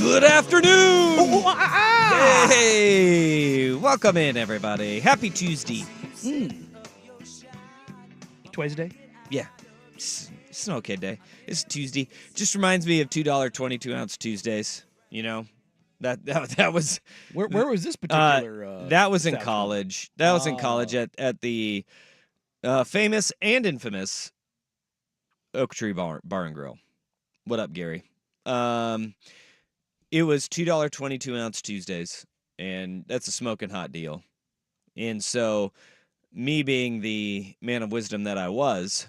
Good afternoon! Hey! Welcome in, everybody. Happy Tuesday. Twice a day? Yeah. It's an okay day. It's Tuesday. Just reminds me of $2 22-ounce Tuesdays. You know? That was... Where was this particular that was in establishment? college. That was in college at the famous and infamous Oak Tree Bar and Grill. What up, Gary? It was $2 22-ounce Tuesdays, and that's a smoking hot deal. And so, me being the man of wisdom that I was,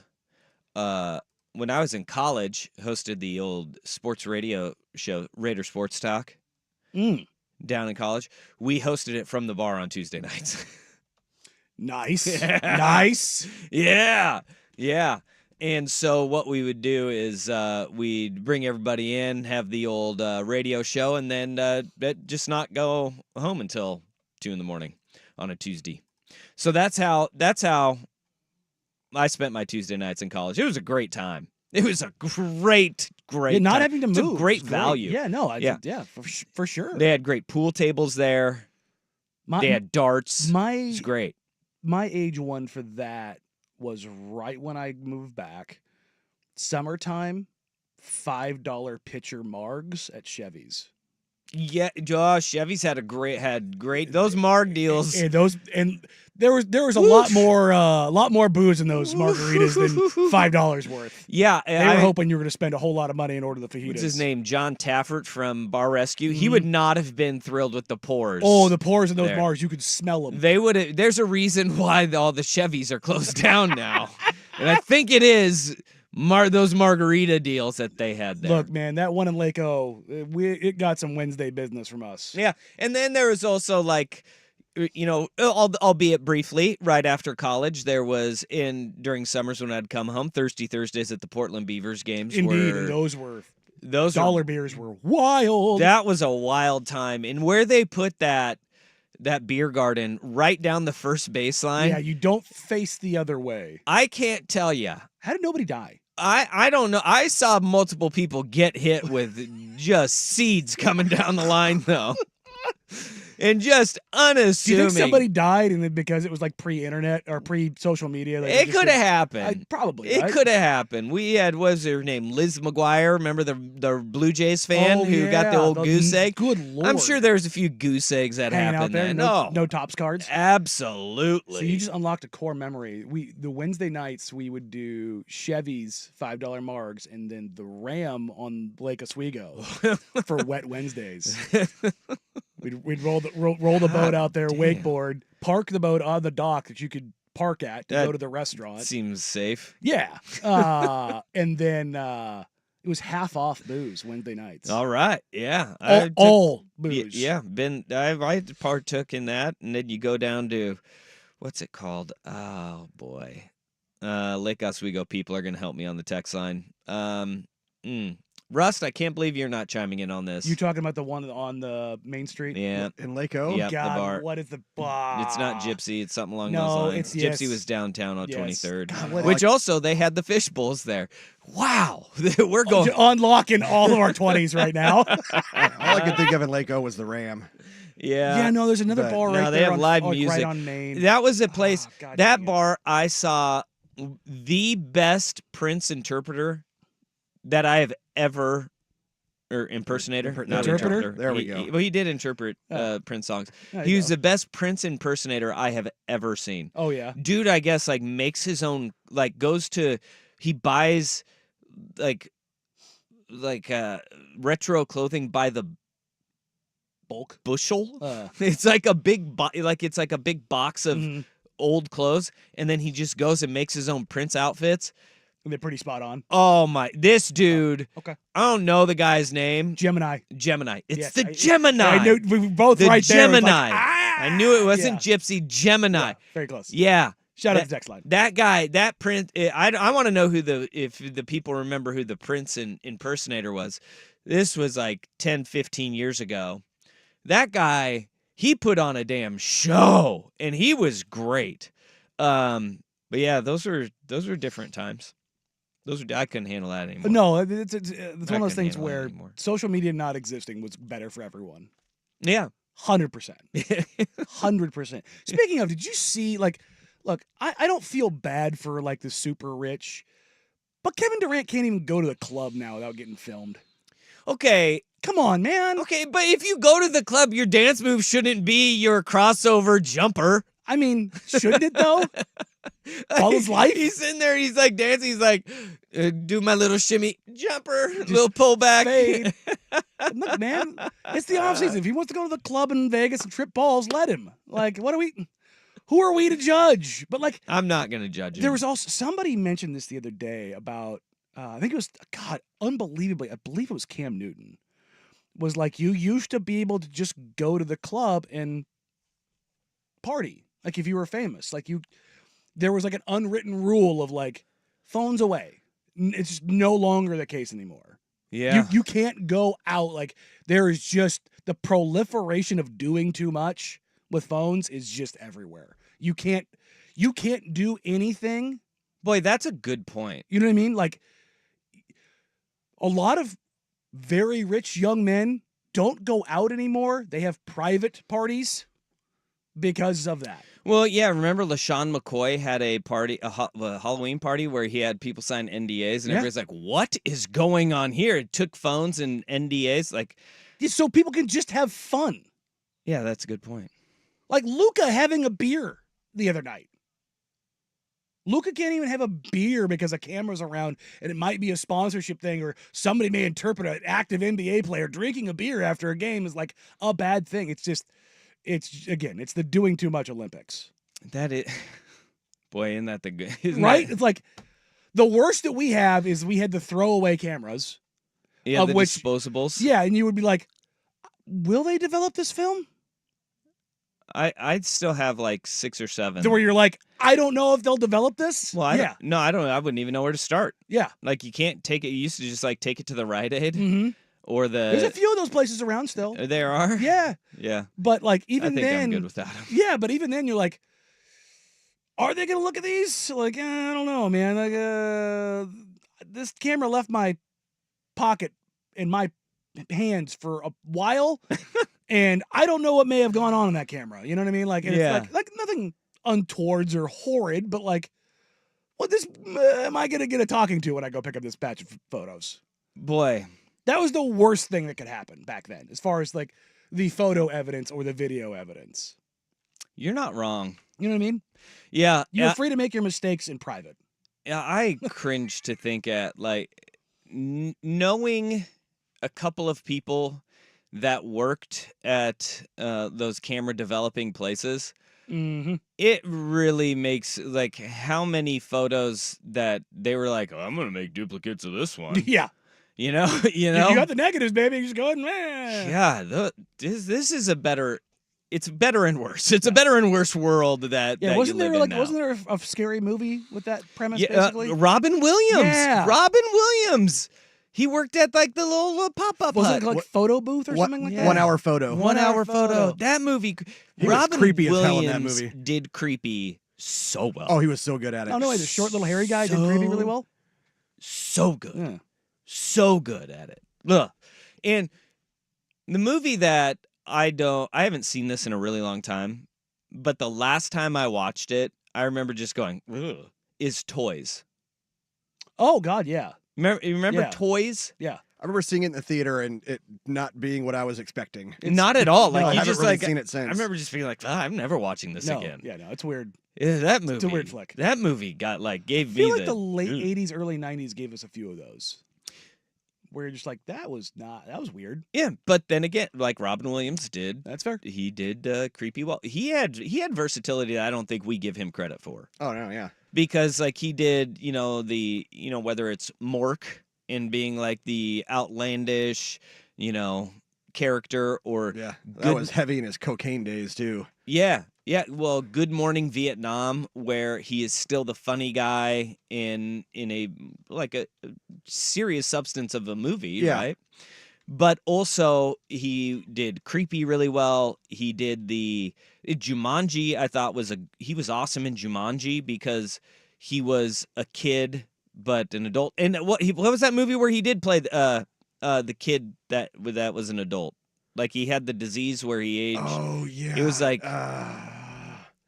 when I was in college, hosted the old sports radio show, Raider Sports Talk, down in college. We hosted it from the bar on Tuesday nights. Nice. Nice. Yeah. And so what we would do is we'd bring everybody in, have the old radio show, and then just not go home until 2 in the morning on a Tuesday. So that's how I spent my Tuesday nights in college. It was a great time. It was a great Not time. having to It's move. a great It's value. Yeah, no. Yeah. For sure. They had great pool tables there. They had darts. It was great. My age one for that was right when I moved back. Summertime, $5 pitcher margs at Chevy's. Yeah, Josh, Chevy's had great those marg deals. And there was a lot more booze in those margaritas than $5 worth. Yeah, They were hoping you were going to spend a whole lot of money in order the fajitas. What's his name? John Taffert from Bar Rescue. He would not have been thrilled with the pours. Oh, the pours in those there. margs, you could smell them. They would. There's a reason why all the Chevys are closed down now, and I think it is those margarita deals that they had there. Look, man, that one in Lake O, it got some Wednesday business from us. Yeah, and then there was also albeit briefly, right after college, there was during summers when I'd come home, Thirsty Thursdays at the Portland Beavers games. Indeed, and those dollar beers were wild. That was a wild time, and where they put that beer garden right down the first baseline. Yeah, you don't face the other way. I can't tell you. How did nobody die? I don't know. I saw multiple people get hit with just seeds coming down the line, though. And just unassuming. Do you think somebody died because it was like pre-internet or pre-social media? It could have happened. Probably. It could have happened. We had, what was her name? Liz McGuire. Remember the Blue Jays fan who got the old goose egg? Good Lord. I'm sure there's a few goose eggs that hanging happened out there. then. No Topps cards. Absolutely. So you just unlocked a core memory. The Wednesday nights we would do Chevy's $5 margs and then the Ram on Lake Oswego for wet Wednesdays. We'd roll the boat out there, wakeboard, park the boat on the dock that you could park at to go to the restaurant. Seems safe. Yeah. And then it was half off booze Wednesday nights. All right. Yeah. All booze. Yeah. I partook in that. And then you go down to, what's it called? Oh, boy. Lake Oswego people are going to help me on the text line. Rust, I can't believe you're not chiming in on this. You talking about the one on the Main Street? Yeah. In Lake O? Yep, God, the bar. what is the bar? It's not Gypsy. It's something along No, those lines. it's Gypsy was downtown on 23rd. God, which also, they had the fish bowls there. Wow. We're going. Unlocking all of our 20s right now. All I could think of in Lake O was the Ram. Yeah. Yeah, no, there's another bar right there. No, they have live right music. on Main. That was a place. God that dang it. bar, I saw the best Prince interpreter that I have ever. Or impersonator, not Interpreter? interpreter. There we go. Well, he did interpret Prince songs. There He you was go. the best Prince impersonator I have ever seen. Oh, yeah. Dude, I guess, makes his own, he buys, retro clothing by the Bulk. bushel. It's like a big, it's like a big box of Mhm. old clothes, and then he just goes and makes his own Prince outfits. And they're pretty spot on. Oh, my, this dude. Okay. I don't know the guy's name. Gemini. It's Yes, the Gemini. I knew we were both The right there. It was Gemini. like, I knew it wasn't Yeah. Gypsy. Gemini. Yeah, very close. Yeah. Shout out to text line. That guy, that Prince. I want to know if the people remember who the Prince impersonator was. This was like 10, 15 years ago. That guy, he put on a damn show, and he was great. But yeah, those were different times. I couldn't handle that anymore. No, it's one of I those couldn't things handle that where anymore. social media not existing was better for everyone. Yeah. 100%. 100%. Speaking of, did you see, like, look, I don't feel bad for, like, the super rich, but Kevin Durant can't even go to the club now without getting filmed. Okay. Come on, man. Okay, but if you go to the club, your dance move shouldn't be your crossover jumper. I mean, shouldn't it, though? All his life? He's in there, he's like dancing, he's like, do my little shimmy jumper, little pullback. Fade. Look, man, it's the offseason. If he wants to go to the club in Vegas and trip balls, let him. Like, who are we to judge? But, like, I'm not going to judge him. there was also, somebody mentioned this the other day about, I think it was, God, unbelievably, I believe it was Cam Newton, was like, you used to be able to just go to the club and party. Like, if you were famous, like, there was like an unwritten rule of, like, phones away. It's just no longer the case anymore. Yeah. You can't go out. Like, there is just the proliferation of doing too much with phones is just everywhere. You can't do anything. Boy, that's a good point. You know what I mean? Like, a lot of very rich young men don't go out anymore. They have private parties because of that. Well, yeah, remember LaShawn McCoy had a party, a Halloween party where he had people sign NDAs, and Yeah. everybody's like, what is going on here? It took phones and NDAs. Like, Yeah, so people can just have fun. yeah, that's a good point. Like Luca having a beer the other night. Luca can't even have a beer because a camera's around and it might be a sponsorship thing, or somebody may interpret an active NBA player drinking a beer after a game as like a bad thing. It's the doing too much Olympics. That is, boy, isn't that the good? Right? It's like the worst that we have is we had the throwaway cameras. Yeah, of the which- disposables. Yeah, and you would be like, will they develop this film? I'd still have like 6 or 7. To where you're like, I don't know if they'll develop this. Well, yeah. I don't. I wouldn't even know where to start. Yeah. Like, you can't take it. You used to just like take it to the Rite Aid Mm-hmm. or There's a few of those places around still. There are. Yeah. Yeah. But like I even think then, I'm good without them. yeah, but even then you're like, are they gonna look at these? Like, I don't know, man. Like, this camera left my pocket in my hands for a while, and I don't know what may have gone on in that camera. You know what I mean? Like, and Yeah. it's like nothing untowards or horrid, but like, what this am I gonna get a talking to when I go pick up this batch of photos? Boy, That was the worst thing that could happen back then, as far as like the photo evidence or the video evidence. you're not wrong. You know what I mean? Yeah. You're free to make your mistakes in private. Yeah, I cringe to think at like knowing a couple of people that worked at those camera developing places. Mm-hmm. It really makes like how many photos that they were like, oh, I'm gonna make duplicates of this one. Yeah. You know. If you got the negatives, baby, you just go ahead and Yeah, this is a better. It's better and worse. It's a better and worse world that Yeah, that wasn't you live there in like now. wasn't there a scary movie with that premise Yeah, basically? Robin Williams. Yeah. Robin Williams. He worked at like the little pop-up Was hut. it like photo booth or something like Yeah. that? 1 hour photo. 1 hour 1 hour photo. photo. That movie. He was Robin creepy as Williams hell in that movie. did creepy so well. Oh, he was so good at it. Oh no, wait, the short little hairy guy did creepy really well. So good. Yeah. So good at it. Ugh. And the movie that I haven't seen this in a really long time, but the last time I watched it, I remember just going, ugh, is Toys. Oh God, yeah. Remember Yeah. Toys? Yeah. I remember seeing it in the theater and it not being what I was expecting. Not at all. Like no, I you haven't just really like seen it since. I remember just being like, I'm never watching this No, again. yeah, no, it's weird. Yeah, that movie. a weird flick. That movie got like gave I feel me like the late ugh. '80s, early '90s gave us a few of those, where you're just like, that was weird. Yeah, but then again, like Robin Williams did. That's fair. He did creepy well. He had versatility that I don't think we give him credit for. Oh, no, yeah. Because like he did, whether it's Mork in being like the outlandish, character or Yeah. That Good- was heavy in his cocaine days, too. yeah. Well, Good Morning Vietnam, where he is still the funny guy in a serious substance of a movie, Yeah. right? But also he did creepy really well. He did the Jumanji. I thought he was awesome in Jumanji because he was a kid but an adult. And what was that movie where he did play the kid that was an adult? Like he had the disease where he aged. Oh yeah. It was like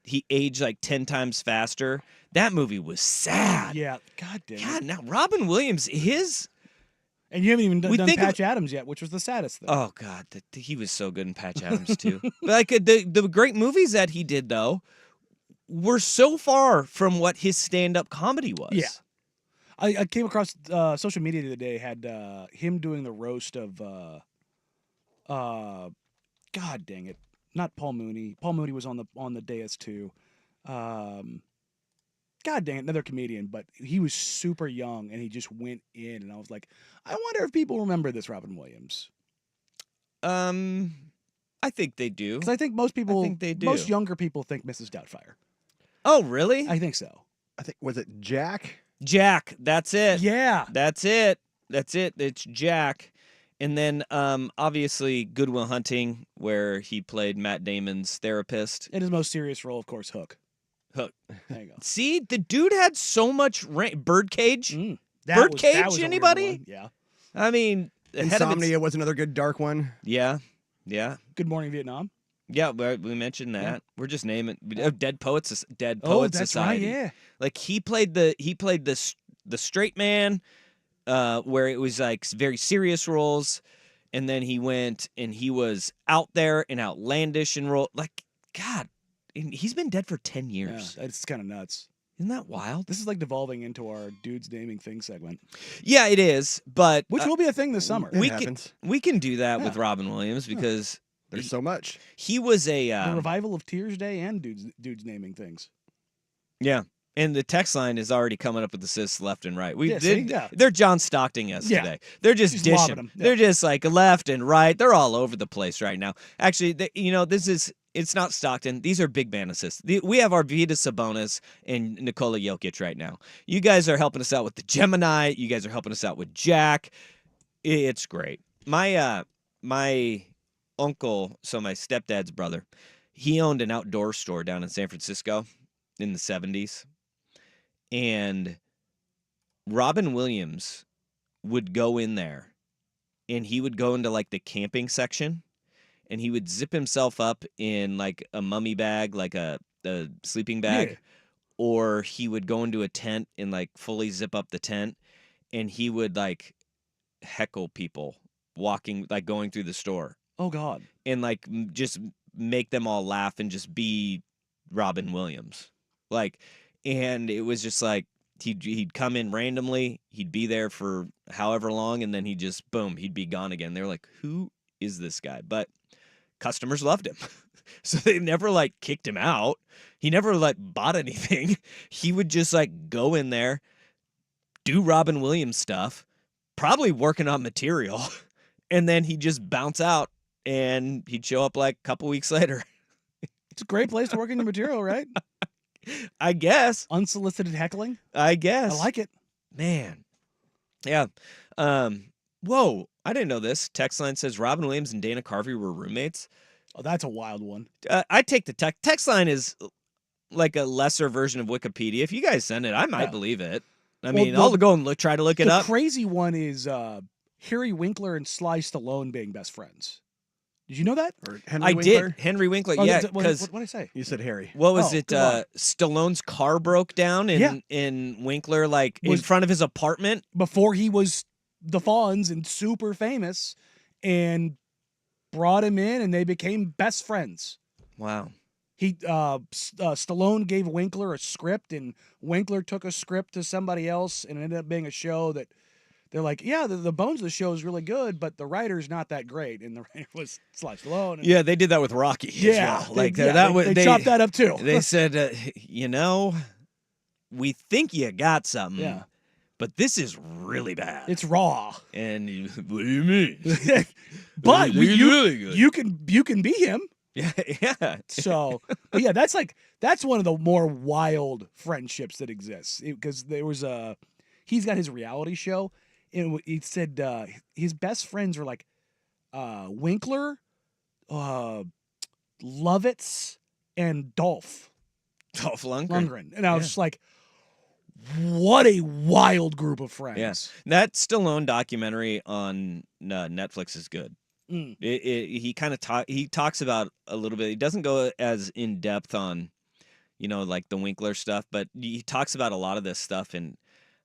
he aged like 10 times faster. That movie was sad. Yeah. God damn it. God, now Robin Williams, And you haven't even We done think of- Patch Adams yet, which was the saddest thing. oh God, he was so good in Patch Adams too. Like the great movies that he did though were so far from what his stand-up comedy was. Yeah. I came across social media the other day, had him doing the roast of God dang it, not Paul Mooney. Paul Mooney was on the dais too. God dang it, another comedian, but he was super young and he just went in, and I was like, I wonder if people remember this Robin Williams. I think they do. Because I think most people, think they do. most younger people think Mrs. Doubtfire. Oh, really? I think so. I think was it Jack? Jack, that's it. Yeah. That's it. It's Jack. And then obviously Good Will Hunting, where he played Matt Damon's therapist. And his most serious role, of course, Hook. Hook. There you go. See, the dude had so much Birdcage. That Birdcage, was a weird anybody? one. Yeah. I mean, ahead of its- Insomnia was another good dark one. Yeah. Good Morning Vietnam. Yeah, we mentioned that. Yeah. We're just naming Dead Poets Oh, that's Society. right. Yeah. Like he played the straight man, where it was like very serious roles, and then he went and he was out there and outlandish and role. Like God, and he's been dead for 10 years. Yeah, it's kind of nuts. Isn't that wild? This is like devolving into our dudes naming things segment, Yeah, it is. But which will be a thing this summer. It we happens. can do that with Yeah. Robin Williams because There's so much. he was a The revival of Tears Day and dudes naming things. yeah. And the text line is already coming up with assists left and right. Yeah, see? Yeah. They're John Stockton us Yeah. today. They're just She's dishing. lobbing 'em. Yeah. They're just like left and right. They're all over the place right now. Actually, it's not Stockton. These are big man assists. We have our Vita Sabonis and Nikola Jokic right now. You guys are helping us out with the Gemini. You guys are helping us out with Jack. It's great. My uncle, so my stepdad's brother, he owned an outdoor store down in San Francisco in the 70s. And Robin Williams would go in there and he would go into like the camping section and he would zip himself up in like a mummy bag, like a sleeping bag, Yeah. or he would go into a tent and like fully zip up the tent and he would like heckle people walking, like going through the store Oh God. and like just make them all laugh and just be Robin Williams. Like, and it was just like he'd come in randomly, he'd be there for however long, and then he'd just boom, he'd be gone again. They were like, "Who is this guy?" But customers loved him, so they never like kicked him out. He never like bought anything. He would just like go in there, do Robin Williams stuff, probably working on material, and then he'd just bounce out, and he'd show up like a couple weeks later. It's a great place to work in your material, right? I guess. Unsolicited heckling. I guess. I like it. Man. Yeah. Whoa. I didn't know this. Text line says Robin Williams and Dana Carvey were roommates. Oh, that's a wild one. I take the text line is like a lesser version of Wikipedia. If you guys send it, I might Yeah. believe it. I Well, mean, I'll go and try to look it The up. crazy one is Harry Winkler and Sly Stallone being best friends. Did you know that? Or Henry I Winkler? did. Henry Winkler. Oh, Yeah. what Because did I say? You said Harry. what was Oh, it? good one. Stallone's car broke down in Winkler, like in Was- front of his apartment. Before he was the Fonz and super famous, and brought him in, and they became best friends. Wow. Stallone gave Winkler a script, and Winkler took a script to somebody else, and it ended up being a show that they're like, yeah, the bones of the show is really good, but the writer's not that great, and the writer was Sly Stallone. And Yeah, they did that with Rocky. yeah, as well. Like they chopped that up too. They said, we think you got something. Yeah. But this is really bad. It's raw, And what do you mean? but It's really good. you can be him. yeah. So, but yeah, that's one of the more wild friendships that exists, because there was he's got his reality show, and he said his best friends were like Winkler, Lovitz, and Dolph Dolph Lundgren. Lundgren, and I was just like, What a wild group of friends. Yeah. That Stallone documentary on Netflix is good. Mm. He kind of he talks about a little bit. He doesn't go as in depth on, like the Winkler stuff, but he talks about a lot of this stuff and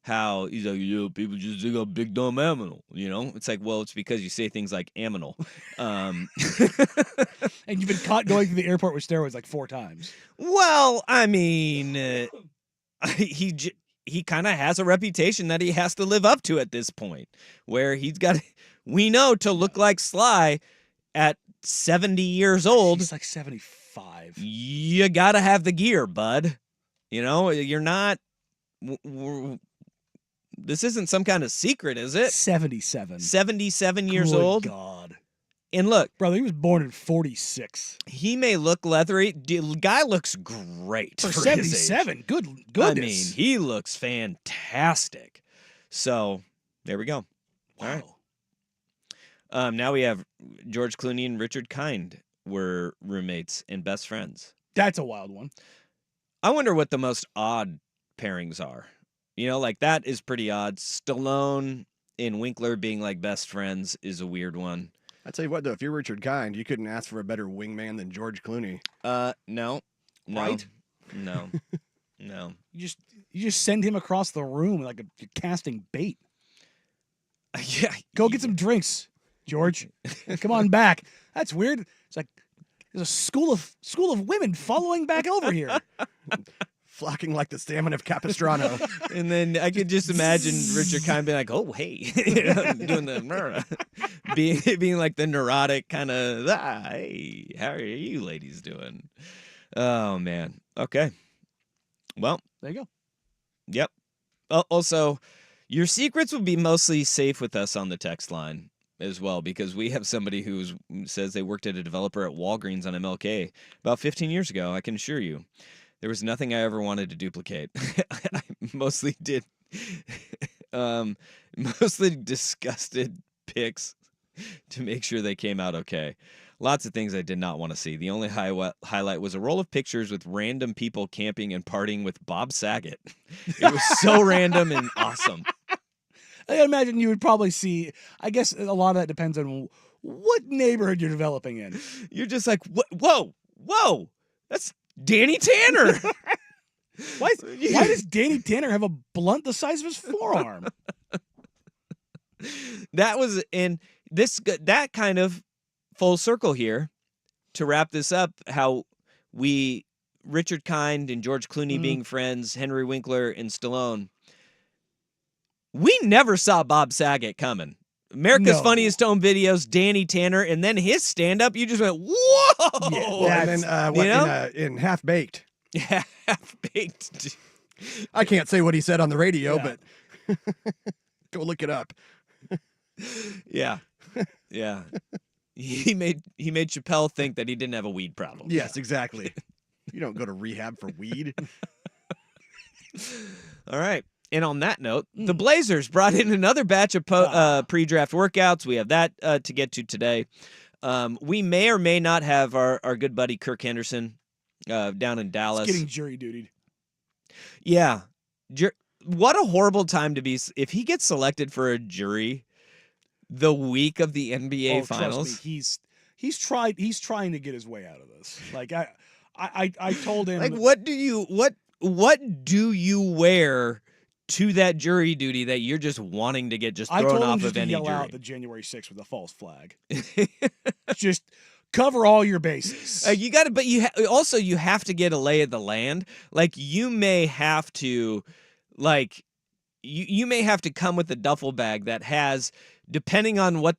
how he's like, people just think I'm big dumb aminal. It's like, well, it's because you say things like aminal. And you've been caught going to the airport with steroids like 4 times. Well, I mean, he kind of has a reputation that he has to live up to at this point, where we know to look like Sly at 70 years old. He's like 75. You got to have the gear, bud. You're not. This isn't some kind of secret, is it? 77. 77 years Good old. God. And look, brother, he was born in 46. He may look leathery. The guy looks great for his 77. age. Goodness. I mean, he looks fantastic. So there we go. Wow. All right. Now we have George Clooney and Richard Kind were roommates and best friends. That's a wild one. I wonder what the most odd pairings are. Like that is pretty odd. Stallone and Winkler being like best friends is a weird one. I tell you what, though, if you're Richard Kind, you couldn't ask for a better wingman than George Clooney. No. Right? No. No. You just send him across the room like you're casting bait. Yeah. Go get some drinks, George. Come on back. That's weird. It's like there's a school of women following back over here. Flocking like the salmon of Capistrano. And then I could just imagine Richard Kind being like, oh, hey. Doing the being like the neurotic kind of, hey, how are you ladies doing? Oh, man. Okay. Well. There you go. Yep. Also, your secrets will be mostly safe with us on the text line as well, because we have somebody who says they worked at a developer at Walgreens on MLK about 15 years ago, I can assure you. There was nothing I ever wanted to duplicate. I mostly did mostly disgusted pics to make sure they came out okay. Lots of things I did not want to see. The only highlight was a roll of pictures with random people camping and partying with Bob Saget. It was so random and awesome. I imagine you would probably see, I guess a lot of that depends on what neighborhood you're developing in. You're just like, whoa, that's Danny Tanner. Why does Danny Tanner have a blunt the size of his forearm? That was that kind of full circle here to wrap this up. How Richard Kind and George Clooney being friends, Henry Winkler and Stallone. We never saw Bob Saget coming. America's Funniest Home Videos, Danny Tanner, and then his stand-up, you just went, whoa! Yeah, and then in Half Baked. Yeah, Half Baked. I can't say what he said on the radio, but go look it up. Yeah. He made Chappelle think that he didn't have a weed problem. Yes, exactly. You don't go to rehab for weed. All right. And on that note, the Blazers brought in another batch of pre-draft workouts. We have that to get to today. We may or may not have our good buddy Kirk Henderson down in Dallas. He's getting jury dutied. Yeah. What a horrible time to be. If he gets selected for a jury the week of the NBA Finals. Trust me, he's trying to get his way out of this. Like I told him, like, what do you wear to that jury duty that you're just wanting to get thrown off of any jury? jury? Out the January 6th with a false flag. Just cover all your bases. You got to, but you have to get a lay of the land. Like you may have to, you may have to come with a duffel bag that has, depending on what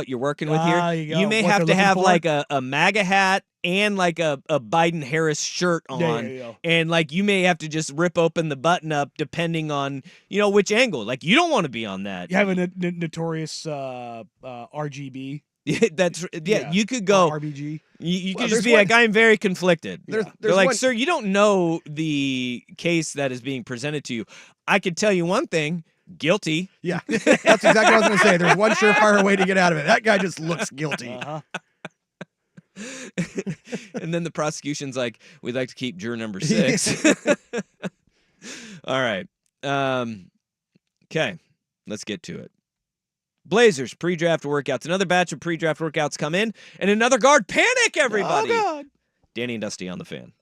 you're working with here, you may have to have like a MAGA hat and like a Biden Harris shirt on. And like you may have to just rip open the button up depending on, which angle. Like you don't want to be on that. You have a notorious RGB. You could go RBG. You could just be like, I'm very conflicted. They're like, sir, you don't know the case that is being presented to you. I could tell you one thing. Guilty. Yeah, that's exactly what I was going to say. There's one surefire way to get out of it. That guy just looks guilty. And then the prosecution's like, we'd like to keep juror number 6. All right. Okay, let's get to it. Blazers pre-draft workouts. Another batch of pre-draft workouts come in, and another guard panic. Everybody, Oh God. Danny and Dusty on the Fan.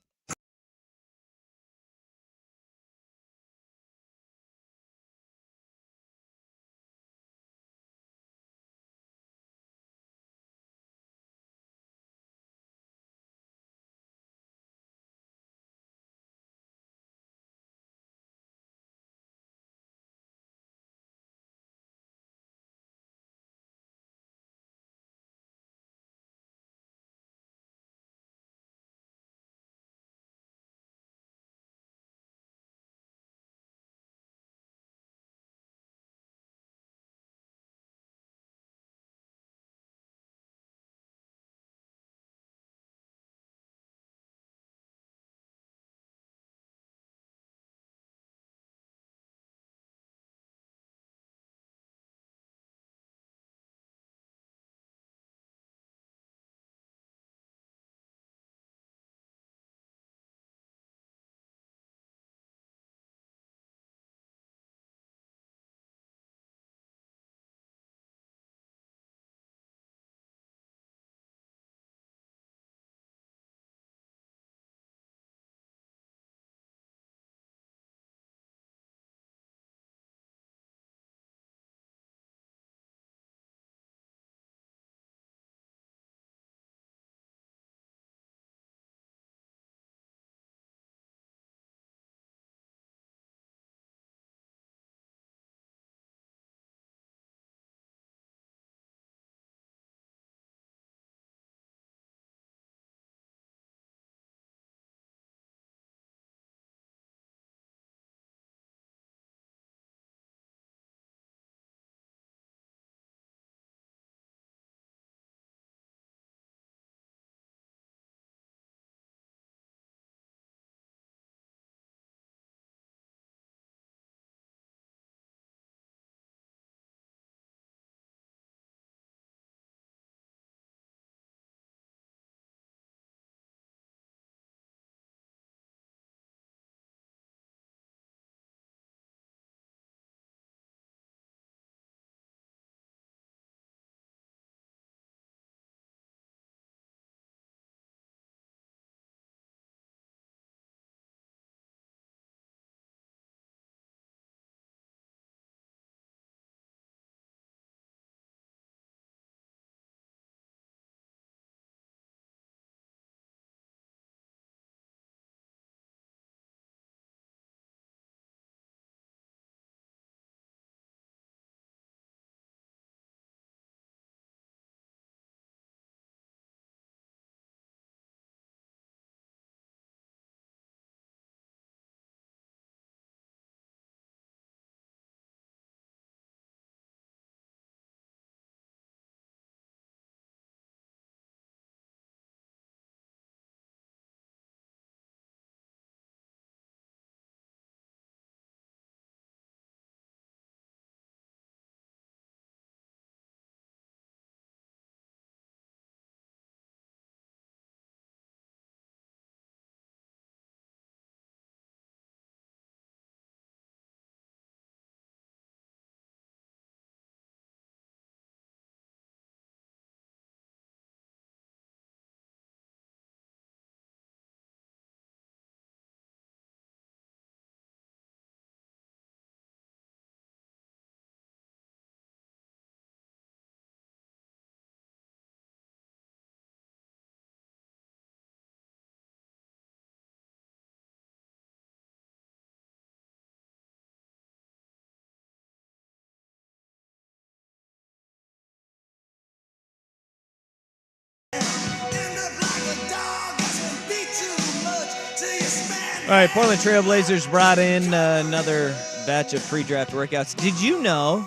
All right, Portland Trail Blazers brought in another batch of pre-draft workouts. Did you know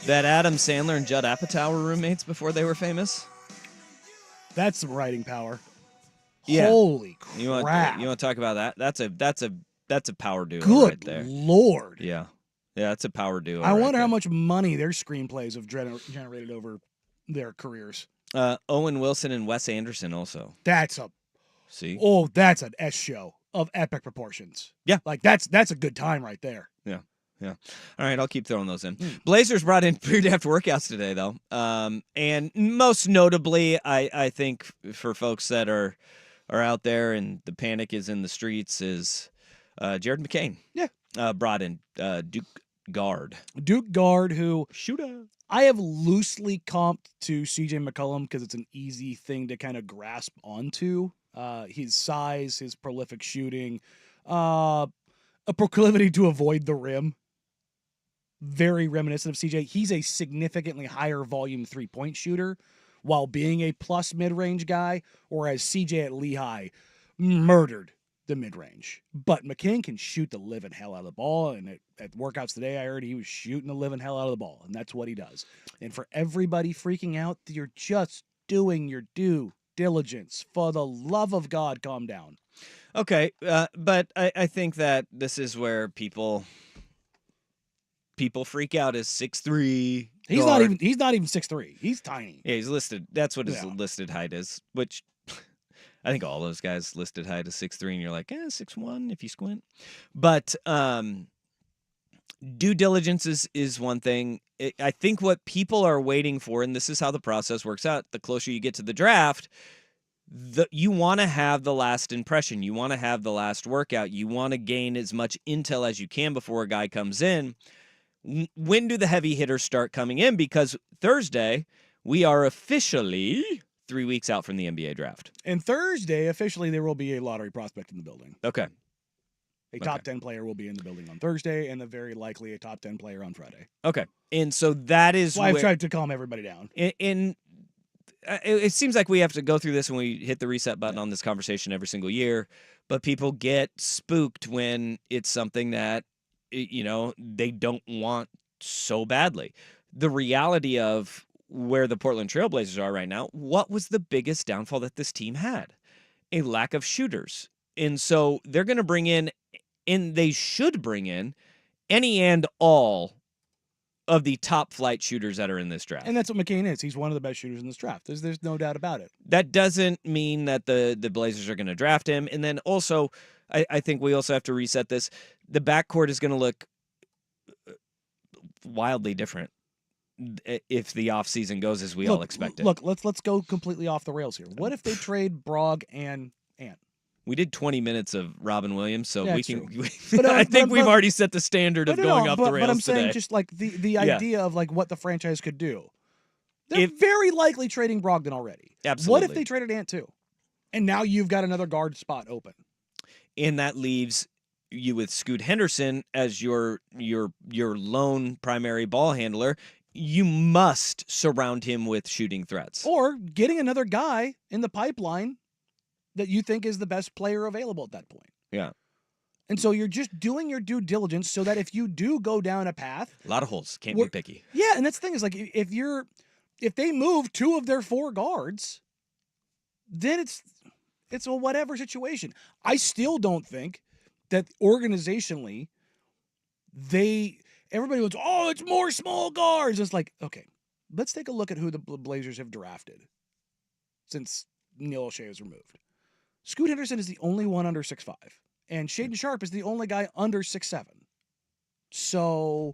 that Adam Sandler and Judd Apatow were roommates before they were famous? That's some writing power. Yeah. Holy crap! You want to talk about that? That's a power duo Good right there. Lord. Yeah, that's a power duo. I right wonder there. how much money their screenplays have generated over their careers. Owen Wilson and Wes Anderson also. That's an S show of epic proportions. Yeah. Like that's a good time right there. Yeah. Yeah. All right, I'll keep throwing those in. Blazers brought in pre-draft workouts today, though. And most notably, I think for folks that are out there and the panic is in the streets is Jared McCain. Yeah. Brought in Duke guard. Duke guard, who Shooter. I have loosely comped to CJ McCollum because it's an easy thing to kind of grasp onto. His size, his prolific shooting, a proclivity to avoid the rim. Very reminiscent of CJ. He's a significantly higher volume 3-point shooter while being a plus mid-range guy, whereas CJ at Lehigh murdered the mid-range. But McCain can shoot the living hell out of the ball, and at workouts today I heard he was shooting the living hell out of the ball, and that's what he does. And for everybody freaking out, you're just doing your due diligence. For the love of God, calm down. Okay, but I think that this is where people freak out as 6'3". He's guard. not even 6'3". He's tiny. Yeah, he's listed. That's what his Yeah. listed height is, which I think all those guys listed height is 6'3", and you're like, 6'1" if you squint. But due diligence is one thing. I think what people are waiting for, and this is how the process works out, the closer you get to the draft, you want to have the last impression. You want to have the last workout. You want to gain as much intel as you can before a guy comes in. When do the heavy hitters start coming in? Because Thursday, we are officially 3 weeks out from the NBA draft. And Thursday, officially, there will be a lottery prospect in the building. Okay. A top 10 player will be in the building on Thursday, and very likely a top 10 player on Friday. Okay. And so that is That's why I've tried to calm everybody down. It seems like we have to go through this when we hit the reset button on this conversation every single year, but people get spooked when it's something that, they don't want so badly. The reality of where the Portland Trailblazers are right now, what was the biggest downfall that this team had? A lack of shooters. And so they're going to bring in, and they should bring in, any and all of the top flight shooters that are in this draft. And that's what McCain is. He's one of the best shooters in this draft. There's no doubt about it. That doesn't mean that the Blazers are going to draft him. And then also, I think we also have to reset this. The backcourt is going to look wildly different if the offseason goes as we all expect it. Look, let's go completely off the rails here. What if they trade Brog and Ant? We did 20 minutes of Robin Williams, so Yeah, we can. But, I think we've already set the standard of going off the rails But I'm saying today. just like the idea of like what the franchise could do. They're very likely trading Brogdon already. Absolutely. What if they traded Ant too? And now you've got another guard spot open. And that leaves you with Scoot Henderson as your lone primary ball handler. You must surround him with shooting threats. Or getting another guy in the pipeline that you think is the best player available at that point. Yeah. And so you're just doing your due diligence so that if you do go down a path, A lot of holes. Can't be picky. yeah, and that's the thing is like if they move 2 of their 4 guards, then it's a whatever situation. I still don't think that organizationally everybody goes, oh, it's more small guards. It's like, okay, let's take a look at who the Blazers have drafted since Neil O'Shea was removed. Scoot Henderson is the only one under 6'5", and Shaedon Sharpe is the only guy under 6'7". So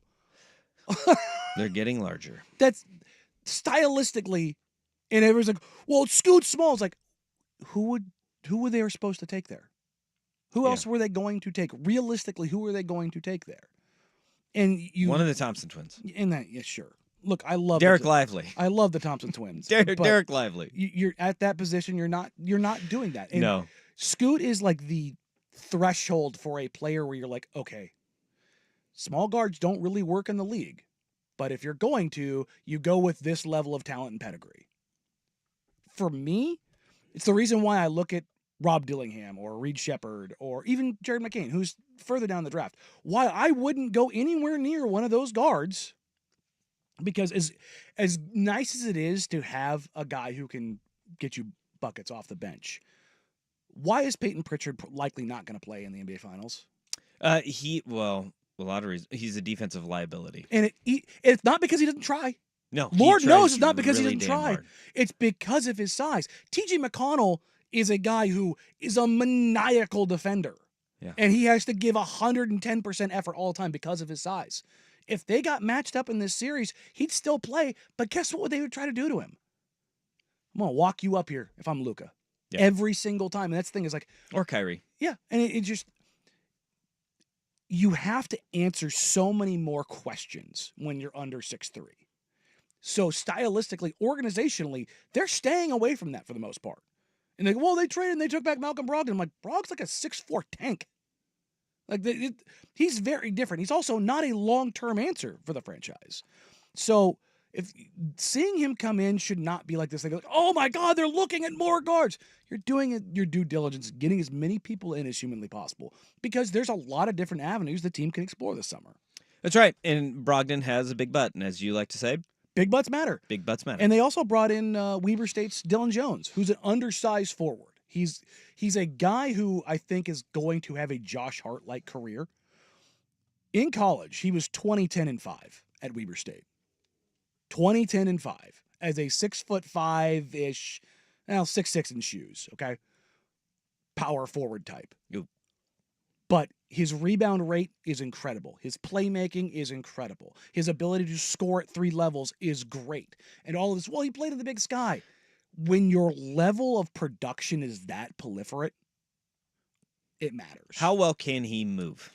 They're getting larger. that's stylistically, and everyone's like, well, Scoot's small. It's like, who they were supposed to take there? Who else were they going to take? Realistically, who were they going to take there? And One of the Thompson twins. In that, yeah, sure. Look, I love Derek Lively. I love the Thompson twins. Derek Lively. You're at that position. You're not doing that. And No. Scoot is like the threshold for a player where you're like, okay, small guards don't really work in the league, but if you're going to, you go with this level of talent and pedigree. For me, it's the reason why I look at Rob Dillingham or Reed Shepherd or even Jared McCain, who's further down the draft. Why I wouldn't go anywhere near one of those guards, because as nice as it is to have a guy who can get you buckets off the bench, why is Peyton Pritchard likely not going to play in the NBA Finals? A lot of reasons. He's a defensive liability. And it's not because he doesn't try. No, Lord knows it's not because really he doesn't damn try. hard. It's because of his size. T.J. McConnell is a guy who is a maniacal defender. Yeah. And he has to give 110% effort all the time because of his size. If they got matched up in this series, he'd still play, but guess what they would try to do to him? I'm going to walk you up here if I'm Luka. Yeah. Every single time. And that's the thing is like, Or Kyrie. yeah. And it just, you have to answer so many more questions when you're under 6'3". So stylistically, organizationally, they're staying away from that for the most part. And they go, well, they traded and they took back Malcolm Brogdon. I'm like, Brog's like a 6'4" tank. Like he's very different. He's also not a long-term answer for the franchise. So if seeing him come in should not be like this. They go, like, oh my God, they're looking at more guards. You're doing your due diligence, getting as many people in as humanly possible because there's a lot of different avenues the team can explore this summer. That's right. And Brogdon has a big butt, and as you like to say, big butts matter. Big butts matter. And they also brought in Weber State's Dylan Jones, who's an undersized forward. He's a guy who I think is going to have a Josh Hart-like career. In college, he was 20-10-5 at Weber State. 20-10-5 as a 6'5" ish, 6'6" in shoes, okay? Power forward type. Ooh. But his rebound rate is incredible. His playmaking is incredible. His ability to score at 3 levels is great. And all of this, well, he played in the Big Sky. When your level of production is that proliferate, it matters. How well can he move?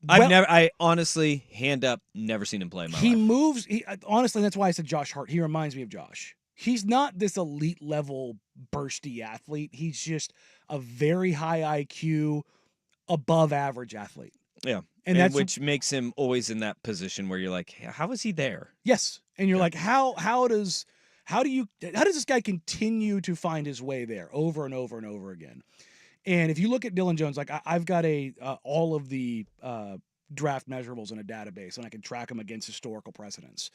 Well, I honestly, hand up, never seen him play in my he life. moves. Honestly, that's why I said Josh Hart. He reminds me of Josh. He's not this elite level bursty athlete. He's just a very high IQ, above average athlete. Yeah. And that's which makes him always in that position where you're like, how is he there? Yes. And you're like, how does this guy continue to find his way there over and over and over again? And if you look at Dylan Jones, like I've got all of the draft measurables in a database, and I can track them against historical precedents.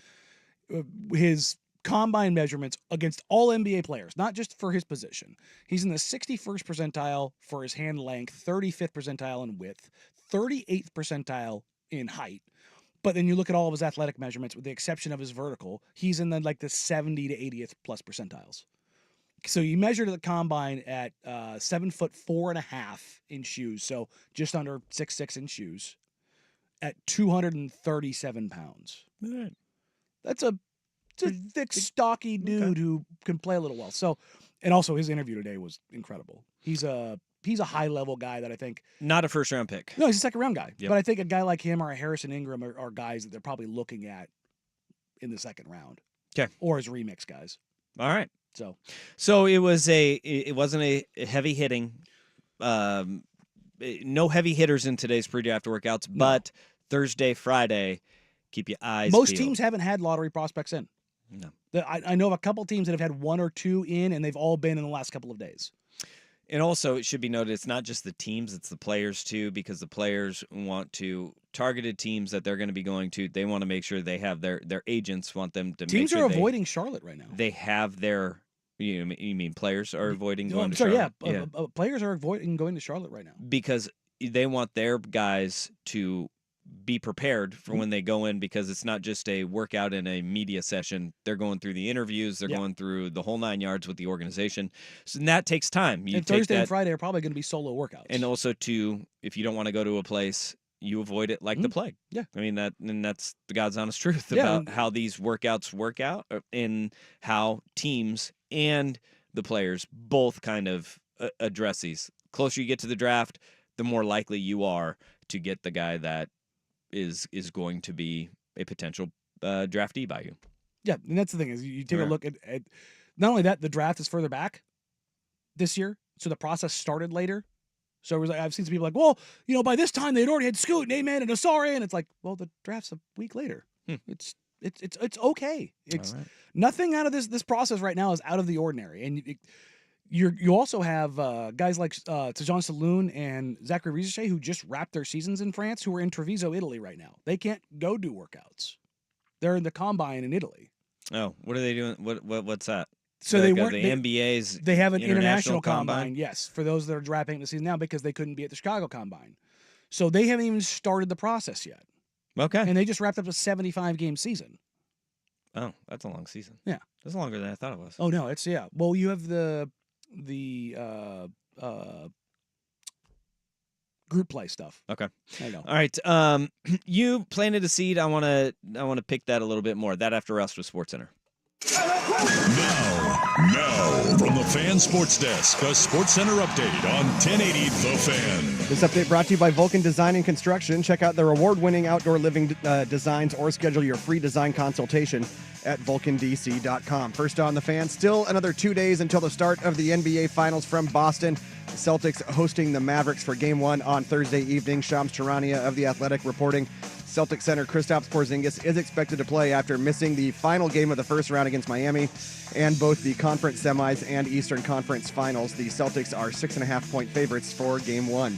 His combine measurements against all NBA players, not just for his position. He's in the 61st percentile for his hand length, 35th percentile in width, 38th percentile in height. But then you look at all of his athletic measurements, with the exception of his vertical, he's in the 70 to 80th plus percentiles. So you measured the combine at 7'4.5" in shoes, so just under 6'6" in shoes, at 237 pounds. Right. That's a thick, stocky dude who can play a little well. So, and also his interview today was incredible. He's a high level guy that I think not a first round pick. No, he's a second round guy. Yep. But I think a guy like him or a Harrison Ingram are guys that they're probably looking at in the second round. Okay. Or as remix guys. All right. So it wasn't a heavy hitting, no heavy hitters in today's pre-draft workouts, but Thursday, Friday, keep your eyes most peeled. teams haven't had lottery prospects in. No. I know of a couple teams that have had 1 or 2 in, and they've all been in the last couple of days. And also, it should be noted, it's not just the teams, it's the players too, because the players want to targeted teams that they're going to be going to. They want to make sure they have their agents want them to. Teams make sure are avoiding Charlotte right now. They have their. You mean players are avoiding going to Charlotte? Yeah, players are avoiding going to Charlotte right now because they want their guys to be prepared for when they go in, because it's not just a workout and a media session. They're going through the interviews. They're going through the whole 9 yards with the organization. So that takes time. And Thursday and Friday are probably going to be solo workouts. And also, if you don't want to go to a place, you avoid it like the plague. Yeah. I mean, that's the God's honest truth about how these workouts work out, and how teams and the players both kind of address these. Closer you get to the draft, the more likely you are to get the guy that is going to be a potential draftee by you. Yeah, and that's the thing is you take a look at not only that, the draft is further back this year, so the process started later. So it was I've seen some people like, well, by this time they'd already had Scoot and Amen and Asare, and it's like, well, the draft's a week later. It's okay. It's nothing out of this process right now is out of the ordinary, and you also have guys like Tejan Saloon and Zachary Rizichet who just wrapped their seasons in France, who are in Treviso, Italy right now. They can't go do workouts. They're in the combine in Italy. Oh, what are they doing? What's that? So they weren't the NBA's. They have an international combine. combine, yes, for those that are wrapping the season now because they couldn't be at the Chicago combine. So they haven't even started the process yet. Okay. And they just wrapped up a 75-game season. Oh, that's a long season. Yeah. That's longer than I thought it was. Oh no, it's Well, you have the group play stuff. Okay. I know. All right. You planted a seed. I want to pick that a little bit more. That after us with SportsCenter. Now, from the Fan Sports Desk, a SportsCenter update on 1080 The Fan. This update brought to you by Vulcan Design and Construction. Check out their award-winning outdoor living designs or schedule your free design consultation at vulcandc.com. First on the Fan, still another 2 days until the start of the NBA Finals from Boston. The Celtics hosting the Mavericks for Game 1 on Thursday evening. Shams Charania of The Athletic reporting Celtics center Kristaps Porzingis is expected to play after missing the final game of the first round against Miami and both the conference semis and Eastern Conference finals. The Celtics are 6.5-point favorites for Game 1.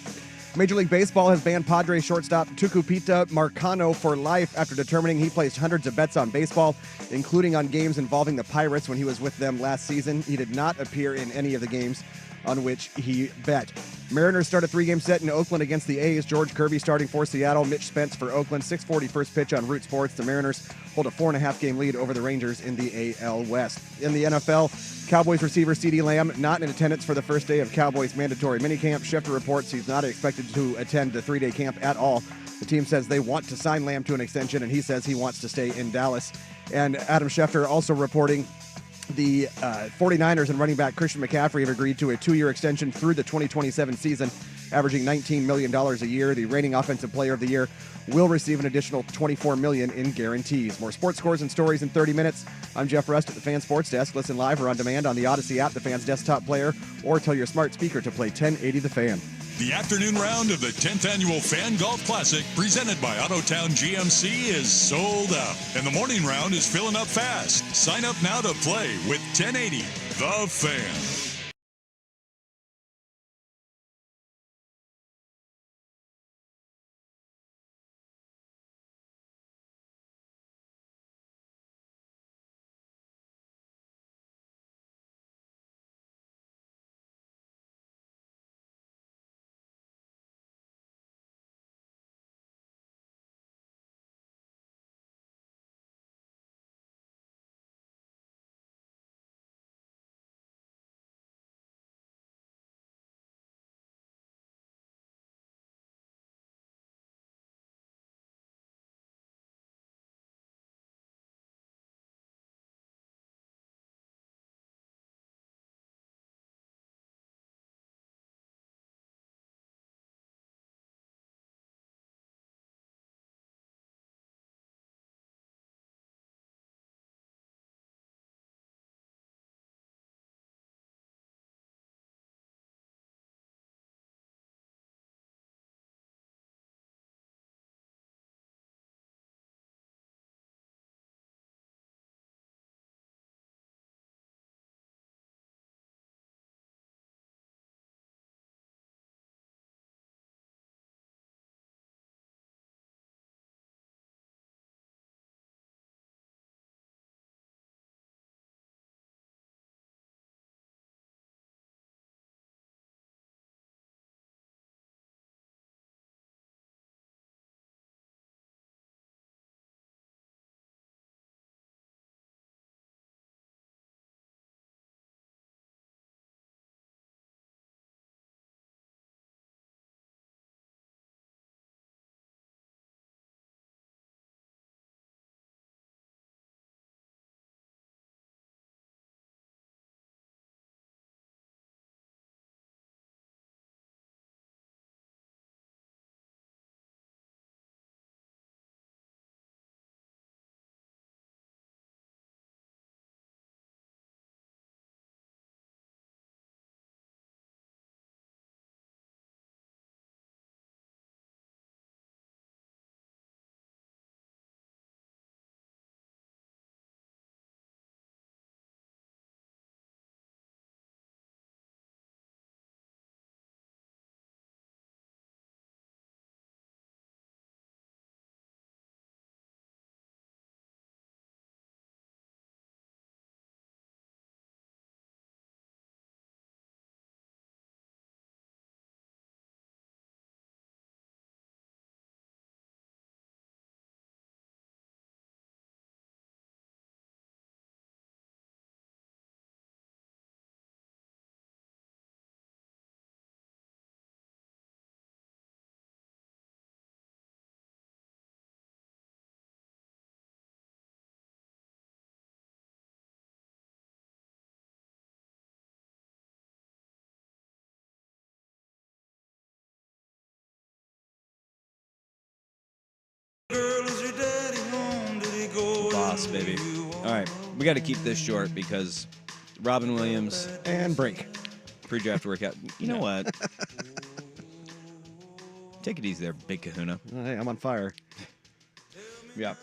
Major League Baseball has banned Padres shortstop Tucupita Marcano for life after determining he placed hundreds of bets on baseball, including on games involving the Pirates when he was with them last season. He did not appear in any of the games on which he bet. Mariners start a 3-game set in Oakland against the A's. George Kirby starting for Seattle. Mitch Spence for Oakland. 6:40 first pitch on Root Sports. The Mariners hold a 4.5-game lead over the Rangers in the AL West. In the NFL, Cowboys receiver CeeDee Lamb not in attendance for the first day of Cowboys mandatory minicamp. Schefter reports he's not expected to attend the 3-day camp at all. The team says they want to sign Lamb to an extension, and he says he wants to stay in Dallas. And Adam Schefter also reporting the 49ers and running back Christian McCaffrey have agreed to a 2-year extension through the 2027 season, averaging $19 million a year. The reigning offensive player of the year will receive an additional $24 million in guarantees. More sports scores and stories in 30 minutes. I'm Jeff Rust at the Fan Sports Desk. Listen live or on demand on the Odyssey app, the Fan's desktop player, or tell your smart speaker to play 1080 The Fan. The afternoon round of the 10th Annual Fan Golf Classic, presented by Autotown GMC, is sold out. And the morning round is filling up fast. Sign up now to play with 1080 The Fan. baby. All right, we got to keep this short because Robin Williams And break. pre-draft workout. You know what? Take it easy there, Big Kahuna. Oh, hey, I'm on fire. Yeah.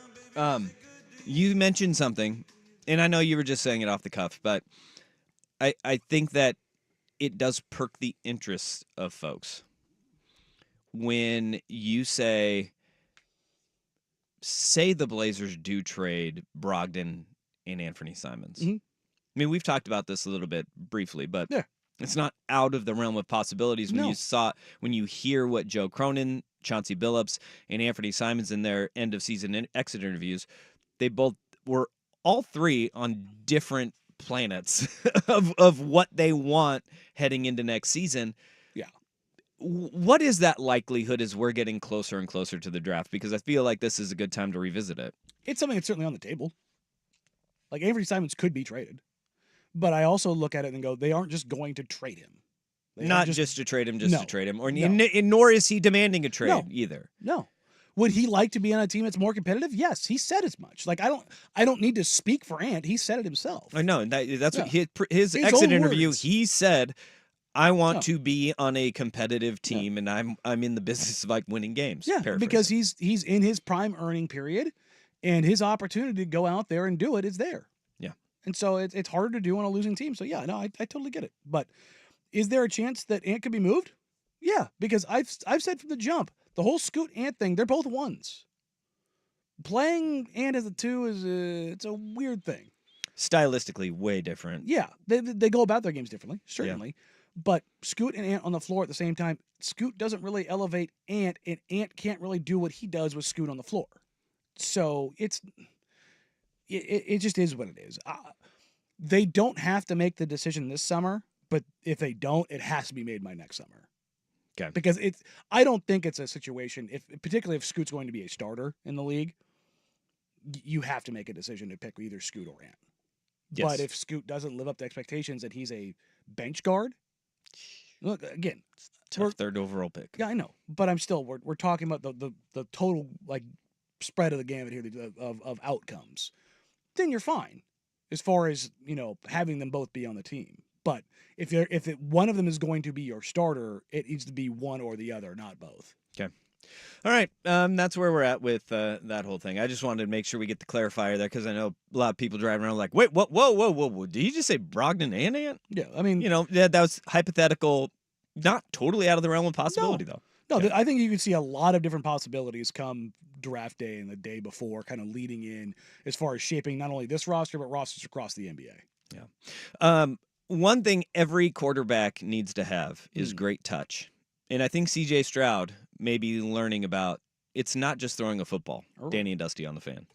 You mentioned something, and I know you were just saying it off the cuff, but I think that it does perk the interest of folks when you say the Blazers do trade Brogdon and Anthony Simons. Mhm. I mean, we've talked about this a little bit briefly, but Yeah. it's not out of the realm of possibilities when No. when you hear what Joe Cronin, Chauncey Billups, and Anthony Simons in their end of season exit interviews, they both were all three on different planets of what they want heading into next season. Yeah. What is that likelihood as we're getting closer and closer to the draft? Because I feel like this is a good time to revisit it. It's something that's certainly on the table. Like Avery Simons could be traded. But I also look at it and go, they aren't just going to trade him. They Not aren't just to trade him, No. to trade him. Or No. and nor is he demanding a trade No. either. No. Would he like to be on a team that's more competitive? Yes, he said as much. Like I don't need to speak for Ant. He said it himself. I know, and that's what Yeah. his His exit own interview. words. He said, "I want No. to be on a competitive team, and I'm in the business of like winning games." Yeah, because Paraphrasing. he's in his prime earning period, and his opportunity to go out there and do it is there. Yeah. And so it's harder to do on a losing team. So yeah, no, I totally get it. But is there a chance that Ant could be moved? Yeah, because I've said from the jump, the whole Scoot Ant thing, they're both ones. Playing Ant as a two it's a weird thing. stylistically way different. Yeah, they go about their games differently, certainly. But Scoot and Ant on the floor at the same time, Scoot doesn't really elevate Ant, and Ant can't really do what he does with Scoot on the floor. So it just is what it is. They don't have to make the decision this summer, but if they don't, it has to be made by next summer. Okay. Because I don't think it's a situation, particularly if Scoot's going to be a starter in the league, you have to make a decision to pick either Scoot or Ant. Yes. But if Scoot doesn't live up to expectations and he's a bench guard, look again, Tough third overall pick. yeah, I know, but I'm still we're talking about the total like spread of the gamut here of outcomes. Then you're fine, as far as having them both be on the team. But if one of them is going to be your starter, it needs to be one or the other, not both. Okay. All right. That's where we're at with that whole thing. I just wanted to make sure we get the clarifier there because I know a lot of people driving around like, wait, what? Whoa. Did you just say Brogdon and Ant? Yeah, I mean, That was hypothetical, not totally out of the realm of possibility, though. No, Okay. I think you can see a lot of different possibilities come draft day and the day before, kind of leading in as far as shaping not only this roster, but rosters across the NBA. Yeah. One thing every quarterback needs to have is great touch. And I think CJ Stroud may be learning about it's not just throwing a football. Oh. Danny and Dusty on the Fan.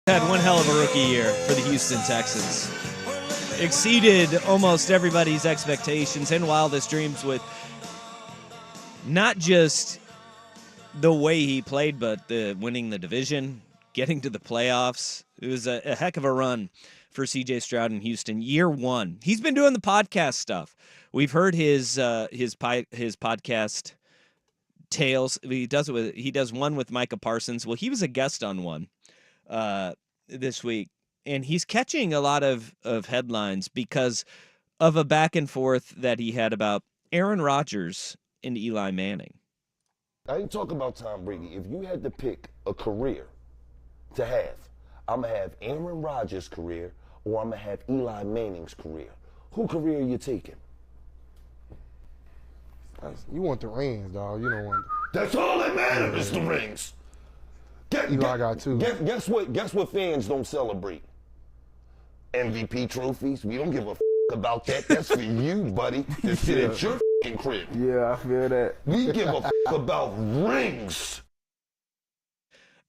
Had one hell of a rookie year for the Houston Texans. Exceeded almost everybody's expectations and wildest dreams with not just the way he played, but winning the division, getting to the playoffs. It was a heck of a run for C.J. Stroud in Houston. Year one. He's been doing the podcast stuff. We've heard his podcast tales. He does one with Micah Parsons. Well, he was a guest on one this week, and he's catching a lot of headlines because of a back and forth that he had about Aaron Rodgers and Eli Manning. I ain't talking about Tom Brady. If you had to pick a career to have, I'm going to have Aaron Rodgers' career or I'm going to have Eli Manning's career. Who career are you taking? You want the rings, dog. You don't want. That's all that matters is the rings. Eli got two. Guess what fans don't celebrate? MVP trophies. We don't give a about that. That's for you, buddy, to sit at your crib. Yeah, I feel that. We give a about rings.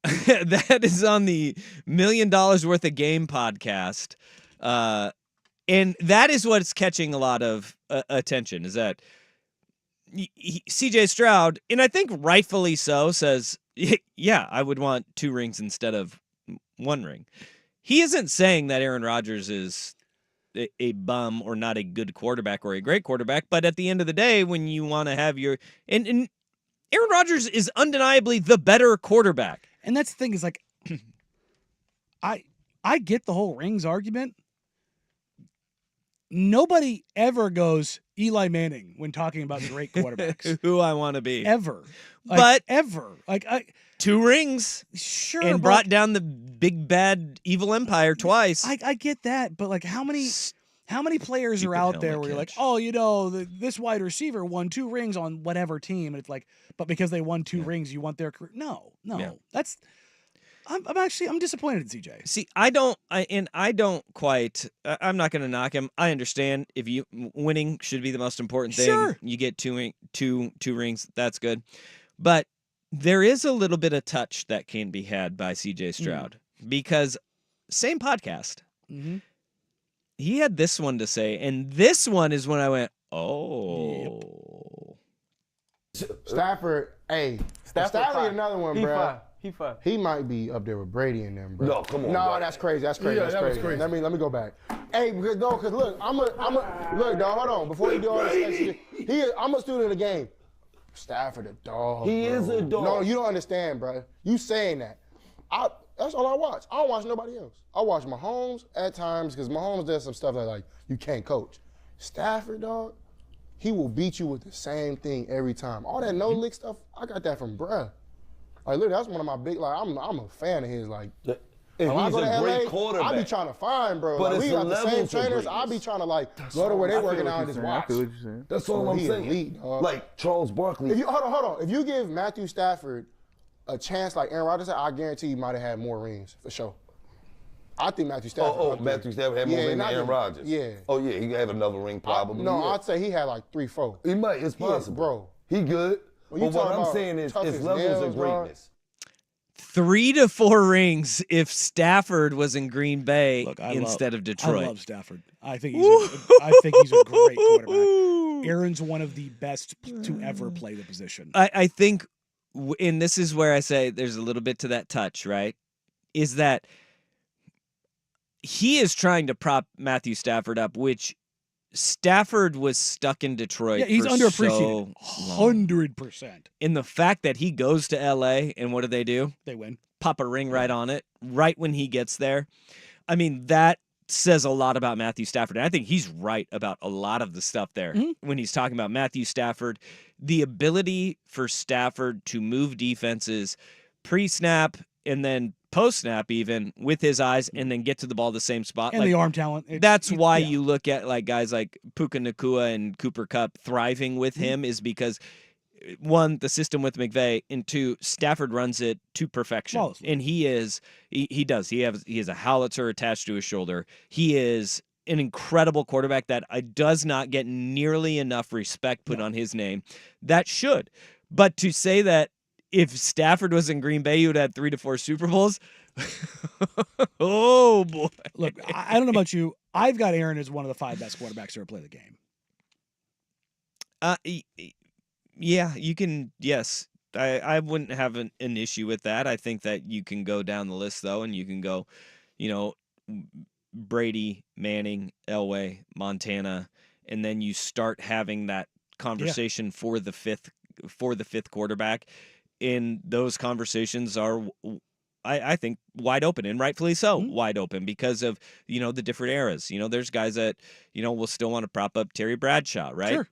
That is on the $1 Million Worth of Game podcast. And that is what's catching a lot of attention, is that CJ Stroud, and I think rightfully so, says, yeah, I would want 2 rings instead of 1 ring. He isn't saying that Aaron Rodgers is a bum or not a good quarterback or a great quarterback, but at the end of the day, when you want to have your and Aaron Rodgers is undeniably the better quarterback. And that's the thing is like, I get the whole rings argument. Nobody ever goes Eli Manning when talking about great quarterbacks. Who I want to be. Ever. But ever. 2 rings. Sure. And brought down the big bad evil empire twice. I get that, but like how many players are out there where you're like, oh, this wide receiver won 2 rings on whatever team, and it's like, but because they won 2 rings, you want their career? No, Yeah. that's. I'm disappointed in CJ. See, I'm not going to knock him. I understand if winning should be the most important thing. Sure. You get two rings, that's good. But there is a little bit of touch that can be had by CJ Stroud because same podcast. Mm-hmm. He had this one to say, and this one is when I went, oh. Yep. Stafford, Stafford another one, bro. He might be up there with Brady and them, bro. No, come on. No, bro. that's crazy. That's crazy. Yeah, that's that was crazy. crazy. Let me go back. Hey, because look, look, dog. Hold on. Before you do all this shit, I'm a student of the game. Stafford a dog. He bro. is a dog. No, you don't understand, bro. You saying that? That's all I watch. I don't watch nobody else. I watch Mahomes at times because Mahomes does some stuff that like you can't coach. Stafford, dog, he will beat you with the same thing every time. All that no lick stuff, I got that from bruh. Like, look, that's one of my big, like, I'm a fan of his. Like, And when I he's go to a great LA, quarterback. I be trying to find, bro. But Like, it's we the got the same levels of trainers. I be greatness. trying to, like, go to where they working out and just watch. That's all I'm He saying. elite, dog. Like Charles Barkley. If you hold on. If you give Matthew Stafford a chance like Aaron Rodgers, I guarantee you might have had more rings for sure. I think Matthew Stafford. Matthew Stafford had more ring than not Aaron the- Rodgers. Yeah. Oh yeah, he have another ring probably. No, yeah. I'd say he had like 3, 4. He might. It's Yeah, possible, bro. He good. When you But what talking I'm about saying is tough it's as levels nails, of dog. greatness. 3 to 4 rings if Stafford was in Green Bay Look, instead of Detroit. I love Stafford. I think he's a great quarterback. Aaron's one of the best to ever play the position. I think, and this is where I say there's a little bit to that touch, right? Is that he is trying to prop Matthew Stafford up, which Stafford was stuck in Detroit. Yeah, he's for underappreciated. so long. 100%. In the fact that he goes to LA and what do? They win. Pop a ring right on it, right when he gets there. I mean, that says a lot about Matthew Stafford. And I think he's right about a lot of the stuff there when he's talking about Matthew Stafford. The ability for Stafford to move defenses pre-snap and then post-snap even with his eyes and then get to the ball the same spot. And the arm talent. That's why you look at like guys like Puka Nacua and Cooper Kupp thriving with him is because, one, the system with McVay, and 2, Stafford runs it to perfection. Flawlessly. And he does. He has a howitzer attached to his shoulder. He is an incredible quarterback that does not get nearly enough respect put on his name. That should. But to say that if Stafford was in Green Bay, he would have had 3 to 4 Super Bowls, Oh boy. Look, I don't know about you. I've got Aaron as one of the 5 best quarterbacks to ever play the game. Yeah, you can. Yes, I wouldn't have an issue with that. I think that you can go down the list though, and you can go, you know, Brady, Manning, Elway, Montana, and then you start having that conversation for the fifth quarterback. And those conversations are, I think, wide open, and rightfully so, wide open, because of, the different eras. There's guys that, will still want to prop up Terry Bradshaw, right? Sure.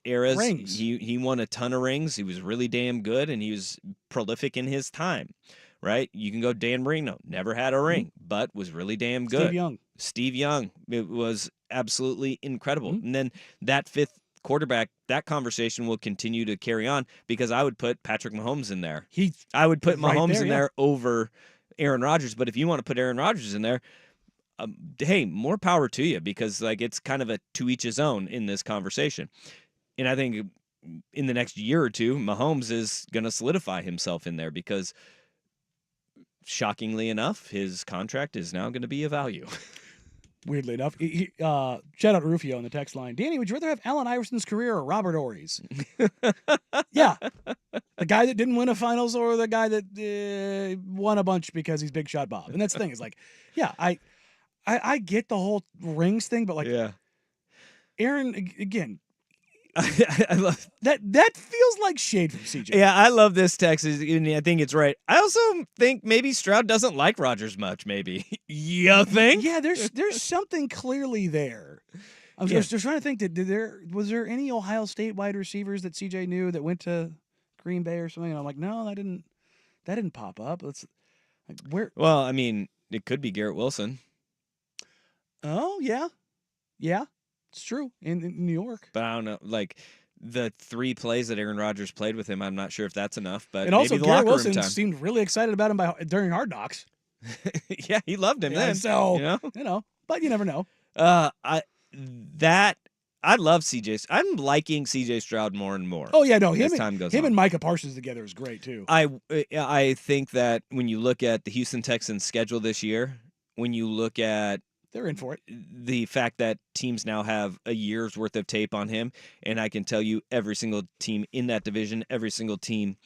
Eras. Rings. He won a ton of rings. He was really damn good, and he was prolific in his time, right? You can go Dan Marino, never had a ring, but was really damn good. Steve Young, it was absolutely incredible. And then that fifth quarterback, that conversation will continue to carry on, because I would put Patrick Mahomes in there. I would put Mahomes in there over Aaron Rodgers. But if you want to put Aaron Rodgers in there, hey, more power to you, because it's kind of a to each his own in this conversation. And I think in the next year or two, Mahomes is going to solidify himself in there, because shockingly enough, his contract is now going to be a value. Weirdly enough, shout out Rufio on the text line. Danny, would you rather have Allen Iverson's career or Robert Ory's? Yeah, the guy that didn't win a finals, or the guy that won a bunch because he's Big Shot Bob. And that's the thing, is like, yeah, I get the whole rings thing, but Aaron, again, I love that. That feels like shade from CJ. Yeah, I love this text. And I think it's right. I also think maybe Stroud doesn't like Rodgers much. Maybe you think? Yeah, there's something clearly there. I was just trying to think. Was there any Ohio State wide receivers that CJ knew that went to Green Bay or something? And I'm like, no, that didn't pop up. Where? Well, I mean, it could be Garrett Wilson. Oh yeah. It's true in New York. But I don't know, like the 3 plays that Aaron Rodgers played with him, I'm not sure if that's enough. But and also, maybe the Garrett locker room Wilson time. seemed really excited about him during Hard Knocks. Yeah, he loved him then. So but you never know. I love CJ. I'm liking CJ Stroud more and more. Oh yeah, no, him and Micah Parsons together is great too. I think that when you look at the Houston Texans' schedule this year, when you look at, they're in for it, the fact that teams now have a year's worth of tape on him, and I can tell you every single team in that division, every single team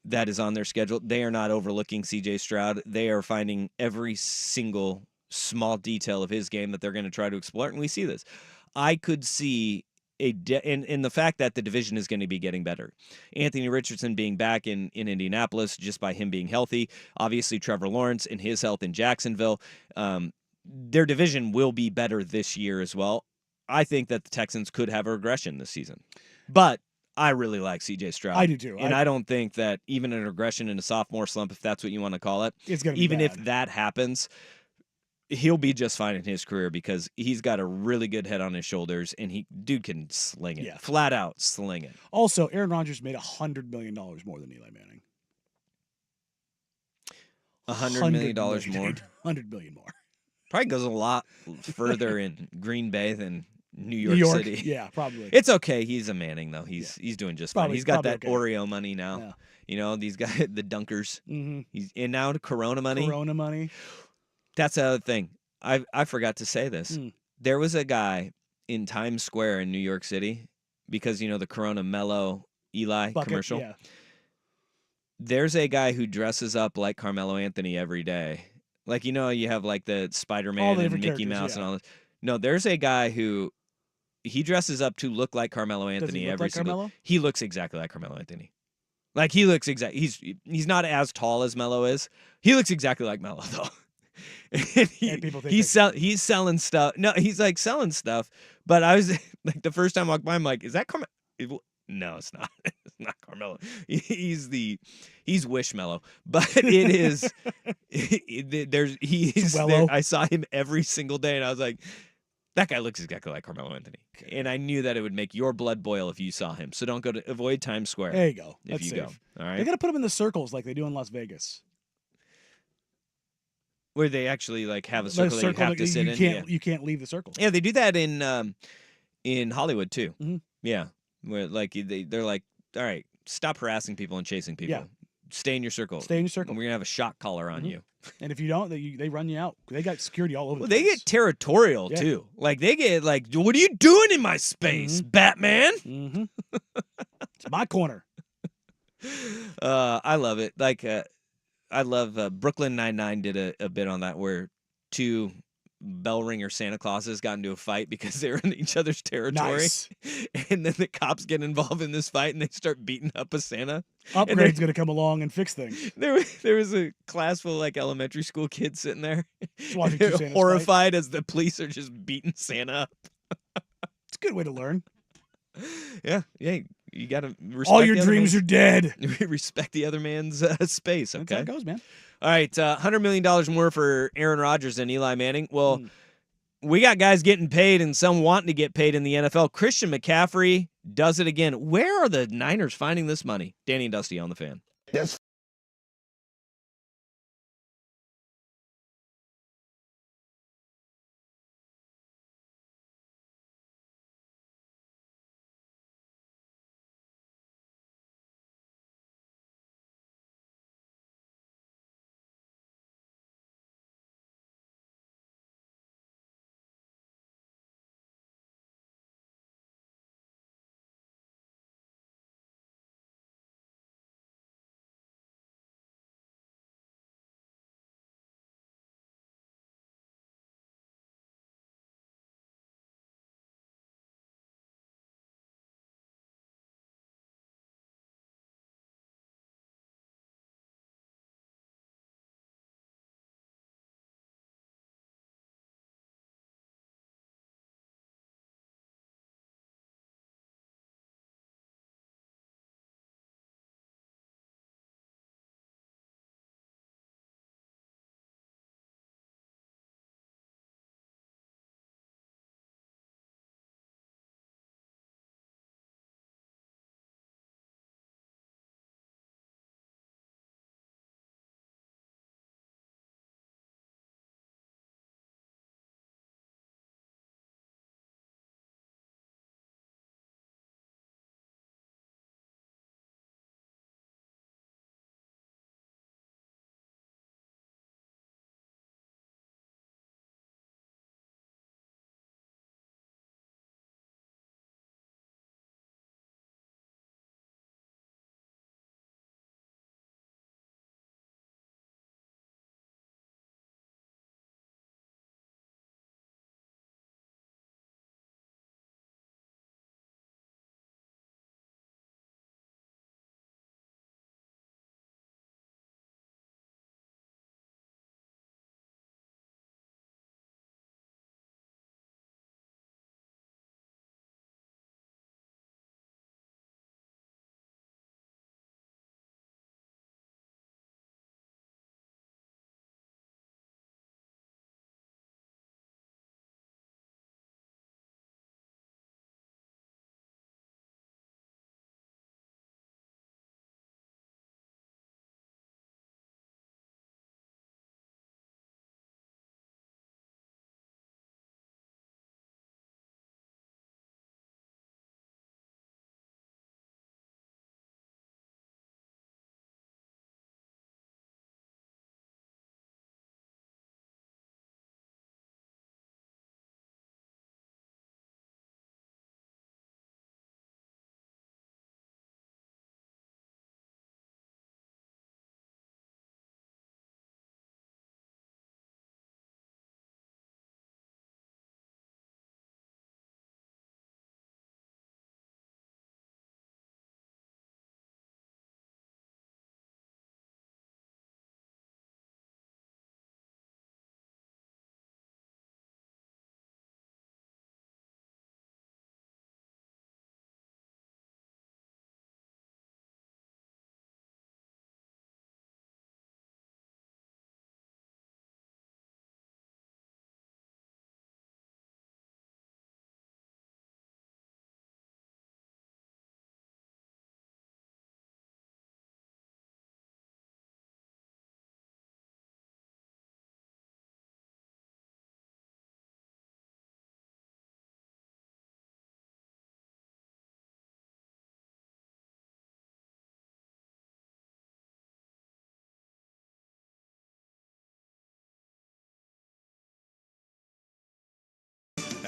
that is on their schedule, they are not overlooking CJ Stroud. They are finding every single small detail of his game that they're going to try to exploit, and we see this. I could see in the fact that the division is going to be getting better. Anthony Richardson being back in Indianapolis, just by him being healthy. Obviously, Trevor Lawrence and his health in Jacksonville. Their division will be better this year as well. I think that the Texans could have a regression this season. But I really like C.J. Stroud. I do too. And I don't think that even a regression in a sophomore slump, if that's what you want to call it, it's going to be even bad. if that happens, he'll be just fine in his career, because he's got a really good head on his shoulders, and dude can sling it. Yeah. Flat out sling it. Also, Aaron Rodgers made $100 million more than Eli Manning. $100 million more. $100 million more. Probably goes a lot further in Green Bay than New York City. Yeah, probably. It's okay. He's a Manning, though. He's doing just fine. He's got that okay. Oreo money now. Yeah. These guys, the dunkers. Mm-hmm. He's in now to Corona money. Corona money. That's the other thing. I forgot to say this. There was a guy in Times Square in New York City, because, the Corona Mellow Eli Bucket, commercial. Yeah. There's a guy who dresses up like Carmelo Anthony every day. Like, you have like the Spider-Man and Mickey Mouse and all this. No, there's a guy who he dresses up to look like Carmelo Anthony every single. Carmelo? He looks exactly like Carmelo Anthony. Like, he looks he's not as tall as Melo is. He looks exactly like Melo though. And people think he's selling stuff. No, he's like selling stuff. But I was like, the first time I walked by, I'm like, is that Carmelo? No, it's not. It's not Carmelo. He's Wishmello, but it is. He's there. I saw him every single day, and I was like, that guy looks exactly like Carmelo Anthony. Okay. And I knew that it would make your blood boil if you saw him. So don't avoid Times Square. There you go. If you go, all right. They got to put him in the circles like they do in Las Vegas, where they actually like have a circle that you have to sit in. You can't leave the circle. Yeah, they do that in Hollywood too. Mm-hmm. Yeah. Where like they're like, all right, stop harassing people and chasing people. Yeah. Stay in your circle. Stay in your circle. And we're gonna have a shock collar on you. And if you don't, they run you out. They got security all over Well, the they place. get territorial Yeah. too. Like they get like, what are you doing in my space, Batman? Mm-hmm. It's my corner. I love it. Like I love Brooklyn Nine-Nine did a bit on that where two bell ringer Santa Clauses got into a fight because they were in each other's territory. Nice. And then the cops get involved in this fight and they start beating up a Santa. Upgrade's gonna come along and fix things. There was a class full of like elementary school kids sitting there. Just watching And they're two Santas horrified as the police are just beating Santa up. It's a good way to learn. Yeah, you gotta respect All your the other dreams are dead. respect the other man's space. That's Okay, how it goes, man. all right. $100 million more for Aaron Rodgers and Eli Manning. Well, we got guys getting paid and some wanting to get paid in the NFL. Christian McCaffrey does it again. Where are the Niners finding this money? Danny and Dusty on the Fan. That's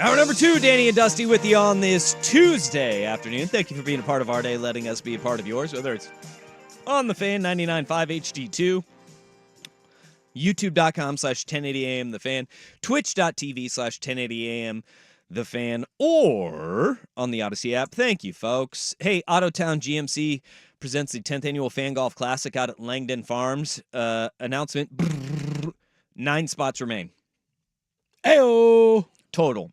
Hour number 2, Danny and Dusty with you on this Tuesday afternoon. Thank you for being a part of our day, letting us be a part of yours, whether it's on the Fan 99.5 HD2, youtube.com/1080am The Fan, twitch.tv/1080am The Fan, or on the Odyssey app. Thank you, folks. Hey, Autotown GMC presents the 10th Annual Fan Golf Classic out at Langdon Farms. Announcement, 9 spots remain. Ayo! Total.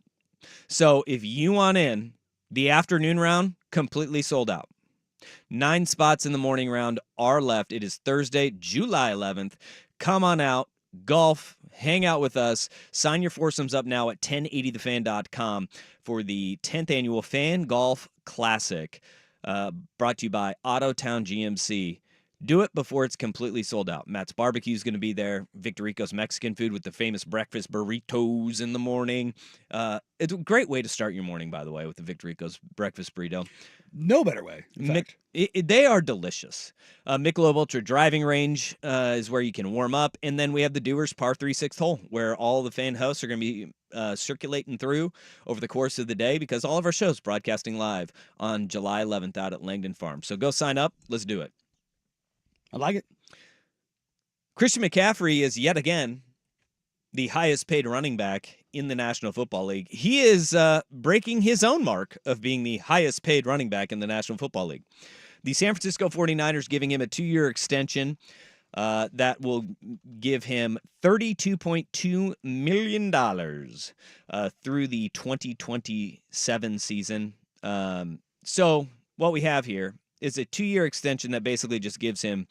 So if you want in, the afternoon round, completely sold out. 9 spots in the morning round are left. It is Thursday, July 11th. Come on out, golf, hang out with us. Sign your foursomes up now at 1080thefan.com for the 10th Annual Fan Golf Classic, brought to you by Autotown GMC. Do it before it's completely sold out. Matt's Barbecue is going to be there. Victorico's Mexican food with the famous breakfast burritos in the morning. It's a great way to start your morning, by the way, with the Victorico's breakfast burrito. No better way. In fact. They are delicious. Michelob Ultra Driving Range is where you can warm up. And then we have the Doers Par 3 6th hole, where all the fan hosts are going to be circulating through over the course of the day, because all of our shows broadcasting live on July 11th out at Langdon Farm. So go sign up. Let's do it. I like it. Christian McCaffrey is yet again the highest paid running back in the National Football League. He is breaking his own mark of being the highest paid running back in the National Football League. The San Francisco 49ers giving him a 2-year extension that will give him $32.2 million through the 2027 season. So what we have here is a 2-year extension that basically just gives him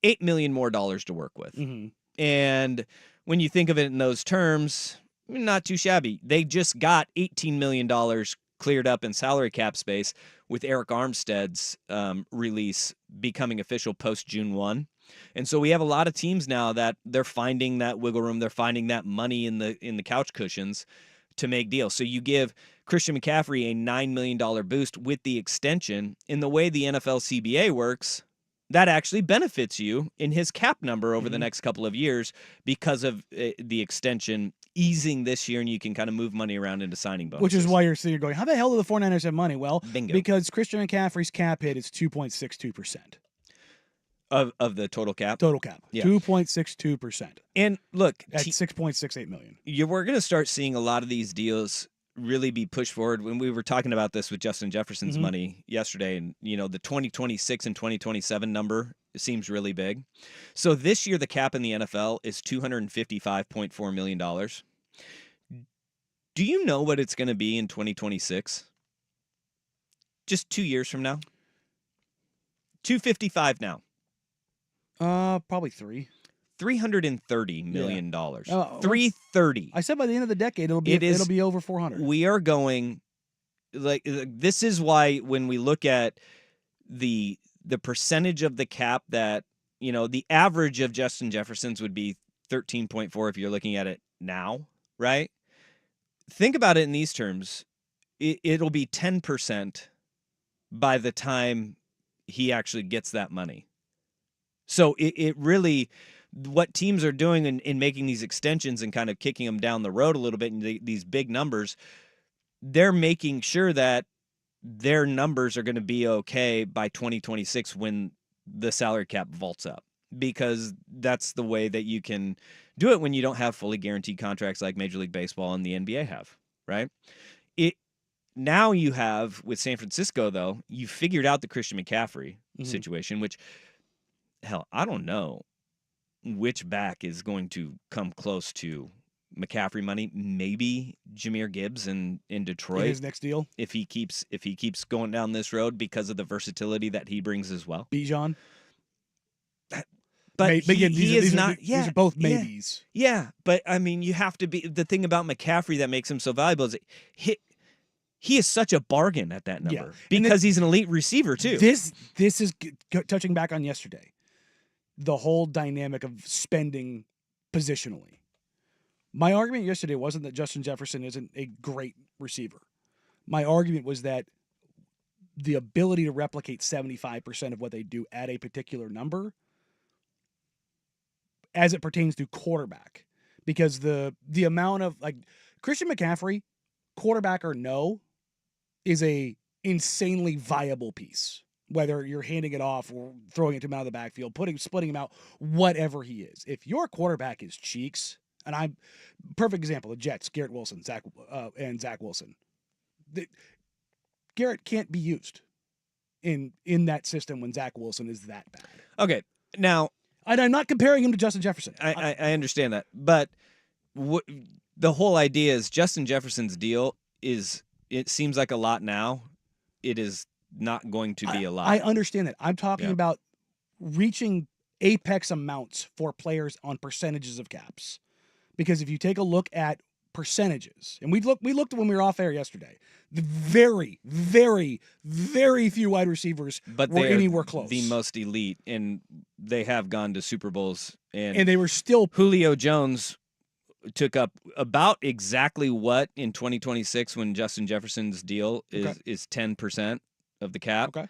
$8 million more to work with. Mm-hmm. And when you think of it in those terms, not too shabby. They just got $18 million cleared up in salary cap space with Eric Armstead's release becoming official post June 1. And so we have a lot of teams now that they're finding that wiggle room. They're finding that money in the couch cushions to make deals. So you give Christian McCaffrey a $9 million boost with the extension. In the way the NFL CBA works, that actually benefits you in his cap number over the next couple of years because of the extension easing this year, and you can kind of move money around into signing bonuses. Which is why you're sitting here going, how the hell do the 49ers have money? Well, Bingo. because Christian McCaffrey's cap hit is 2.62%. Of the total cap? Total cap. Yeah. 2.62%. And look, At $6.68 million. we're going to start seeing a lot of these deals really be pushed forward. When we were talking about this with Justin Jefferson's money yesterday, and the 2026 and 2027 number seems really big. So this year the cap in the NFL is $255.4 million. Do you know what it's going to be in 2026? Just 2 years from now? 255 now. Probably $330 million. Oh, $330. I said by the end of the decade it'll be over 400. We are going this is why when we look at the percentage of the cap that the average of Justin Jefferson's would be 13.4 if you're looking at it now, right? Think about it in these terms. It'll be 10% by the time he actually gets that money. So it really, what teams are doing in making these extensions and kind of kicking them down the road a little bit, and these big numbers, they're making sure that their numbers are going to be okay by 2026 when the salary cap vaults up, because that's the way that you can do it when you don't have fully guaranteed contracts like Major League Baseball and the NBA have, right? Now you have, with San Francisco, though, you figured out the Christian McCaffrey situation, which, hell, I don't know which back is going to come close to McCaffrey money. Maybe Jahmyr Gibbs in Detroit. His next deal. If he keeps going down this road because of the versatility that he brings as well. Bijan. But again, these are both maybes. Yeah, but I mean, you have to be. The thing about McCaffrey that makes him so valuable is that he is such a bargain at that number because he's an elite receiver too. This is touching back on yesterday. The whole dynamic of spending positionally. My argument yesterday wasn't that Justin Jefferson isn't a great receiver. My argument was that the ability to replicate 75% of what they do at a particular number as it pertains to quarterback. Because the amount of, like, Christian McCaffrey quarterback or no is a insanely viable piece. Whether you're handing it off or throwing it to him out of the backfield, splitting him out, whatever he is. If your quarterback is cheeks, and I'm perfect example, the Jets, Garrett Wilson, and Zach Wilson. Garrett can't be used in that system when Zach Wilson is that bad. Okay, now, and I'm not comparing him to Justin Jefferson. I understand that, but the whole idea is Justin Jefferson's deal is, it seems like a lot now. It is not going to be a lot. I understand that. I'm talking about reaching apex amounts for players on percentages of caps. Because if you take a look at percentages, and we looked when we were off air yesterday, the very, very, very few wide receivers were anywhere close. The most elite, and they have gone to Super Bowls, and they were still. Julio Jones took up about exactly what in 2026 when Justin Jefferson's deal is 10% of the cap. Okay.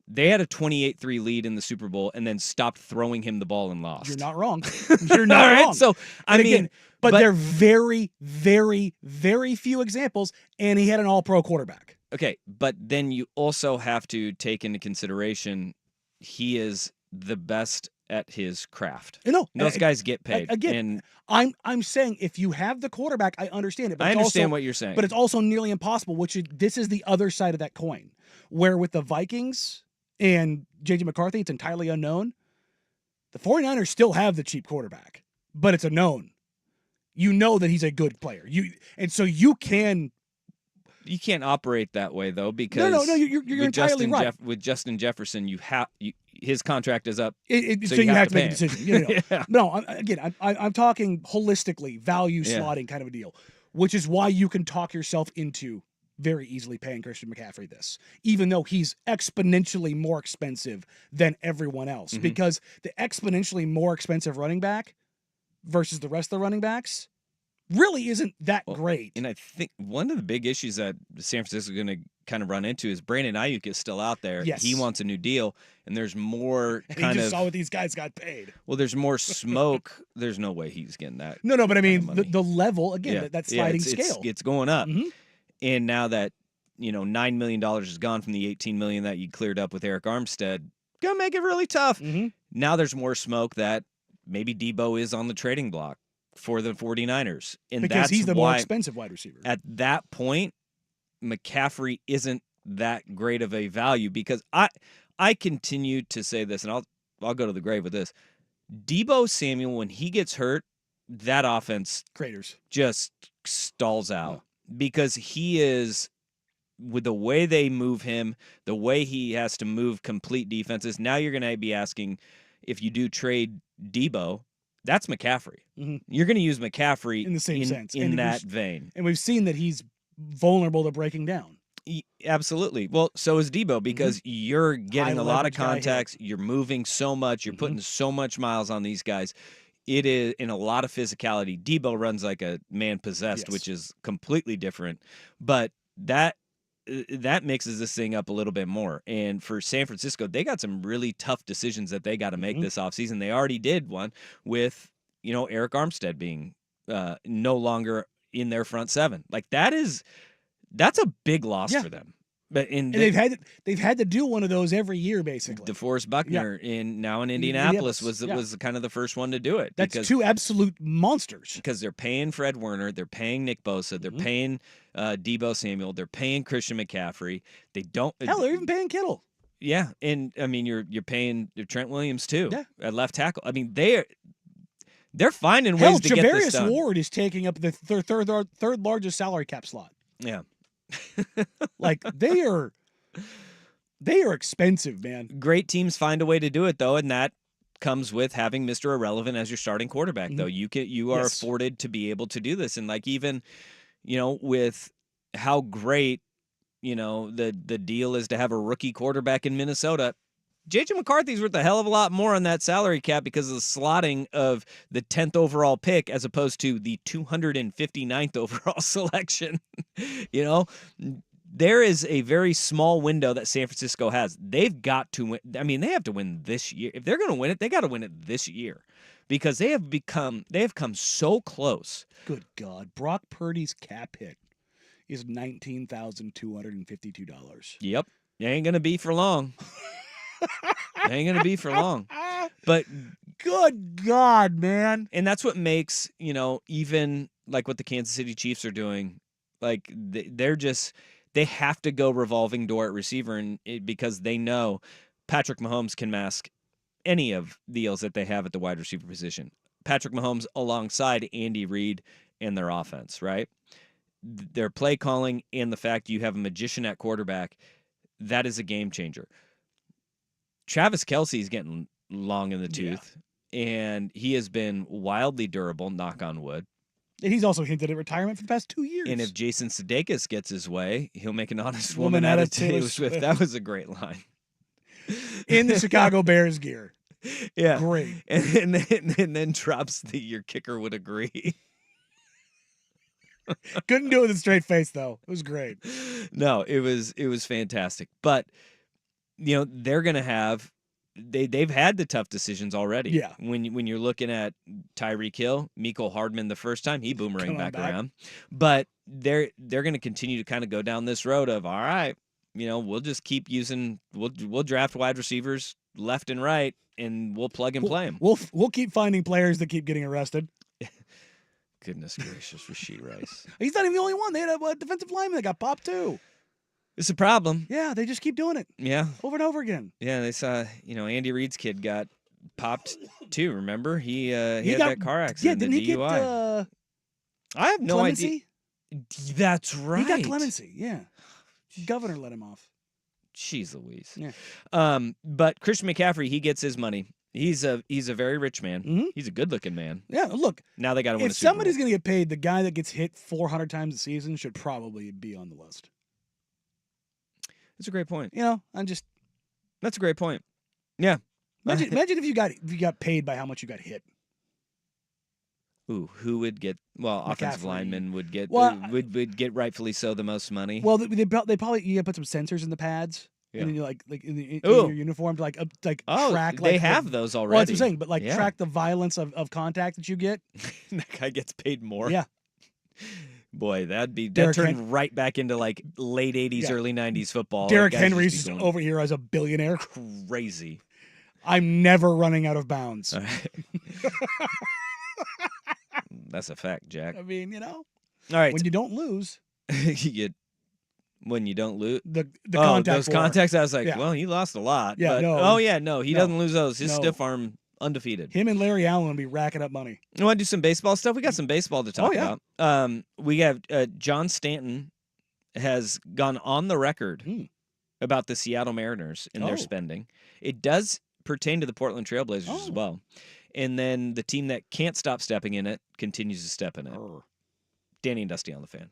They had a 28-3 lead in the Super Bowl and then stopped throwing him the ball and lost. You're not wrong. You're not All right, wrong. So, but they're very, very, very few examples, and he had an all-pro quarterback. Okay, but then you also have to take into consideration he is the best at his craft. No, those guys get paid. Again, I'm saying if you have the quarterback, I understand it. But I understand what you're saying. But it's also nearly impossible, this is the other side of that coin, where with the Vikings and J.J. McCarthy, it's entirely unknown. The 49ers still have the cheap quarterback, but it's a known. You know that he's a good player. So you can't operate that way though, because no, you're entirely right. With Justin Jefferson, his contract is up, so you have to make a decision. Yeah. No, I'm talking holistically, value slotting kind of a deal, which is why you can talk yourself into very easily paying Christian McCaffrey this, even though he's exponentially more expensive than everyone else, because the exponentially more expensive running back versus the rest of the running backs really isn't that great. And I think one of the big issues that San Francisco is going to kind of run into is Brandon Ayuk is still out there. Yes. He wants a new deal, and there's more kind of. Saw what these guys got paid. Well, there's more smoke. There's no way he's getting that. No, but I mean the level again, that sliding scale. It's going up. And now that $9 million is gone from the $18 million that you cleared up with Eric Armstead, gonna make it really tough. Now there's more smoke that maybe Debo is on the trading block for the 49ers. And because he's the more expensive wide receiver. At that point, McCaffrey isn't that great of a value, because I continue to say this, and I'll go to the grave with this. Debo Samuel, when he gets hurt, that offense craters, just stalls out, because he is, with the way they move him, the way he has to move complete defenses. Now you're going to be asking, if you do trade Debo, that's McCaffrey. You're going to use McCaffrey in the same sense, in that vein. And we've seen that he's vulnerable to breaking down. Absolutely. Well, so is Debo, because you're getting a lot of contacts. You're moving so much. You're putting so much miles on these guys. It is in a lot of physicality. Debo runs like a man possessed, which is completely different. But that mixes this thing up a little bit more. And for San Francisco, they got some really tough decisions that they got to make this offseason. They already did one with, Eric Armstead being no longer in their front seven. Like that's a big loss for them. But they've had to do one of those every year, basically. DeForest Buckner now in Indianapolis was kind of the first one to do it. That's two absolute monsters. Because they're paying Fred Warner, they're paying Nick Bosa, they're paying Debo Samuel, they're paying Christian McCaffrey. They don't. Hell, they're even paying Kittle. Yeah, and I mean you're paying Trent Williams too at left tackle. I mean they're finding ways to get this done. Javarius Ward is taking up the third largest salary cap slot. Yeah. Like they are expensive, man. Great teams find a way to do it though, and that comes with having Mr. Irrelevant as your starting quarterback. Though you are afforded to be able to do this, and like even with how great the deal is to have a rookie quarterback in Minnesota. J.J. McCarthy's worth a hell of a lot more on that salary cap because of the slotting of the 10th overall pick as opposed to the 259th overall selection. There is a very small window that San Francisco has. They've got to win. I mean, they have to win this year. If they're going to win it, they got to win it this year because they have come so close. Good God. Brock Purdy's cap hit is $19,252. Yep. It ain't going to be for long. It ain't going to be for long. But Good God, man. and that's what makes, even like what the Kansas City Chiefs are doing, like they have to go revolving door at receiver because they know Patrick Mahomes can mask any of the deals that they have at the wide receiver position. Patrick Mahomes alongside Andy Reid and their offense, right? Their play calling and the fact you have a magician at quarterback, that is a game changer. Travis Kelce is getting long in the tooth, and he has been wildly durable, knock on wood. And he's also hinted at retirement for the past 2 years. And if Jason Sudeikis gets his way, he'll make an honest woman out of Taylor Swift. That was a great line. In the Chicago Bears gear. Yeah. Great. And then drops your kicker would agree. Couldn't do it with a straight face, though. It was great. No, it was fantastic. But, they're going to have they've had the tough decisions already. Yeah. When you're looking at Tyreek Hill, Mecole Hardman the first time, he boomeranged back back. around. But they're going to continue to kind of go down this road of, all right, we'll just keep using we'll draft wide receivers left and right, and we'll plug and play them. We'll keep finding players that keep getting arrested. Goodness gracious, Rashee Rice. He's not even the only one. They had a defensive lineman that got popped too. It's a problem. Yeah, they just keep doing it. Yeah. Over and over again. Yeah, they saw, Andy Reid's kid got popped too, remember? He had that car accident, didn't he DUI. get I have no clemency? idea. That's right. He got clemency, yeah. Governor let him off. Jeez Louise. Yeah. But Christian McCaffrey, he gets his money. He's a very rich man. Mhm. He's a good-looking man. Yeah, look. Now they got to win a If Super Bowl. somebody's going to get paid, the guy that gets hit 400 times a season should probably be on the list. That's a great point. That's a great point. Yeah. Imagine if you got paid by how much you got hit. Ooh, who would get? Well, offensive McCaffrey. linemen would get Well, would get rightfully so the most money. Well, they probably you got to put some sensors in the pads. Yeah. And then you like in Ooh. your uniform to track. They have those already. Well, that's what I'm saying, but Yeah. track the violence of contact that you get. That guy gets paid more. Yeah. Boy, that Derrick turned right back into like late 80s, Yeah. early 90s football. Derrick Guys just Henry's be just going over here as a billionaire. crazy. I'm never running out of bounds. All right. That's a fact, Jack. I mean, All right. when you don't lose when you don't lose the contact those war. contacts, I was like, Yeah. well, he lost a lot. Yeah, but, no. he No. doesn't lose those. His No. stiff arm undefeated. Him and Larry Allen will be racking up money. You want to do some baseball stuff? We got some baseball to talk yeah. about. We have John Stanton has gone on the record about the Seattle Mariners and their Oh. spending. It does pertain to the Portland Trailblazers as well. And then the team that can't stop stepping in it continues to step in it. Danny and Dusty on the Fan.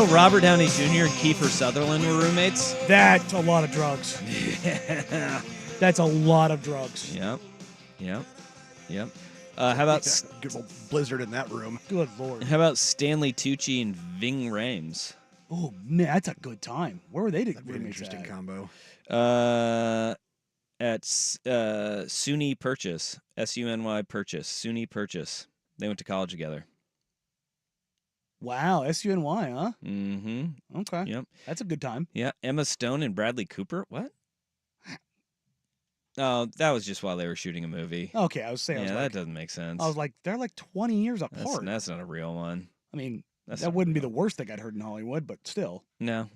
know Robert Downey Jr. and Kiefer Sutherland were roommates? That's a lot of drugs. That's a lot of drugs. Yep. How about Good old blizzard in that room. Good Lord. how about Stanley Tucci and Ving Rhames? Oh, man, that's a good time. Where were they? That'd be an roommates interesting at? combo. At SUNY Purchase, SUNY Purchase, SUNY Purchase. They went to college together. Wow, SUNY, huh? Mm-hmm. Okay. Yep. That's a good time. Yeah. Emma Stone and Bradley Cooper. What? Oh, that was just while they were shooting a movie. Okay, I was saying. Yeah, I was that like, doesn't make sense. I was like, they're like 20 years apart. That's not a real one. I mean, That's that not wouldn't be the real. worst thing I'd heard in Hollywood, but still. No.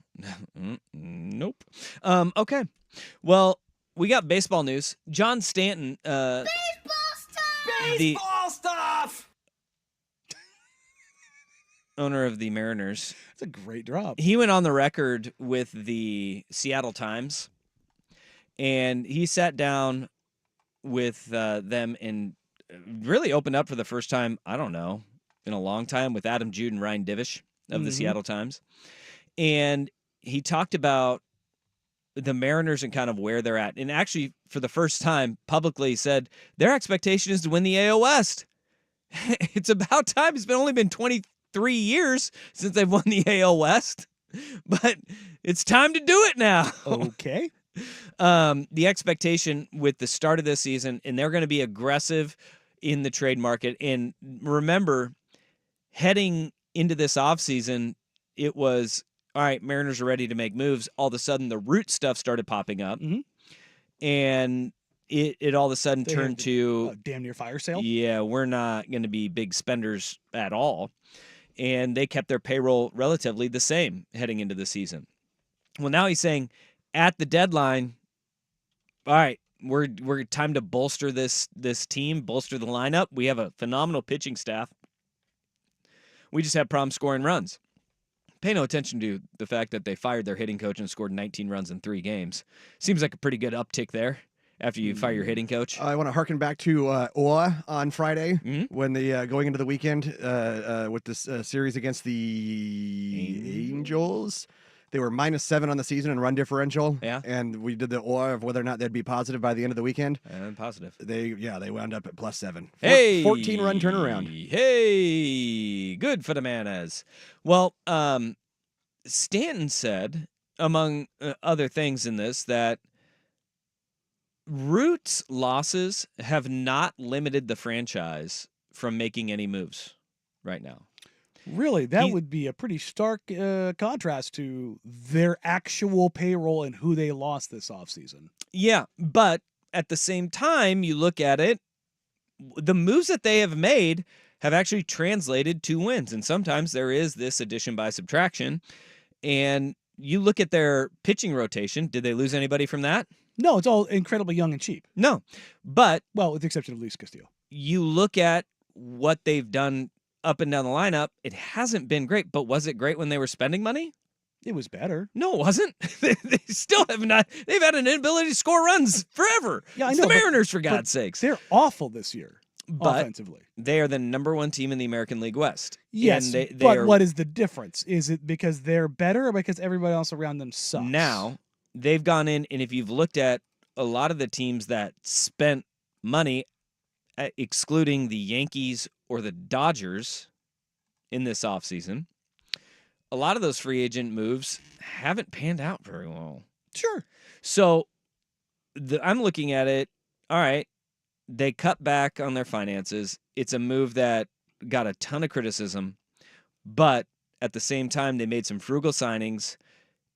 Nope. Okay. Well, we got baseball news. John Stanton. Baseball stuff. Baseball stuff. Owner of the Mariners. That's a great drop. He went on the record with the Seattle Times, and he sat down with them and really opened up for the first time, I don't know, in a long time, with Adam Jude and Ryan Divish of the Seattle Times. And he talked about the Mariners and kind of where they're at. And actually, for the first time, publicly said their expectation is to win the AL West. It's about time. It's only been 23 years since they've won the AL West, but it's time to do it now. Okay. The expectation with the start of this season, and they're going to be aggressive in the trade market. And remember, heading into this offseason, it was, all right, Mariners are ready to make moves. All of a sudden, the root stuff started popping up. And it all of a sudden They turned had to, damn near fire sale. yeah, we're not going to be big spenders at all. And they kept their payroll relatively the same heading into the season. Well, now he's saying at the deadline, all right, we're time to bolster this team, bolster the lineup. We have a phenomenal pitching staff. We just have problems scoring runs. Pay no attention to the fact that they fired their hitting coach and scored 19 runs in 3 games. Seems like a pretty good uptick there after you fire your hitting coach. I want to harken back to Oa on Friday when they going into the weekend with this series against the Angels. They were -7 on the season in run differential. Yeah. And we did the OR of whether or not they'd be positive by the end of the weekend. Positive. They wound up at +7. Hey, 14-run turnaround. Hey, good for the Manas. Well, Stanton said, among other things in this, that Root's losses have not limited the franchise from making any moves right now. Really, that would be a pretty stark contrast to their actual payroll and who they lost this offseason. Yeah, but at the same time, you look at it, the moves that they have made have actually translated to wins. And sometimes there is this addition by subtraction. And you look at their pitching rotation. Did they lose anybody from that? No, it's all incredibly young and cheap. No. But Well, with the exception of Luis Castillo. you look at what they've done up and down the lineup, it hasn't been great. But was it great when they were spending money? It was better. No, it wasn't. They still have not. They've had an inability to score runs forever. Yeah, I It's know, the but- Mariners, for but God's sakes. They're awful this year, But offensively. they are the #1 team in the American League West. Yes, And they but are, what is the difference? Is it because they're better or because everybody else around them sucks? now they've gone in, and if you've looked at a lot of the teams that spent money, excluding the Yankees or the Dodgers in this offseason, a lot of those free agent moves haven't panned out very well. Sure. So I'm looking at it, all right, they cut back on their finances. It's a move that got a ton of criticism, but at the same time, they made some frugal signings.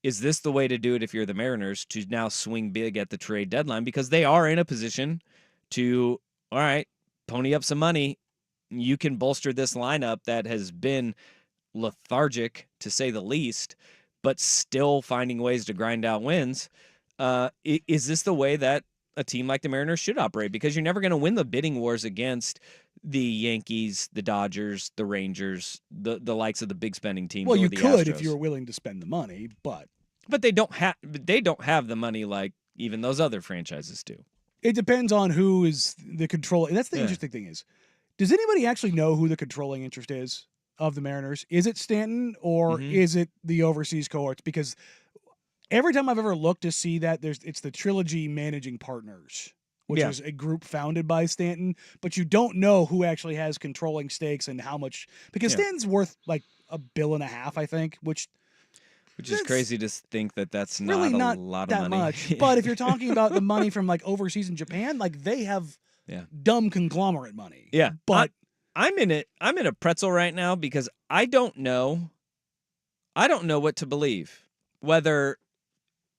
Is this the way to do it if you're the Mariners, to now swing big at the trade deadline? Because they are in a position to, all right, pony up some money. You can bolster this lineup that has been lethargic, to say the least, but still finding ways to grind out wins. Is this the way that a team like the Mariners should operate? Because you're never going to win the bidding wars against the Yankees, the Dodgers, the Rangers, the likes of the big spending teams. Well, or you the could Astros. if you were willing to spend the money, but But they don't have the money like even those other franchises do. it depends on who is the control. And that's the Yeah. interesting thing is, does anybody actually know who the controlling interest is? of the Mariners? Is it Stanton or Mhm. is it the overseas cohorts? Because every time I've ever looked to see that, it's the Trilogy Managing Partners, which Yeah. is a group founded by Stanton, but you don't know who actually has controlling stakes and how much, because Yeah. Stanton's worth like $1.5 billion, I think, which Which is that's crazy to think that that's really not a not lot of that money. much. But if you're talking about the money from like overseas in Japan, like they have Yeah. dumb conglomerate money. Yeah. But I'm in it. I'm in a pretzel right now because I don't know. I don't know what to believe. Whether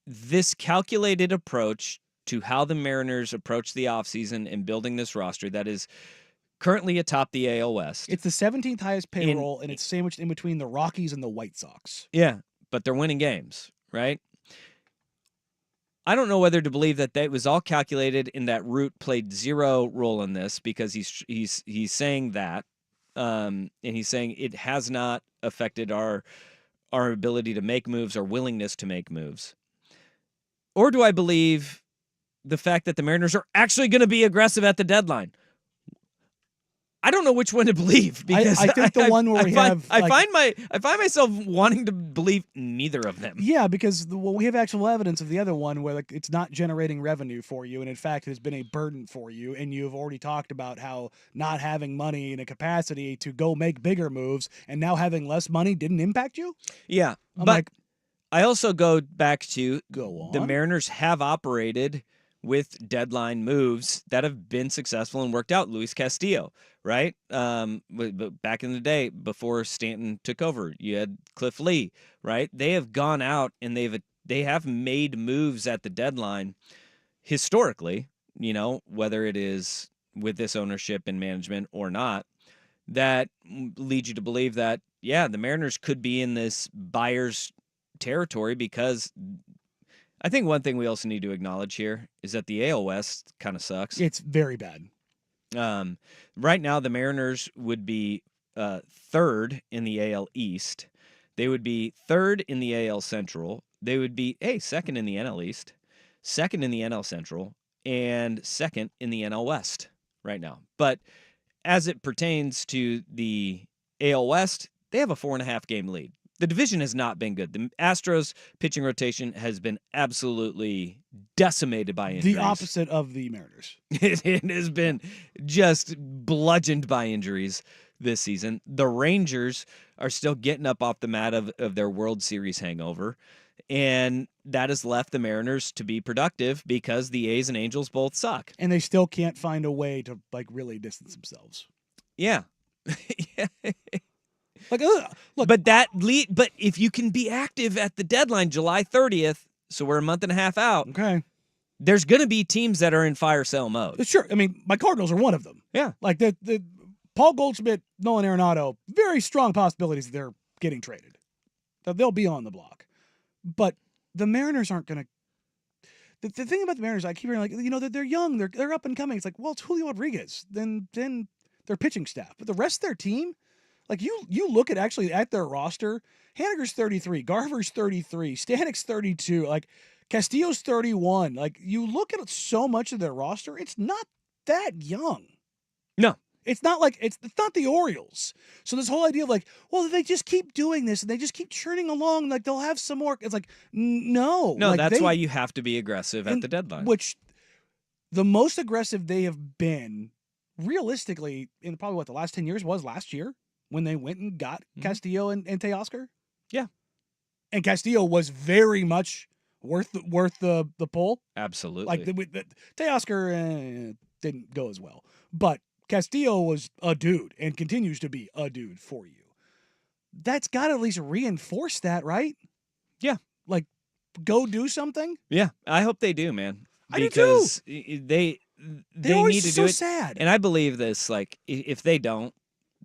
this calculated approach to how the Mariners approach the offseason and building this roster that is currently atop the AL West. it's the 17th highest payroll, and it's sandwiched in between the Rockies and the White Sox. Yeah, but they're winning games, right? I don't know whether to believe that was all calculated and that Root played zero role in this because he's saying that, and he's saying it has not affected our ability to make moves or willingness to make moves. Or do I believe the fact that the Mariners are actually going to be aggressive at the deadline? I don't know which one to believe because I think the one where I find myself wanting to believe neither of them. Yeah, because we have actual evidence of the other one where like it's not generating revenue for you, and in fact, it has been a burden for you. And you've already talked about how not having money and a capacity to go make bigger moves, and now having less money didn't impact you. Yeah, I'm but like, I also go back to go the on. Mariners have operated with deadline moves that have been successful and worked out. Luis Castillo, right? But back in the day before Stanton took over, you had Cliff Lee, right? They have gone out and they have made moves at the deadline historically, whether it is with this ownership and management or not, that lead you to believe that, yeah, the Mariners could be in this buyer's territory because I think one thing we also need to acknowledge here is that the AL West kind of sucks. It's very bad. Right now, the Mariners would be third in the AL East. They would be third in the AL Central. They would be, second in the NL East, second in the NL Central, and second in the NL West right now. But as it pertains to the AL West, they have a 4.5 game lead. The division has not been good. The Astros pitching rotation has been absolutely decimated by injuries. The opposite of the Mariners. It has been just bludgeoned by injuries this season. The Rangers are still getting up off the mat of their World Series hangover, and that has left the Mariners to be productive because the A's and Angels both suck. And they still can't find a way to like really distance themselves. Yeah. Yeah. Like, look, But if you can be active at the deadline, July 30th, so we're a month and a half out, okay, there's going to be teams that are in fire sale mode. sure. I mean, my Cardinals are one of them. Yeah. Like the Paul Goldschmidt, Nolan Arenado, very strong possibilities that they're getting traded. That they'll be on the block. But the Mariners aren't going to. The thing about the Mariners, I keep hearing that they're young, they're up and coming. It's like, well, it's Julio Rodriguez, then their pitching staff, but the rest of their team. Like you look at their roster, Haniger's 33, Garver's 33, Stanek's 32, like Castillo's 31. Like you look at so much of their roster, it's not that young. No. It's not like it's not the Orioles. So this whole idea of like, well, they just keep doing this and they just keep churning along, like they'll have some more. It's like, no. No, like that's why you have to be aggressive at the deadline. Which the most aggressive they have been realistically in probably the last 10 years was last year. When they went and got Castillo and Teoscar? Yeah. And Castillo was very much worth the pull. Absolutely. Like the Teoscar didn't go as well. But Castillo was a dude and continues to be a dude for you. That's got to at least reinforce that, right? Yeah. Like, go do something? Yeah. I hope they do, man. I do because too. they always need to so do it. sad. And I believe this, like, if they don't,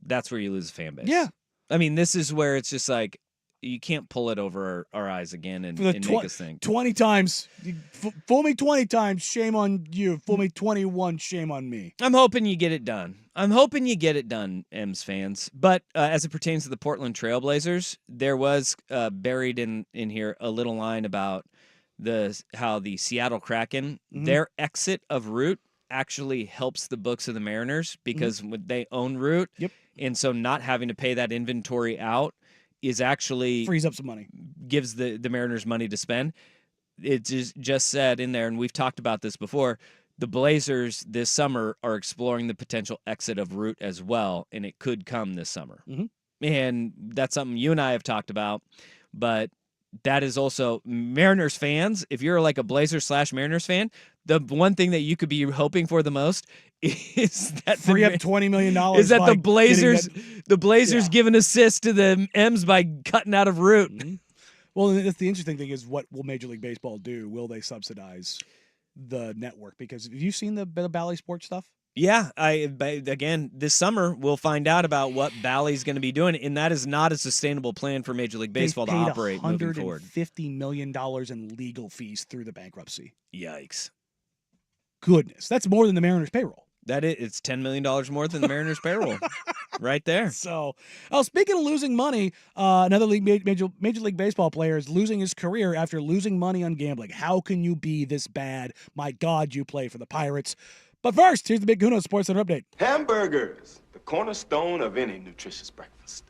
that's where you lose a fan base. Yeah. I mean, this is where it's just like, you can't pull it over our eyes again and make us think. 20 times. Fool me 20 times, shame on you. Fool me 21, shame on me. I'm hoping you get it done. Ems fans. But as it pertains to the Portland Trailblazers, there was buried in here a little line about how the Seattle Kraken, their exit of Root actually helps the books of the Mariners because they own Root. Yep. And so not having to pay that inventory out is actually Frees up some money. gives the Mariners money to spend. It just said in there, and we've talked about this before, the Blazers this summer are exploring the potential exit of Root as well, and it could come this summer. And that's something you and I have talked about, but that is also Mariners fans. If you're like a Blazers/Mariners fan, the one thing that you could be hoping for the most is that Free up $20 million. is that by the Blazers getting the Blazers Yeah. give an assist to the M's by cutting out of Root. Well, that's the interesting thing is what will Major League Baseball do? Will they subsidize the network? Because have you seen the Bally Sports stuff? Yeah, again this summer we'll find out about what Bally's going to be doing, and that is not a sustainable plan for Major League Baseball to They've paid operate moving forward. $150 million in legal fees through the bankruptcy. Yikes! Goodness, that's more than the Mariners' payroll. It's $10 million more than the Mariners' payroll, right there. So, speaking of losing money, another Major League Baseball player is losing his career after losing money on gambling. How can you be this bad? My God, you play for the Pirates. But first, here's the Big Kuno Sports Center update. Hamburgers, the cornerstone of any nutritious breakfast.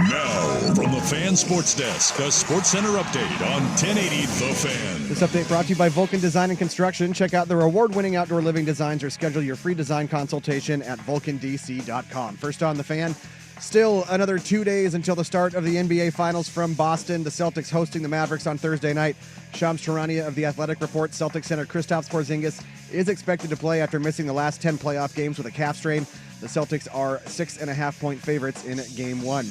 Now, from the Fan Sports Desk, a Sports Center update on 1080 The Fan. This update brought to you by Vulcan Design and Construction. Check out their award-winning outdoor living designs or schedule your free design consultation at vulcandc.com. First on the Fan, still another 2 days until the start of the NBA Finals from Boston. The Celtics hosting the Mavericks on Thursday night. Shams Charania of The Athletic reports Celtics center Kristaps Porzingis is expected to play after missing the last 10 playoff games with a calf strain. The Celtics are 6.5-point favorites in Game 1.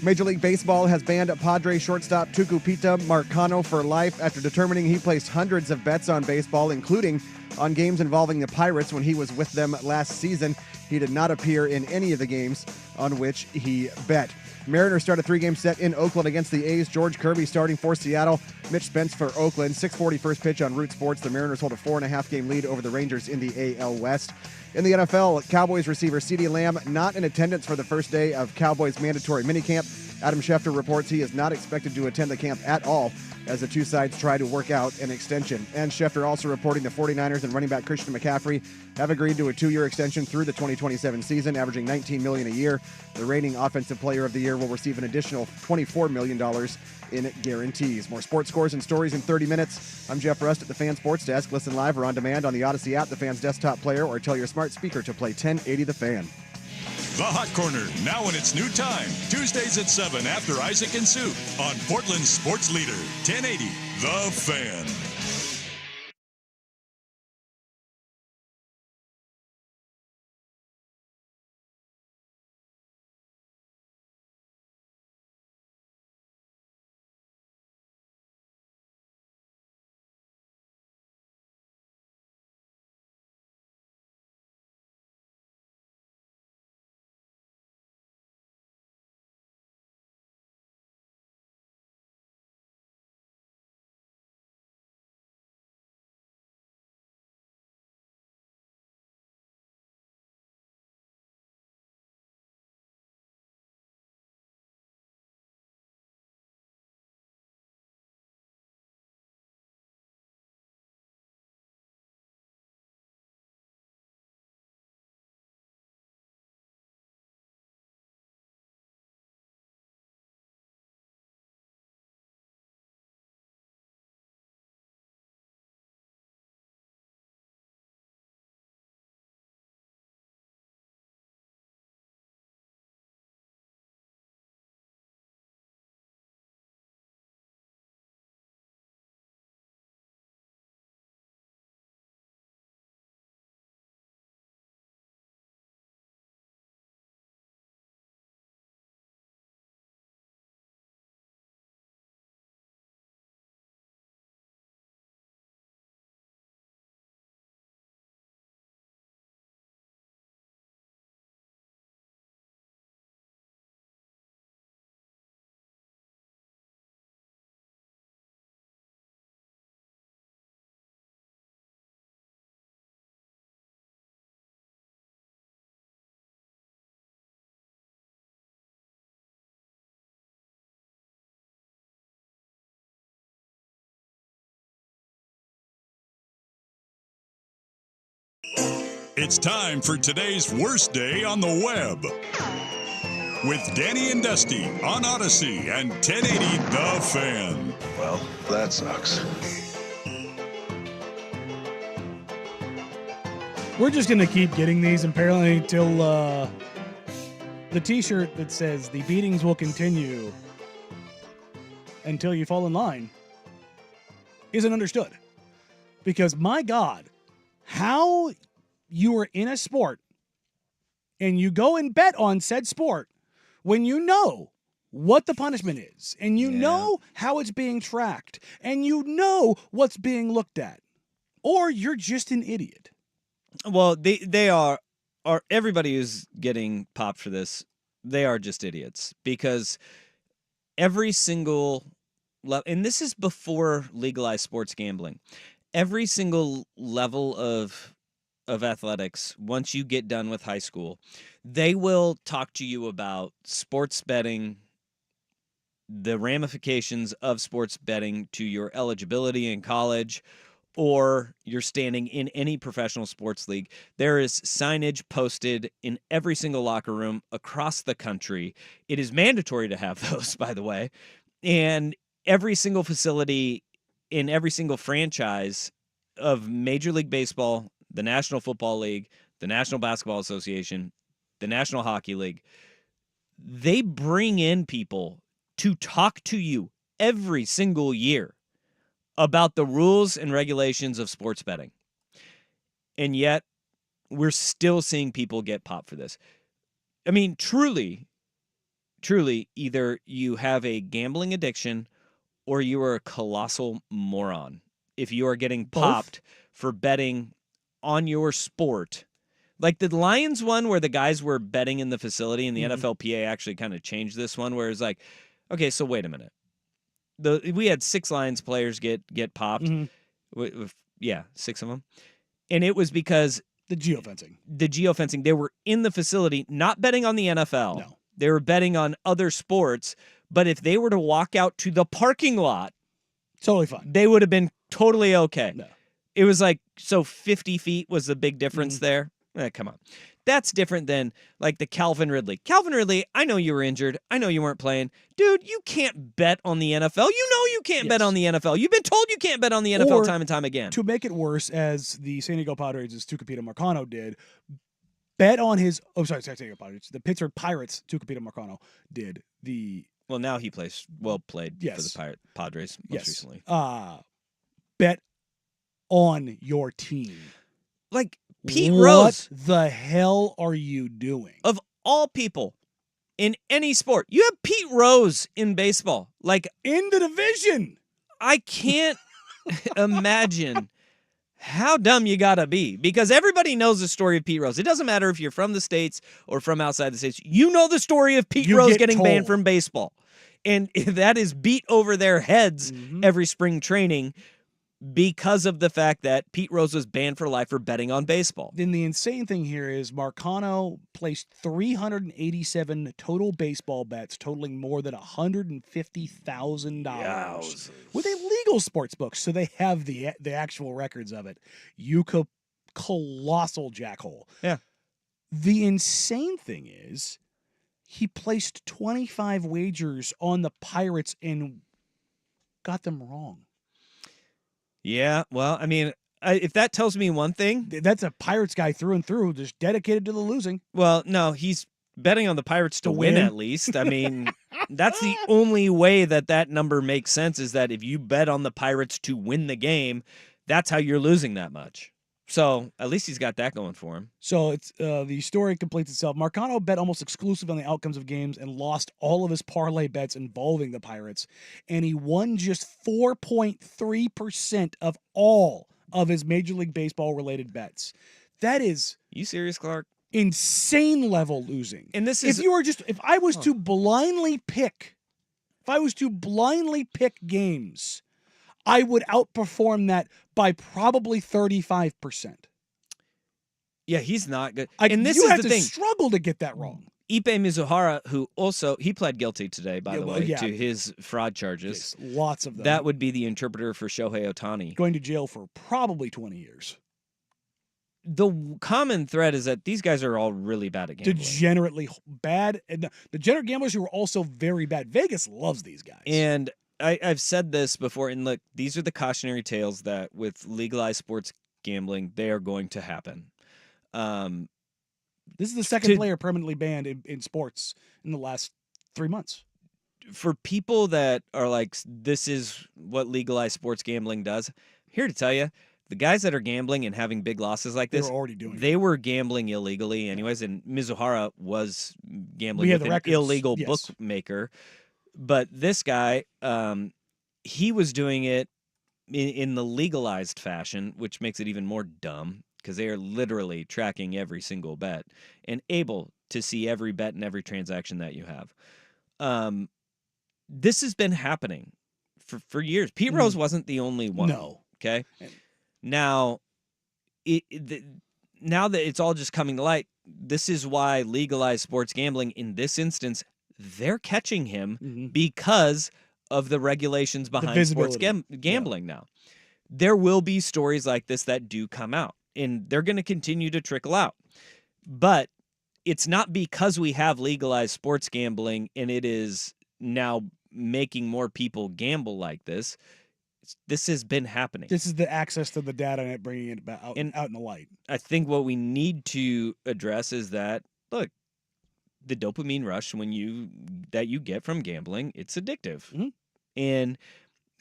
Major League Baseball has banned Padre shortstop Tucupita Marcano for life after determining he placed hundreds of bets on baseball, including on games involving the Pirates when he was with them last season. He did not appear in any of the games on which he bet. Mariners start a 3-game set in Oakland against the A's. George Kirby starting for Seattle. Mitch Spence for Oakland. 6:40 first pitch on Root Sports. The Mariners hold a 4.5-game lead over the Rangers in the AL West. In the NFL, Cowboys receiver CeeDee Lamb not in attendance for the first day of Cowboys mandatory minicamp. Adam Schefter reports he is not expected to attend the camp at all as the two sides try to work out an extension. And Schefter also reporting the 49ers and running back Christian McCaffrey have agreed to a 2-year extension through the 2027 season, averaging $19 million a year. The reigning Offensive Player of the Year will receive an additional $24 million in guarantees. More sports scores and stories in 30 minutes. I'm Jeff Rust at the Fan Sports Desk. Listen live or on demand on the Odyssey app, the Fan's desktop player, or tell your smart speaker to play 1080 The Fan. The Hot Corner, now in its new time. Tuesdays at 7 after Isaac and Sue on Portland's Sports Leader, 1080 The Fan. It's time for today's worst day on the web. With Danny and Dusty on Odyssey and 1080 The Fan. Well, that sucks. We're just going to keep getting these apparently until the t-shirt that says the beatings will continue until you fall in line isn't understood. Because, my God, how you are in a sport and you go and bet on said sport when you know what the punishment is and you know how it's being tracked and you know what's being looked at, or you're just an idiot. Well, they are everybody who's getting popped for this, they are just idiots, because every single and this is before legalized sports gambling. Every single level of athletics, once you get done with high school, they will talk to you about sports betting, the ramifications of sports betting to your eligibility in college or your standing in any professional sports league. There is signage posted in every single locker room across the country. It is mandatory to have those, by the way. And every single facility in every single franchise of Major League Baseball, the National Football League, the National Basketball Association, the National Hockey League, they bring in people to talk to you every single year about the rules and regulations of sports betting. And yet, we're still seeing people get popped for this. I mean, truly, either you have a gambling addiction or you are a colossal moron if you are getting popped for betting on your sport. Like the Lions one where the guys were betting in the facility and the NFLPA actually kind of changed this one where it's like, okay, so wait a minute. We had 6 Lions players get popped. Yeah, 6 of them. And it was because the geofencing. They were in the facility, not betting on the NFL. No. They were betting on other sports. But if they were to walk out to the parking lot, totally fine. They would have been totally okay. No. It was like, so 50 feet was the big difference there? Come on. That's different than like the Calvin Ridley. Calvin Ridley, I know you were injured. I know you weren't playing. Dude, you can't bet on the NFL. You know you can't bet on the NFL. You've been told you can't bet on the NFL time and time again. To make it worse, as the San Diego Padres' Tucupita Marcano did, bet on his... Oh, sorry, San Diego Padres. The Pittsburgh Pirates' Tucupita Marcano did the... Well, now he plays played for the Padres most recently. Bet on your team. Like Pete Rose. What the hell are you doing? Of all people in any sport, you have Pete Rose in baseball. Like in the division. I can't imagine how dumb you gotta be, because everybody knows the story of Pete Rose. It doesn't matter if you're from the States or from outside the States. You know the story of Pete Rose getting banned from baseball. And that is beat over their heads every spring training because of the fact that Pete Rose was banned for life for betting on baseball. Then the insane thing here is Marcano placed 387 total baseball bets totaling more than $150,000 with a legal sports book. So they have the actual records of it. You colossal jackhole. Yeah. The insane thing is he placed 25 wagers on the Pirates and got them wrong. Yeah, well, I mean, if that tells me one thing... That's a Pirates guy through and through, just dedicated to the losing. Well, no, he's betting on the Pirates to win at least. I mean, that's the only way that number makes sense, is that if you bet on the Pirates to win the game, that's how you're losing that much. So at least he's got that going for him. So it's the story completes itself. Marcano bet almost exclusively on the outcomes of games and lost all of his parlay bets involving the Pirates. And he won just 4.3% of all of his Major League Baseball related bets. That is... You serious, Clark? Insane level losing. And this is... If I was to blindly pick games, I would outperform that by probably 35%. Yeah, he's not good. And this is the thing. Struggle to get that wrong. Ipe Mizuhara, who also, he pled guilty today, by the way, to his fraud charges. Yes, lots of them. That would be the interpreter for Shohei Ohtani. Going to jail for probably 20 years. the common thread is that these guys are all really bad at gambling. Degenerately bad, and the degenerate gamblers who are also very bad. Vegas loves these guys. And I've said this before, and look, these are the cautionary tales that with legalized sports gambling, they are going to happen. This is the second player permanently banned in sports in the last 3 months. For people that are like, this is what legalized sports gambling does, here to tell you, the guys that are gambling and having big losses like this, They were already doing it. they were gambling illegally anyways, and Mizuhara was gambling We with have the an records, illegal yes. bookmaker. But this guy, he was doing it in the legalized fashion, which makes it even more dumb because they are literally tracking every single bet and able to see every bet and every transaction that you have. This has been happening for years. Pete Rose wasn't the only one. No. Okay. Now, now that it's all just coming to light, this is why legalized sports gambling in this instance, they're catching him because of the regulations behind sports gambling now. There will be stories like this that do come out, and they're going to continue to trickle out. But it's not because we have legalized sports gambling and it is now making more people gamble like this. This has been happening. This is the access to the data and it bringing it out in the light. I think what we need to address is that, look, the dopamine rush that you get from gambling, it's addictive. And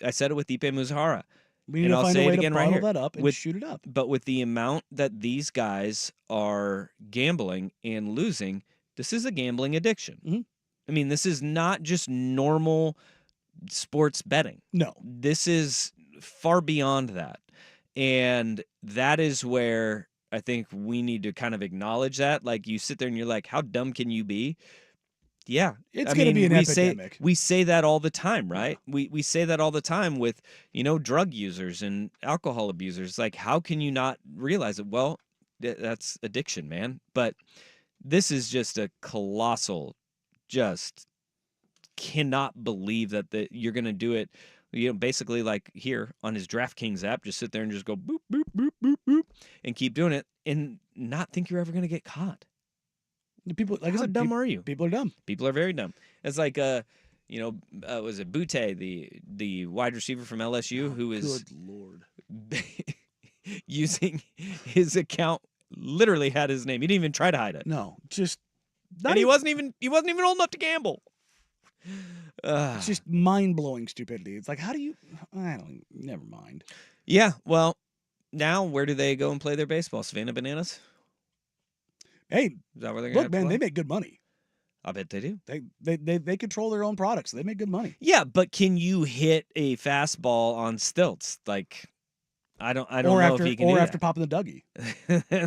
I said it with Ipe Muzahara. We need and to I'll find say a way it to again right bottle here. that up and shoot it up. But with the amount that these guys are gambling and losing, this is a gambling addiction. I mean, this is not just normal sports betting. No. This is far beyond that. And that is where I think we need to kind of acknowledge that. Like, you sit there and you're like, how dumb can you be? Yeah. It's going to be an epidemic. We say that all the time, right? Yeah. We say that all the time with, drug users and alcohol abusers. Like, how can you not realize it? Well, that's addiction, man. But this is just a colossal, just cannot believe that you're going to do it. Basically like here on his DraftKings app, just sit there and just go boop, boop, boop, boop, boop, and keep doing it and not think you're ever going to get caught. The people, like How I said, dumb are you? People are dumb. People are very dumb. It's like, was it Butte, the wide receiver from LSU, who is Good Lord. using his account, literally had his name. He didn't even try to hide it. No, just he wasn't even old enough to gamble. It's just mind-blowing stupidity. It's like, how do you? Never mind. Yeah. Well, now where do they go and play their baseball? Savannah Bananas. Hey, is that where they're look, man, they make good money. I bet they do. They control their own products. They make good money. Yeah, but can you hit a fastball on stilts? Like, I don't know if you can. Or do after that. popping the Dougie.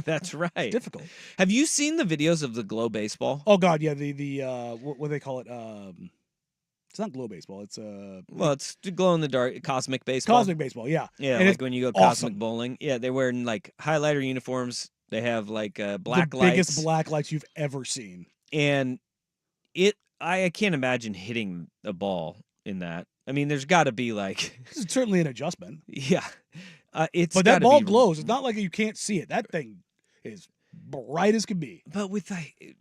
That's right. It's difficult. Have you seen the videos of the Glow baseball? Oh God, yeah. The what do they call it? It's not Glow baseball. It's well, it's glow in the dark, cosmic baseball. Cosmic baseball, yeah. Yeah, and like when you go cosmic bowling. Yeah, they're wearing like highlighter uniforms. They have like black the lights. biggest black lights you've ever seen. And I can't imagine hitting a ball in that. I mean, there's got to be like it's certainly an adjustment. Yeah, but that ball glows. It's not like you can't see it. That thing is bright as can be. But with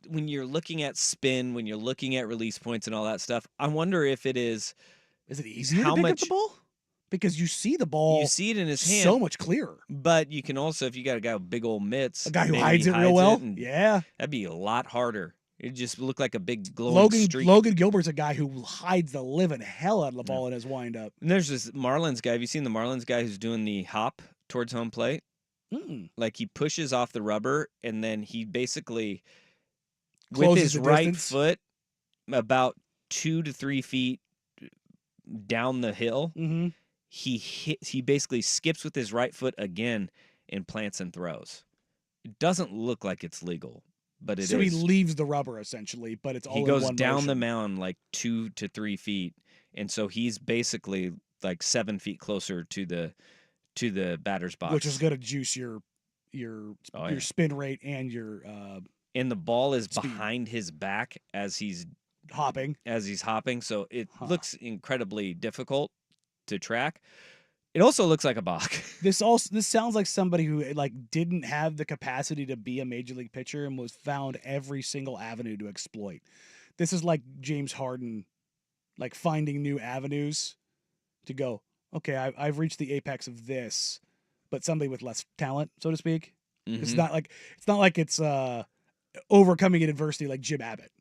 when you're looking at spin, when you're looking at release points and all that stuff, I wonder if it is. Is it easier to pick up the ball? Because you see the ball. You see it in his hand so much clearer. But you can also, if you got a guy with big old mitts, a guy who hides it real well, yeah, that'd be a lot harder. It just look like a big glowing streak. Logan Gilbert's a guy who hides the living hell out of the ball in his windup. And there's this Marlins guy. Have you seen the Marlins guy who's doing the hop towards home plate? Like he pushes off the rubber and then he basically, with his right foot, about 2 to 3 feet down the hill, he basically skips with his right foot again and plants and throws. It doesn't look like it's legal, but it is. So he leaves the rubber essentially, but it's all he goes in one down motion. the mound like 2 to 3 feet, and so he's basically like 7 feet closer to the batter's box, which is going to juice your spin rate and your. And the ball is speed. behind his back as he's hopping, so it looks incredibly difficult to track. It also looks like a Bach. This sounds like somebody who like didn't have the capacity to be a major league pitcher and was found every single avenue to exploit. This is like James Harden, like finding new avenues to go. Okay, I've reached the apex of this, but somebody with less talent, so to speak. It's not like it's overcoming adversity like Jim Abbott,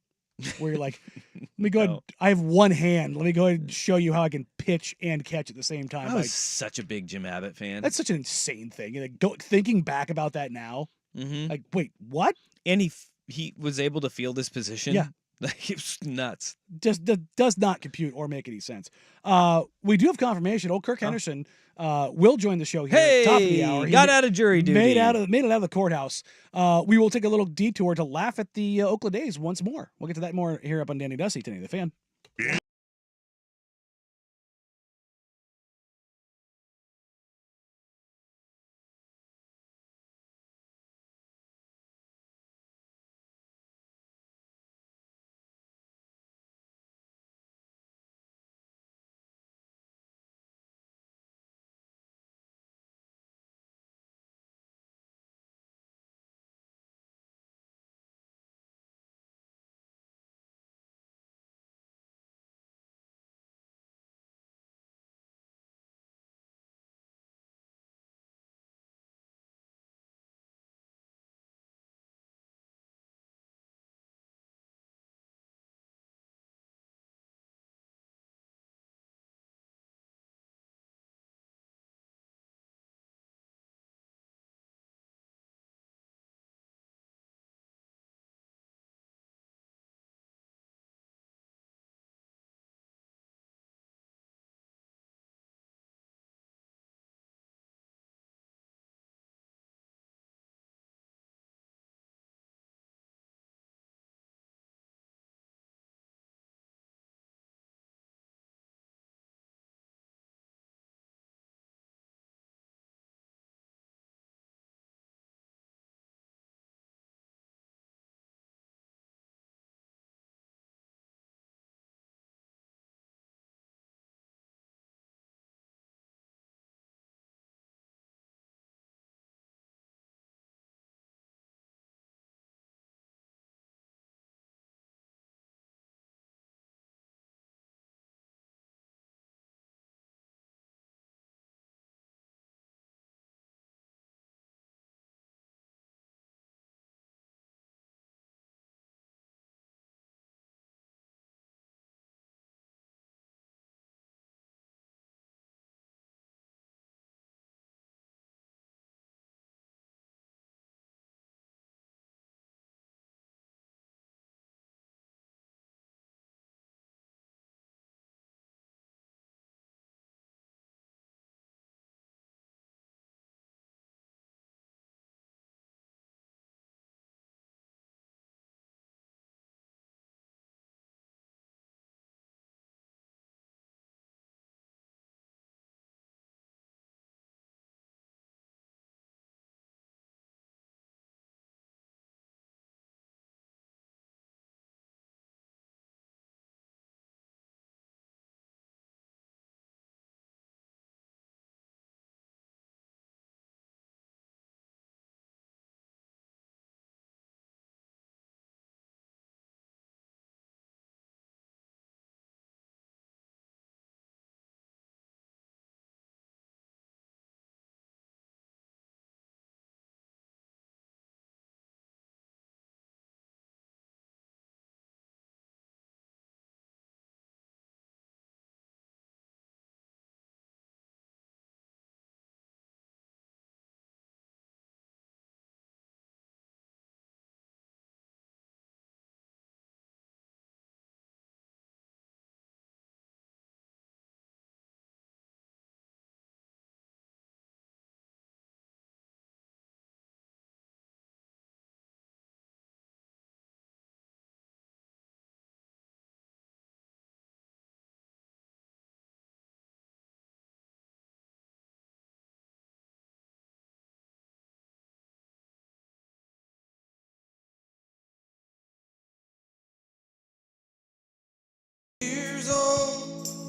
where you're like, let me go ahead. I have one hand. Let me go ahead and show you how I can pitch and catch at the same time. I was such a big Jim Abbott fan. That's such an insane thing. Like, thinking back about that now, like, wait, what? And he was able to field this position. Yeah. Like, it was nuts. Just does not compute or make any sense. We do have confirmation. Old Kirk Henderson will join the show here at the top of the hour. He got out of jury duty. Made it out of the courthouse. We will take a little detour to laugh at the Oakland A's once more. We'll get to that more here up on Danny Dusty today, the Fan.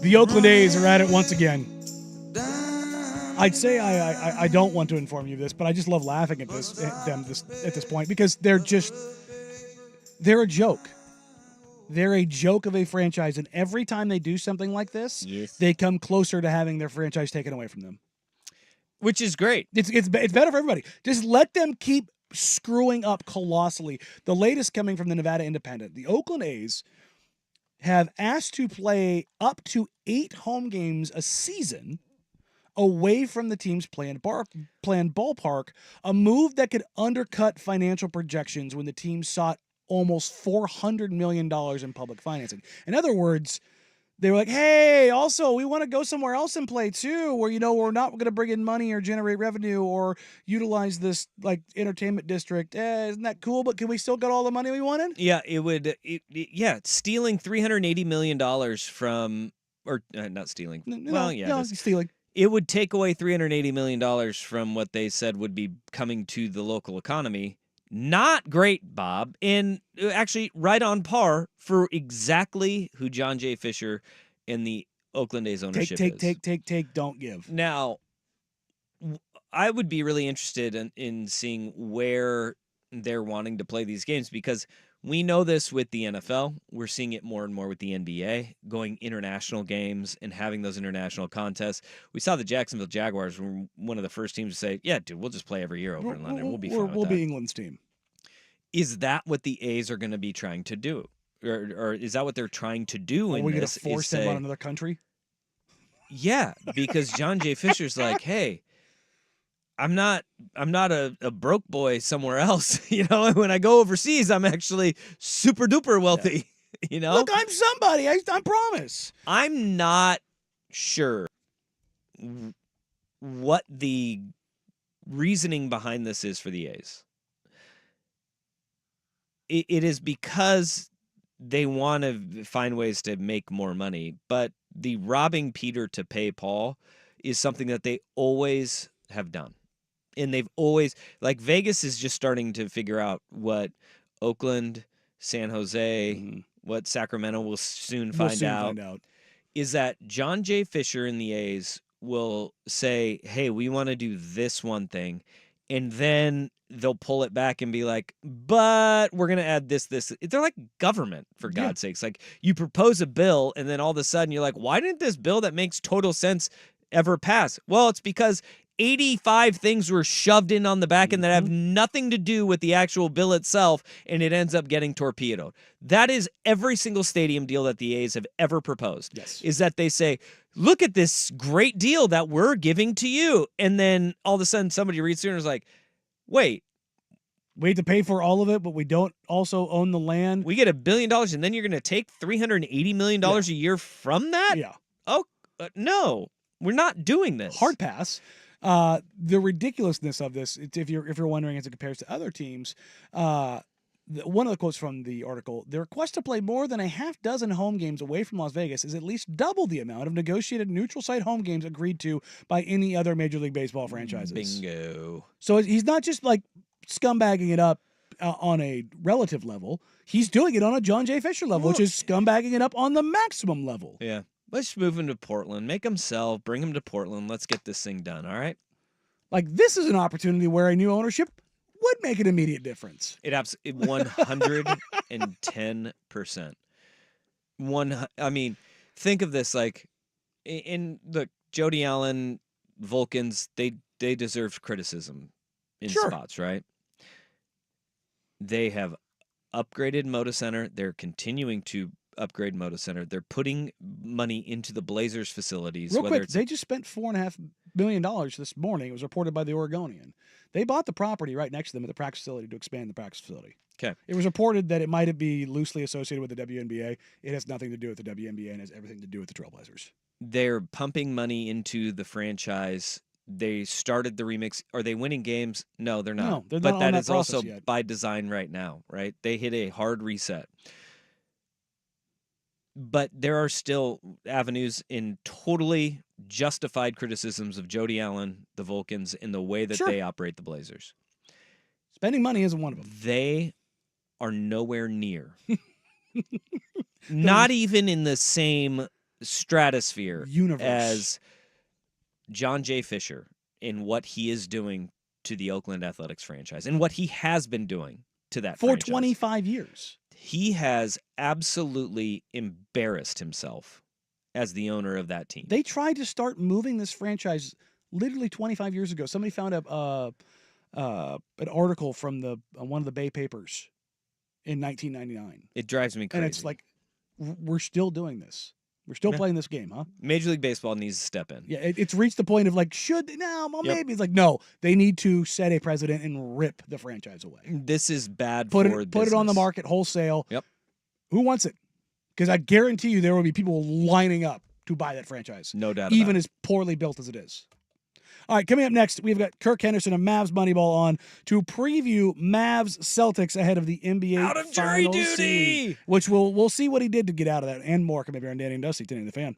The Oakland A's are at it once again. I'd say I don't want to inform you of this, but I just love laughing at this point because they're a joke. They're a joke of a franchise, and every time they do something like this, they come closer to having their franchise taken away from them. Which is great. It's better for everybody. Just let them keep screwing up colossally. The latest coming from the Nevada Independent. The Oakland A's have asked to play up to 8 home games a season away from the team's planned ballpark, a move that could undercut financial projections when the team sought almost $400 million in public financing. In other words, they were like, hey, also, we want to go somewhere else and play too, where, we're not going to bring in money or generate revenue or utilize this entertainment district. Isn't that cool? But can we still get all the money we wanted? Yeah, stealing $380 million from, or not stealing. Stealing. It would take away $380 million from what they said would be coming to the local economy. Not great, Bob, and actually right on par for exactly who John J. Fisher and the Oakland A's ownership is. Take, don't give. Now, I would be really interested in seeing where they're wanting to play these games because we know this with the NFL. We're seeing it more and more with the NBA, going international games and having those international contests. We saw the Jacksonville Jaguars were one of the first teams to say, yeah, dude, we'll just play every year over in London. We'll be fine with that. We'll be England's team. Is that what the A's are going to be trying to do? Or is that what they're trying to do in this? Are we going to force them on another country? Yeah, because John J. Fisher's like, hey, I'm not a broke boy somewhere else. When I go overseas, I'm actually super duper wealthy. Yeah. Look, I'm somebody. I promise. I'm not sure what the reasoning behind this is for the A's. It is because they want to find ways to make more money, but the robbing Peter to pay Paul is something that they always have done. And they've always, Vegas is just starting to figure out what Oakland, San Jose, what Sacramento will soon find out, is that John J. Fisher and the A's will say, hey, we want to do this one thing. And then they'll pull it back and be like, but we're going to add this. They're like government, for God's sakes. You propose a bill, and then all of a sudden you're like, why didn't this bill that makes total sense ever pass? Well, it's because 85 things were shoved in on the back end that have nothing to do with the actual bill itself, and it ends up getting torpedoed. That is every single stadium deal that the A's have ever proposed. Yes. Is that they say, look at this great deal that we're giving to you. And then all of a sudden somebody reads through and is like, wait. We have to pay for all of it, but we don't also own the land. We get $1 billion, and then you're going to take $380 million a year from that? Yeah. Oh, no. We're not doing this. Hard pass. The ridiculousness of this, if you're wondering as it compares to other teams, one of the quotes from the article, the request to play more than a half dozen home games away from Las Vegas is at least double the amount of negotiated neutral site home games agreed to by any other Major League Baseball franchises. Bingo. So he's not just scumbagging it up on a relative level. He's doing it on a John J. Fisher level, which is scumbagging it up on the maximum level. Yeah. Let's move him to Portland. Make him sell. Bring him to Portland. Let's get this thing done, all right? This is an opportunity where a new ownership would make an immediate difference. It 110%. Think of this in the Jody Allen, Vulcans, they deserve criticism in spots, right? They have upgraded Moda Center. They're continuing to upgrade Moda Center. They're putting money into the Blazers facilities. Real quick, they just spent $4.5 million this morning. It was reported by the Oregonian. They bought the property right next to them at the practice facility to expand the practice facility. Okay. It was reported that it might be loosely associated with the WNBA. It has nothing to do with the WNBA and has everything to do with the Trailblazers. They're pumping money into the franchise. They started the remix. Are they winning games? No, they're not. No, they're but not that on that is also process yet. by design right now, right? They hit a hard reset. But there are still avenues in totally justified criticisms of Jody Allen, the Vulcans, in the way that they operate the Blazers. Spending money isn't one of them. They are nowhere near. Not even in the same stratosphere universe as John J. Fisher in what he is doing to the Oakland Athletics franchise and what he has been doing to that For franchise. 25 years. He has absolutely embarrassed himself as the owner of that team. They tried to start moving this franchise literally 25 years ago. Somebody found an article from one of the Bay papers in 1999. It drives me crazy. And it's like, we're still doing this. We're still playing this game, huh? Major League Baseball needs to step in. Yeah, it's reached the point of like, maybe. It's like, no, they need to set a precedent and rip the franchise away. This is bad Put for it on the business. market wholesale. Yep. Who wants it? Because I guarantee you there will be people lining up to buy that franchise. No doubt even about it. as poorly built as it is. All right, coming up next, we've got Kirk Henderson of Mavs Moneyball on to preview Mavs Celtics ahead of the NBA Out of jury Finals duty! series, which we'll see what he did to get out of that and more. Coming up here on Danny and Dusty, 1080 The Fan.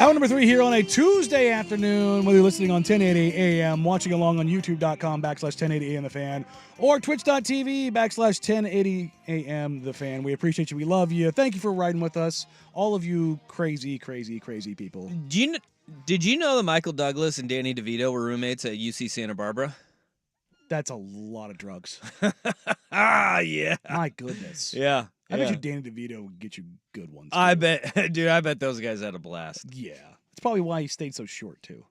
Hour number 3 here on a Tuesday afternoon, whether you're listening on 1080 AM, watching along on youtube.com/1080 AM The Fan, or twitch.tv/1080 AM The Fan. We appreciate you. We love you. Thank you for riding with us. All of you crazy, crazy, crazy people. Did you know that Michael Douglas and Danny DeVito were roommates at UC Santa Barbara? That's a lot of drugs. Yeah. My goodness. Yeah. I bet you Danny DeVito would get you good ones. Too. I bet those guys had a blast. Yeah. That's probably why he stayed so short, too.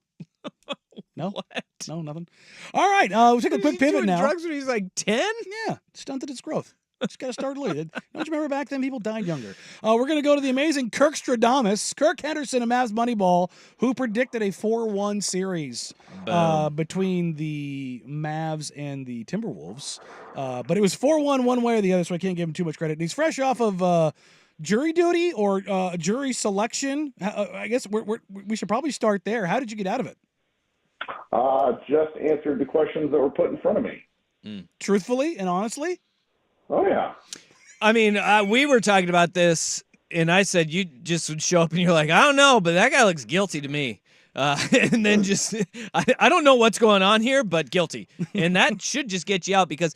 No? What? No, nothing. All right. We'll take a quick pivot now. Drugs when he's like 10? Yeah. Stunted its growth. Just got to start early. Don't you remember back then people died younger? We're going to go to the amazing Kirk Stradamus, Kirk Henderson of Mavs Moneyball, who predicted a 4-1 series between the Mavs and the Timberwolves. But it was 4-1 one way or the other, so I can't give him too much credit. And he's fresh off of jury duty or jury selection. I guess we should probably start there. How did you get out of it? Just answered the questions that were put in front of me. Truthfully and honestly? Oh, yeah. I mean, we were talking about this, and I said you just would show up and you're like, I don't know, but that guy looks guilty to me. And then just, I don't know what's going on here, but guilty. And that should just get you out because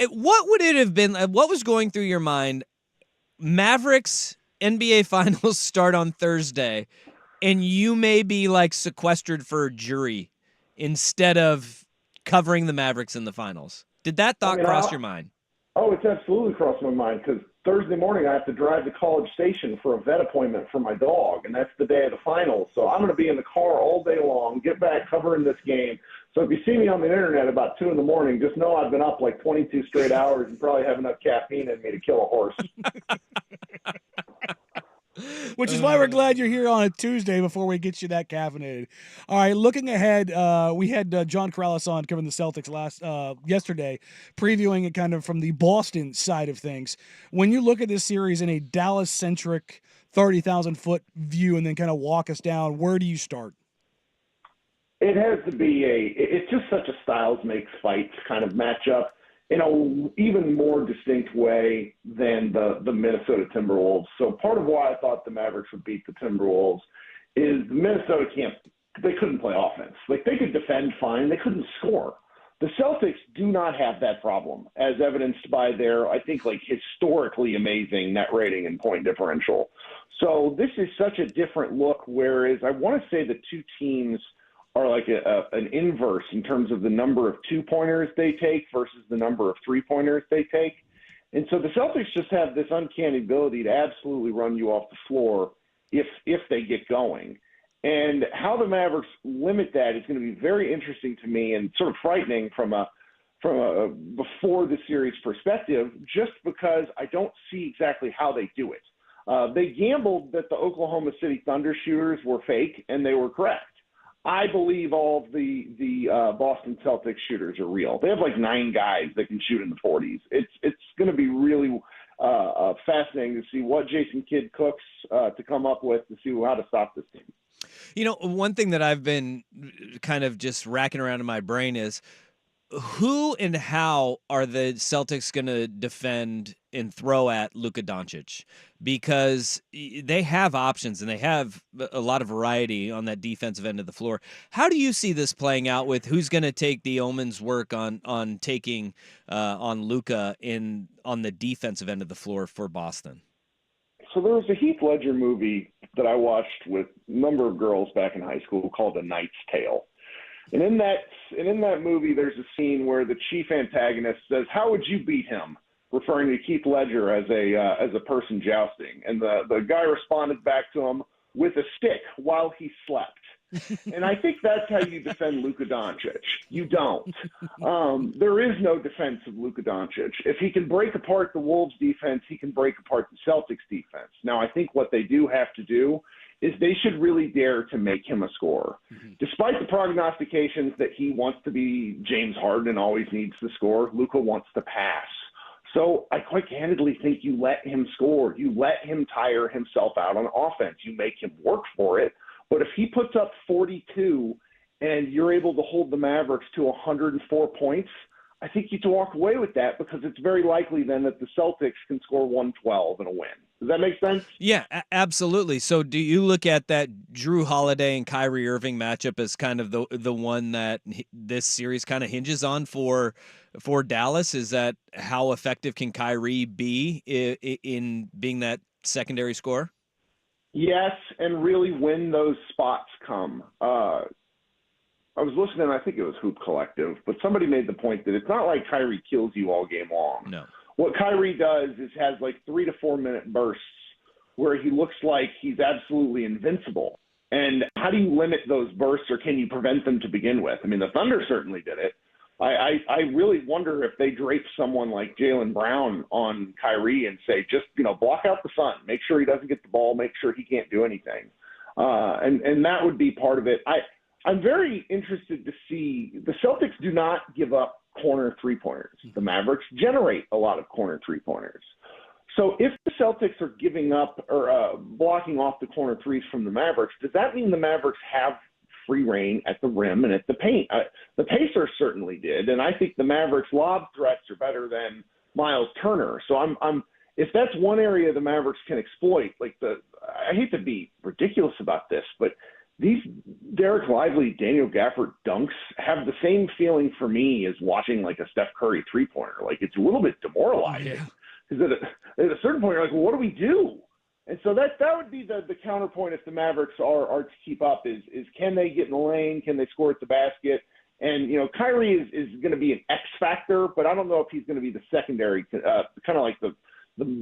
what would it have been? What was going through your mind? Mavericks NBA Finals start on Thursday, and you may be like sequestered for a jury instead of covering the Mavericks in the finals. Did that thought cross your mind? Oh, it's absolutely crossed my mind because Thursday morning I have to drive to College Station for a vet appointment for my dog, and that's the day of the finals. So I'm going to be in the car all day long, get back covering this game. So if you see me on the internet about 2 in the morning, just know I've been up like 22 straight hours and probably have enough caffeine in me to kill a horse. Which is why we're glad you're here on a Tuesday before we get you that caffeinated. All right, looking ahead, we had John Corrales on covering the Celtics yesterday, previewing it kind of from the Boston side of things. When you look at this series in a Dallas-centric 30,000-foot view and then kind of walk us down, where do you start? It has to be it's just such a styles makes fights kind of matchup in an even more distinct way than the Minnesota Timberwolves. So part of why I thought the Mavericks would beat the Timberwolves is Minnesota they couldn't play offense. Like they could defend fine, they couldn't score. The Celtics do not have that problem, as evidenced by their, I think, like historically amazing net rating and point differential. So this is such a different look, whereas I want to say the two teams are like an inverse in terms of the number of two-pointers they take versus the number of three-pointers they take. And so the Celtics just have this uncanny ability to absolutely run you off the floor if they get going. And how the Mavericks limit that is going to be very interesting to me and sort of frightening from a before the series perspective, just because I don't see exactly how they do it. They gambled that the Oklahoma City Thunder shooters were fake, and they were correct. I believe all of the Boston Celtics shooters are real. They have like 9 guys that can shoot in the 40s. It's going to be really fascinating to see what Jason Kidd cooks to come up with to see how to stop this team. You know, one thing that I've been kind of just racking around in my brain is who and how are the Celtics going to defend and throw at Luka Doncic? Because they have options and they have a lot of variety on that defensive end of the floor. How do you see this playing out with who's going to take the Omen's work on taking on Luka on the defensive end of the floor for Boston? So there was a Heath Ledger movie that I watched with a number of girls back in high school called A Knight's Tale. And in that movie, there's a scene where the chief antagonist says, "How would you beat him?" referring to Heath Ledger as a person jousting. And the guy responded back to him with a stick while he slept. And I think that's how you defend Luka Doncic. You don't. There is no defense of Luka Doncic. If he can break apart the Wolves defense, he can break apart the Celtics defense. Now, I think what they do have to do is they should really dare to make him a scorer. Mm-hmm. Despite the prognostications that he wants to be James Harden and always needs to score, Luka wants to pass. So I quite candidly think you let him score. You let him tire himself out on offense. You make him work for it. But if he puts up 42 and you're able to hold the Mavericks to 104 points, I think you have to walk away with that because it's very likely then that the Celtics can score 112 and a win. Does that make sense? Yeah, absolutely. So do you look at that Drew Holiday and Kyrie Irving matchup as kind of the one that this series kind of hinges on for Dallas? Is that how effective can Kyrie be in being that secondary scorer? Yes, and really when those spots come. I was listening, I think it was Hoop Collective, but somebody made the point that it's not like Kyrie kills you all game long. No. What Kyrie does is has like 3 to 4 minute bursts where he looks like he's absolutely invincible. And how do you limit those bursts, or can you prevent them to begin with? I mean, the Thunder certainly did it. I really wonder if they drape someone like Jaylen Brown on Kyrie and say, just, block out the sun, make sure he doesn't get the ball, make sure he can't do anything. And that would be part of it. I'm very interested to see the Celtics do not give up corner three-pointers. The Mavericks generate a lot of corner three-pointers. So if the Celtics are giving up or blocking off the corner threes from the Mavericks, does that mean the Mavericks have free reign at the rim and at the paint? The Pacers certainly did, and I think the Mavericks' lob threats are better than Miles Turner. So if that's one area the Mavericks can exploit, I hate to be ridiculous about this, but these Derek Lively, Daniel Gafford dunks have the same feeling for me as watching like a Steph Curry three-pointer. Like, it's a little bit demoralizing. Because at a certain point, you're like, well, what do we do? And so that would be the counterpoint if the Mavericks are to keep up is can they get in the lane? Can they score at the basket? And, Kyrie is going to be an X factor, but I don't know if he's going to be the secondary, kind of like the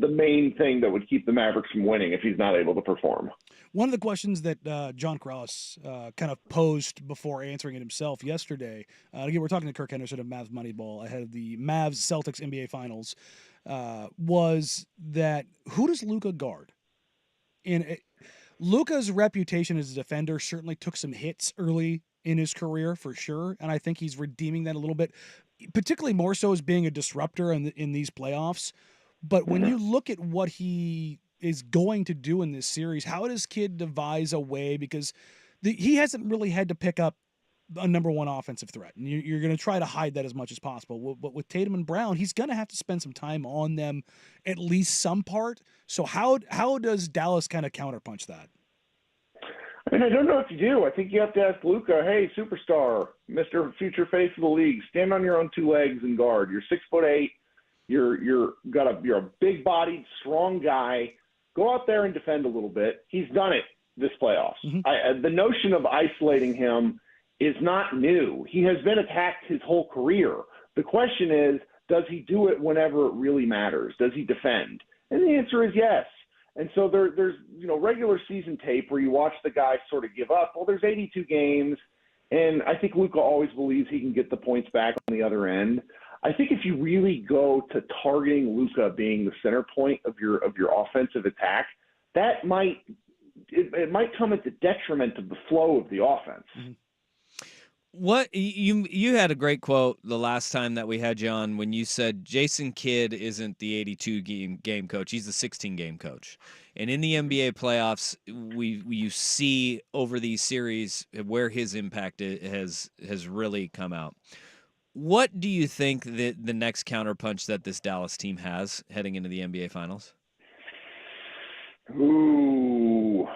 main thing that would keep the Mavericks from winning if he's not able to perform. One of the questions that John Krause kind of posed before answering it himself yesterday, again, we're talking to Kirk Henderson of Mavs Moneyball ahead of the Mavs-Celtics NBA Finals, was that who does Luka guard? And Luka's reputation as a defender certainly took some hits early in his career for sure, and I think he's redeeming that a little bit, particularly more so as being a disruptor in these playoffs. But when you look at what he is going to do in this series, how does Kid devise a way? Because he hasn't really had to pick up a number one offensive threat, and you're going to try to hide that as much as possible. But with Tatum and Brown, he's going to have to spend some time on them, at least some part. So how does Dallas kind of counterpunch that? I mean, I don't know what to do. I think you have to ask Luka, hey, superstar, Mr. Future Face of the League, stand on your own two legs and guard. You're 6'8". You're a big-bodied, strong guy. Go out there and defend a little bit. He's done it this playoffs. Mm-hmm. The notion of isolating him is not new. He has been attacked his whole career. The question is, does he do it whenever it really matters? Does he defend? And the answer is yes. And so there's regular season tape where you watch the guy sort of give up. Well, there's 82 games, and I think Luka always believes he can get the points back on the other end. I think if you really go to targeting Luka being the center point of your offensive attack, that might come at the detriment of the flow of the offense. Mm-hmm. What you had a great quote the last time that we had you on when you said Jason Kidd isn't the 82 game coach, he's the 16 game coach. And in the NBA playoffs, you see over these series where his impact has really come out. What do you think that the next counterpunch that this Dallas team has heading into the NBA Finals? Ooh,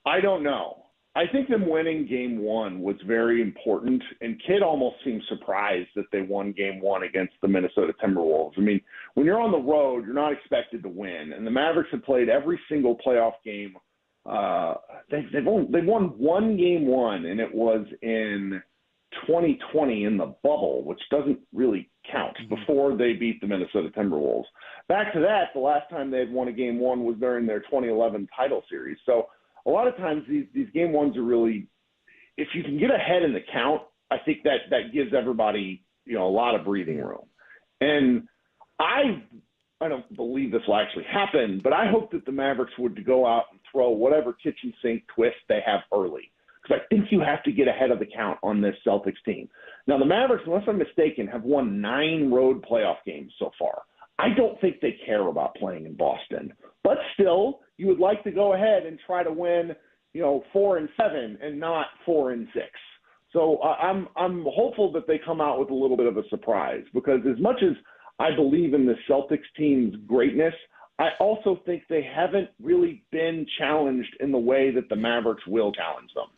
I don't know. I think them winning game one was very important, and Kidd almost seemed surprised that they won game one against the Minnesota Timberwolves. I mean, when you're on the road, you're not expected to win, and the Mavericks have played every single playoff game. They've won one game one, and it was in 2020 in the bubble, which doesn't really count, before they beat the Minnesota Timberwolves. Back to that, the last time they had won a game one was during their 2011 title series. So a lot of times these game ones are really, if you can get ahead in the count, I think that gives everybody, a lot of breathing room. And I don't believe this will actually happen, but I hope that the Mavericks would go out and throw whatever kitchen sink twist they have early, because I think you have to get ahead of the count on this Celtics team. Now, the Mavericks, unless I'm mistaken, have won 9 road playoff games so far. I don't think they care about playing in Boston. But still, you would like to go ahead and try to win, 4-7 and not 4-6. So I'm hopeful that they come out with a little bit of a surprise, because as much as I believe in the Celtics team's greatness, I also think they haven't really been challenged in the way that the Mavericks will challenge them.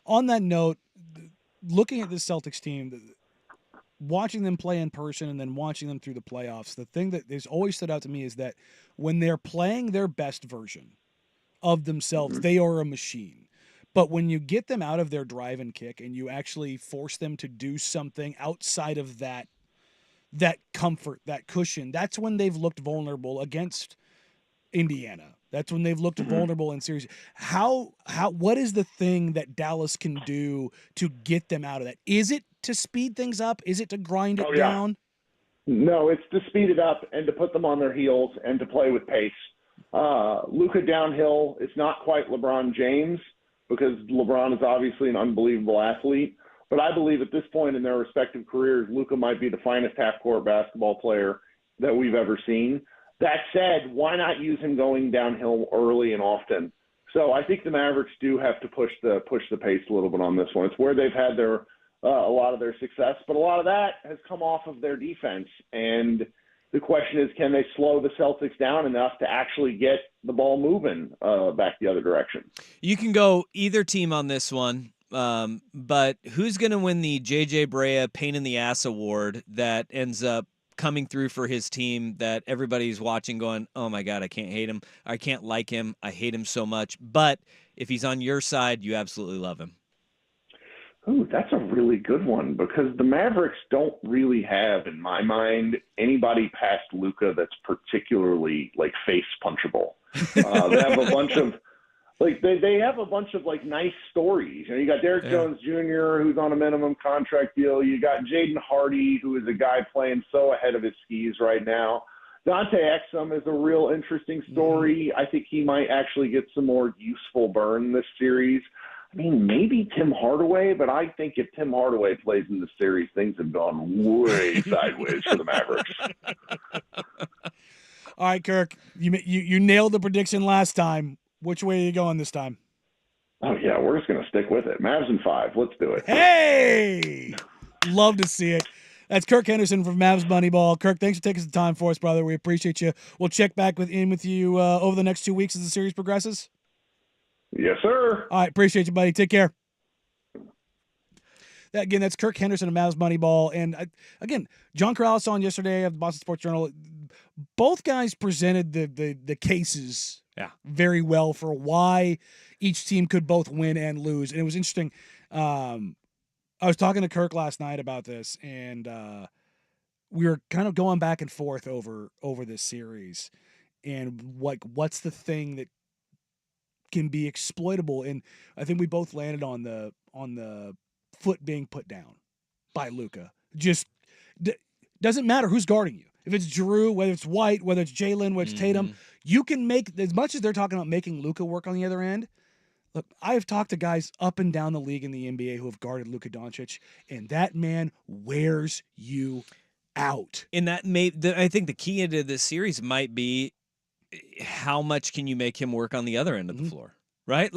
On that note, looking at this Celtics team, watching them play in person and then watching them through the playoffs, the thing that has always stood out to me is that when they're playing their best version of themselves, they are a machine. But when you get them out of their drive and kick and you actually force them to do something outside of that comfort, that cushion, that's when they've looked vulnerable against Indiana. That's when they've looked vulnerable in series. What is the thing that Dallas can do to get them out of that? Is it to speed things up? Is it to grind it down? No, it's to speed it up and to put them on their heels and to play with pace. Luka downhill is not quite LeBron James, because LeBron is obviously an unbelievable athlete. But I believe at this point in their respective careers, Luka might be the finest half-court basketball player that we've ever seen. That said, why not use him going downhill early and often? So I think the Mavericks do have to push the pace a little bit on this one. It's where they've had their a lot of their success, but a lot of that has come off of their defense. And the question is, can they slow the Celtics down enough to actually get the ball moving back the other direction? You can go either team on this one, but who's going to win the J.J. Brea Pain in the Ass Award that ends up coming through for his team, that everybody's watching going, oh, my God, I can't hate him. I can't like him. I hate him so much. But if he's on your side, you absolutely love him. Ooh, that's a really good one, because the Mavericks don't really have, in my mind, anybody past Luka that's particularly like face punchable. They have a bunch of they have a bunch of like nice stories. You got Derrick Jones Jr., who's on a minimum contract deal. You got Jaden Hardy, who is a guy playing so ahead of his skis right now. Dante Exum is a real interesting story. I think he might actually get some more useful burn this series. I mean, maybe Tim Hardaway, but I think if Tim Hardaway plays in the series, things have gone way sideways for the Mavericks. All right, Kirk, you nailed the prediction last time. Which way are you going this time? Oh, yeah, we're just going to stick with it. Mavs in 5. Let's do it. Hey! Love to see it. That's Kirk Henderson from Mavs Moneyball. Kirk, thanks for taking some time for us, brother. We appreciate you. We'll check back with you over the next 2 weeks as the series progresses. Yes, sir. All right, appreciate you, buddy. Take care. Again, that's Kirk Henderson of Mavs Moneyball. And again, John Corrales on yesterday of the Boston Sports Journal. Both guys presented the cases very well for why each team could both win and lose. And it was interesting. I was talking to Kirk last night about this, and we were kind of going back and forth over this series, and what's the thing that can be exploitable. And I think we both landed on the foot being put down by Luka. Just doesn't matter who's guarding you. If it's Drew, whether it's White, whether it's Jalen, whether it's Tatum, you can make, as much as they're talking about making Luka work on the other end. Look, I have talked to guys up and down the league in the NBA who have guarded Luka Doncic, and that man wears you out. And that I think the key into this series might be how much can you make him work on the other end of the floor, right?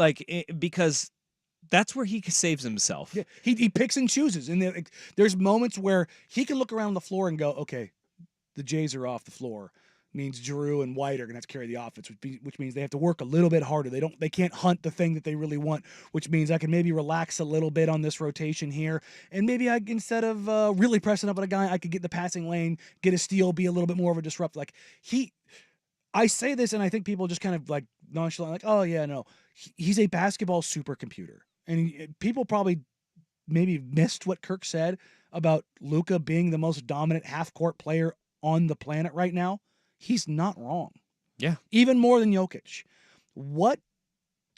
Because that's where he saves himself. Yeah, he picks and chooses, and there's moments where he can look around the floor and go, okay, the Jays are off the floor. Means Drew and White are going to have to carry the offense, which means they have to work a little bit harder. They can't hunt the thing that they really want, which means I can maybe relax a little bit on this rotation here, and maybe instead of really pressing up on a guy, I could get the passing lane, get a steal, be a little bit more of a disruptor. I say this, and I think people just kind of like nonchalant, like, oh yeah, no, he's a basketball supercomputer, and people probably maybe missed what Kirk said about Luka being the most dominant half-court player on the planet right now. He's not wrong. Yeah. Even more than Jokic. What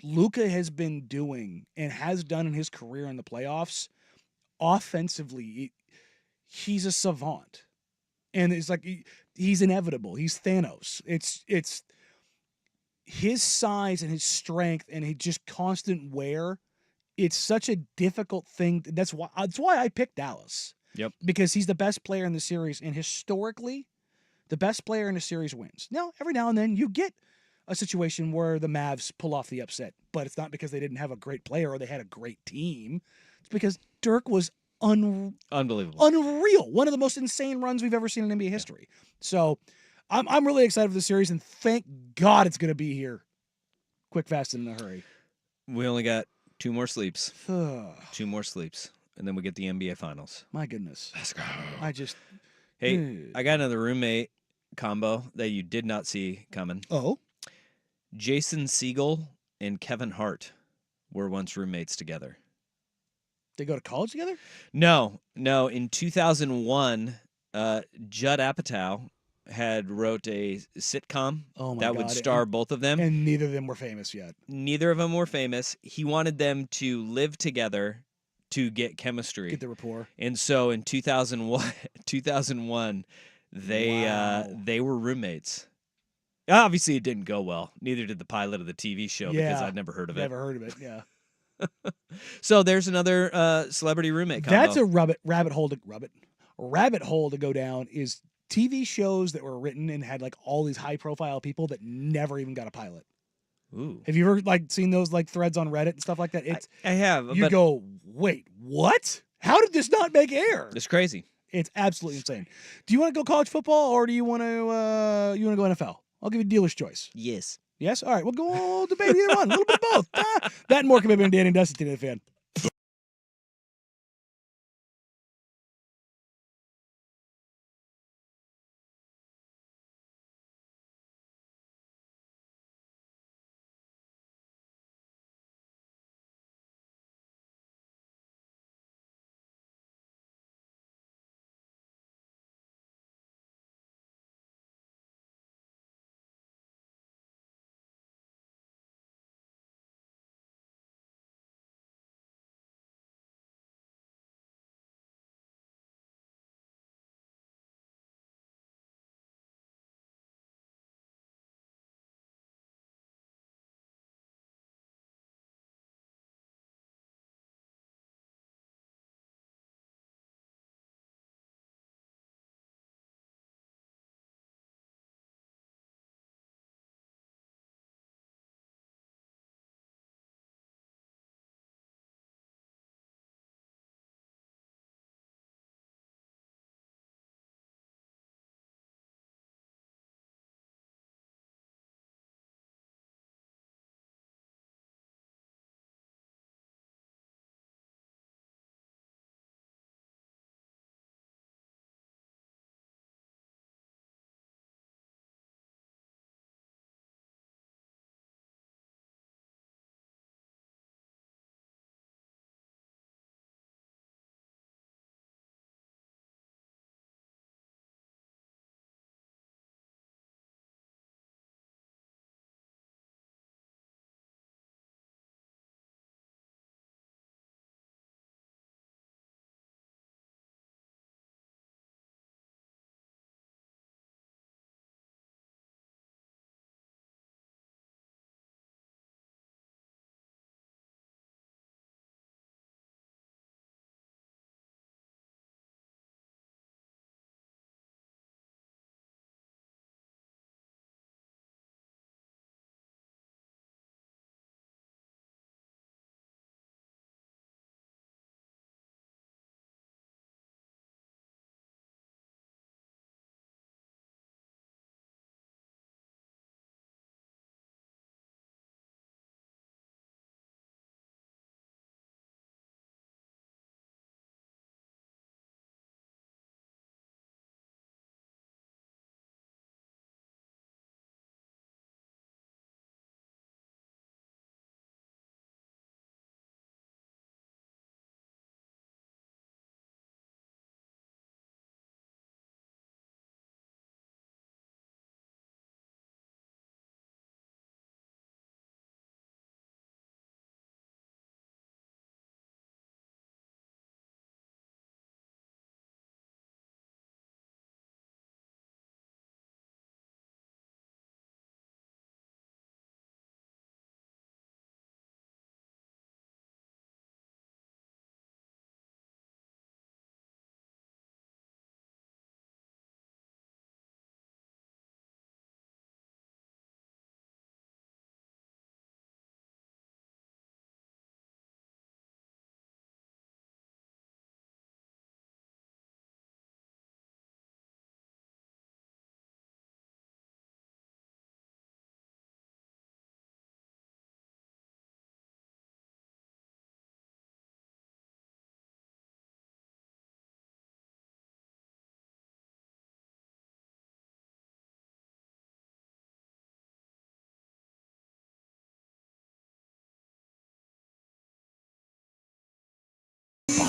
Luka has been doing and has done in his career in the playoffs, offensively, he's a savant. And it's like he's inevitable. He's Thanos. It's his size and his strength and his just constant wear. It's such a difficult thing. That's why I picked Dallas. Yep. Because he's the best player in the series, and historically, the best player in a series wins. Now, every now and then you get a situation where the Mavs pull off the upset, but it's not because they didn't have a great player or they had a great team. It's because Dirk was Unbelievable. unreal. One of the most insane runs we've ever seen in NBA history. So I'm really excited for the series, and thank God it's going to be here. Quick, fast, and in a hurry. We only got 2 more sleeps. 2 more sleeps. And then we get the NBA Finals. My goodness. Let's go. I just... Hey, I got another roommate combo that you did not see coming. Oh? Jason Segel and Kevin Hart were once roommates together. They go to college together? No. In 2001, Judd Apatow had wrote a sitcom that would star both of them. And neither of them were famous yet. Neither of them were famous. He wanted them to live together to get chemistry. Get the rapport. And so in 2001, they were roommates. Obviously, it didn't go well. Neither did the pilot of the TV show because I'd never heard of it. Never heard of it, yeah. So there's another celebrity roommate combo. That's a rabbit hole to go down is TV shows that were written and had like all these high profile people that never even got a pilot. Ooh. Have you ever like seen those like threads on Reddit and stuff like that? I have. You go, wait, what? How did this not make air? It's crazy. It's absolutely insane. Do you want to go college football or do you want to go NFL? I'll give you dealer's choice. Yes. Yes? All right. We'll go debate either one. A little bit of both. That and more commitment, Dan and Dusty to the fan.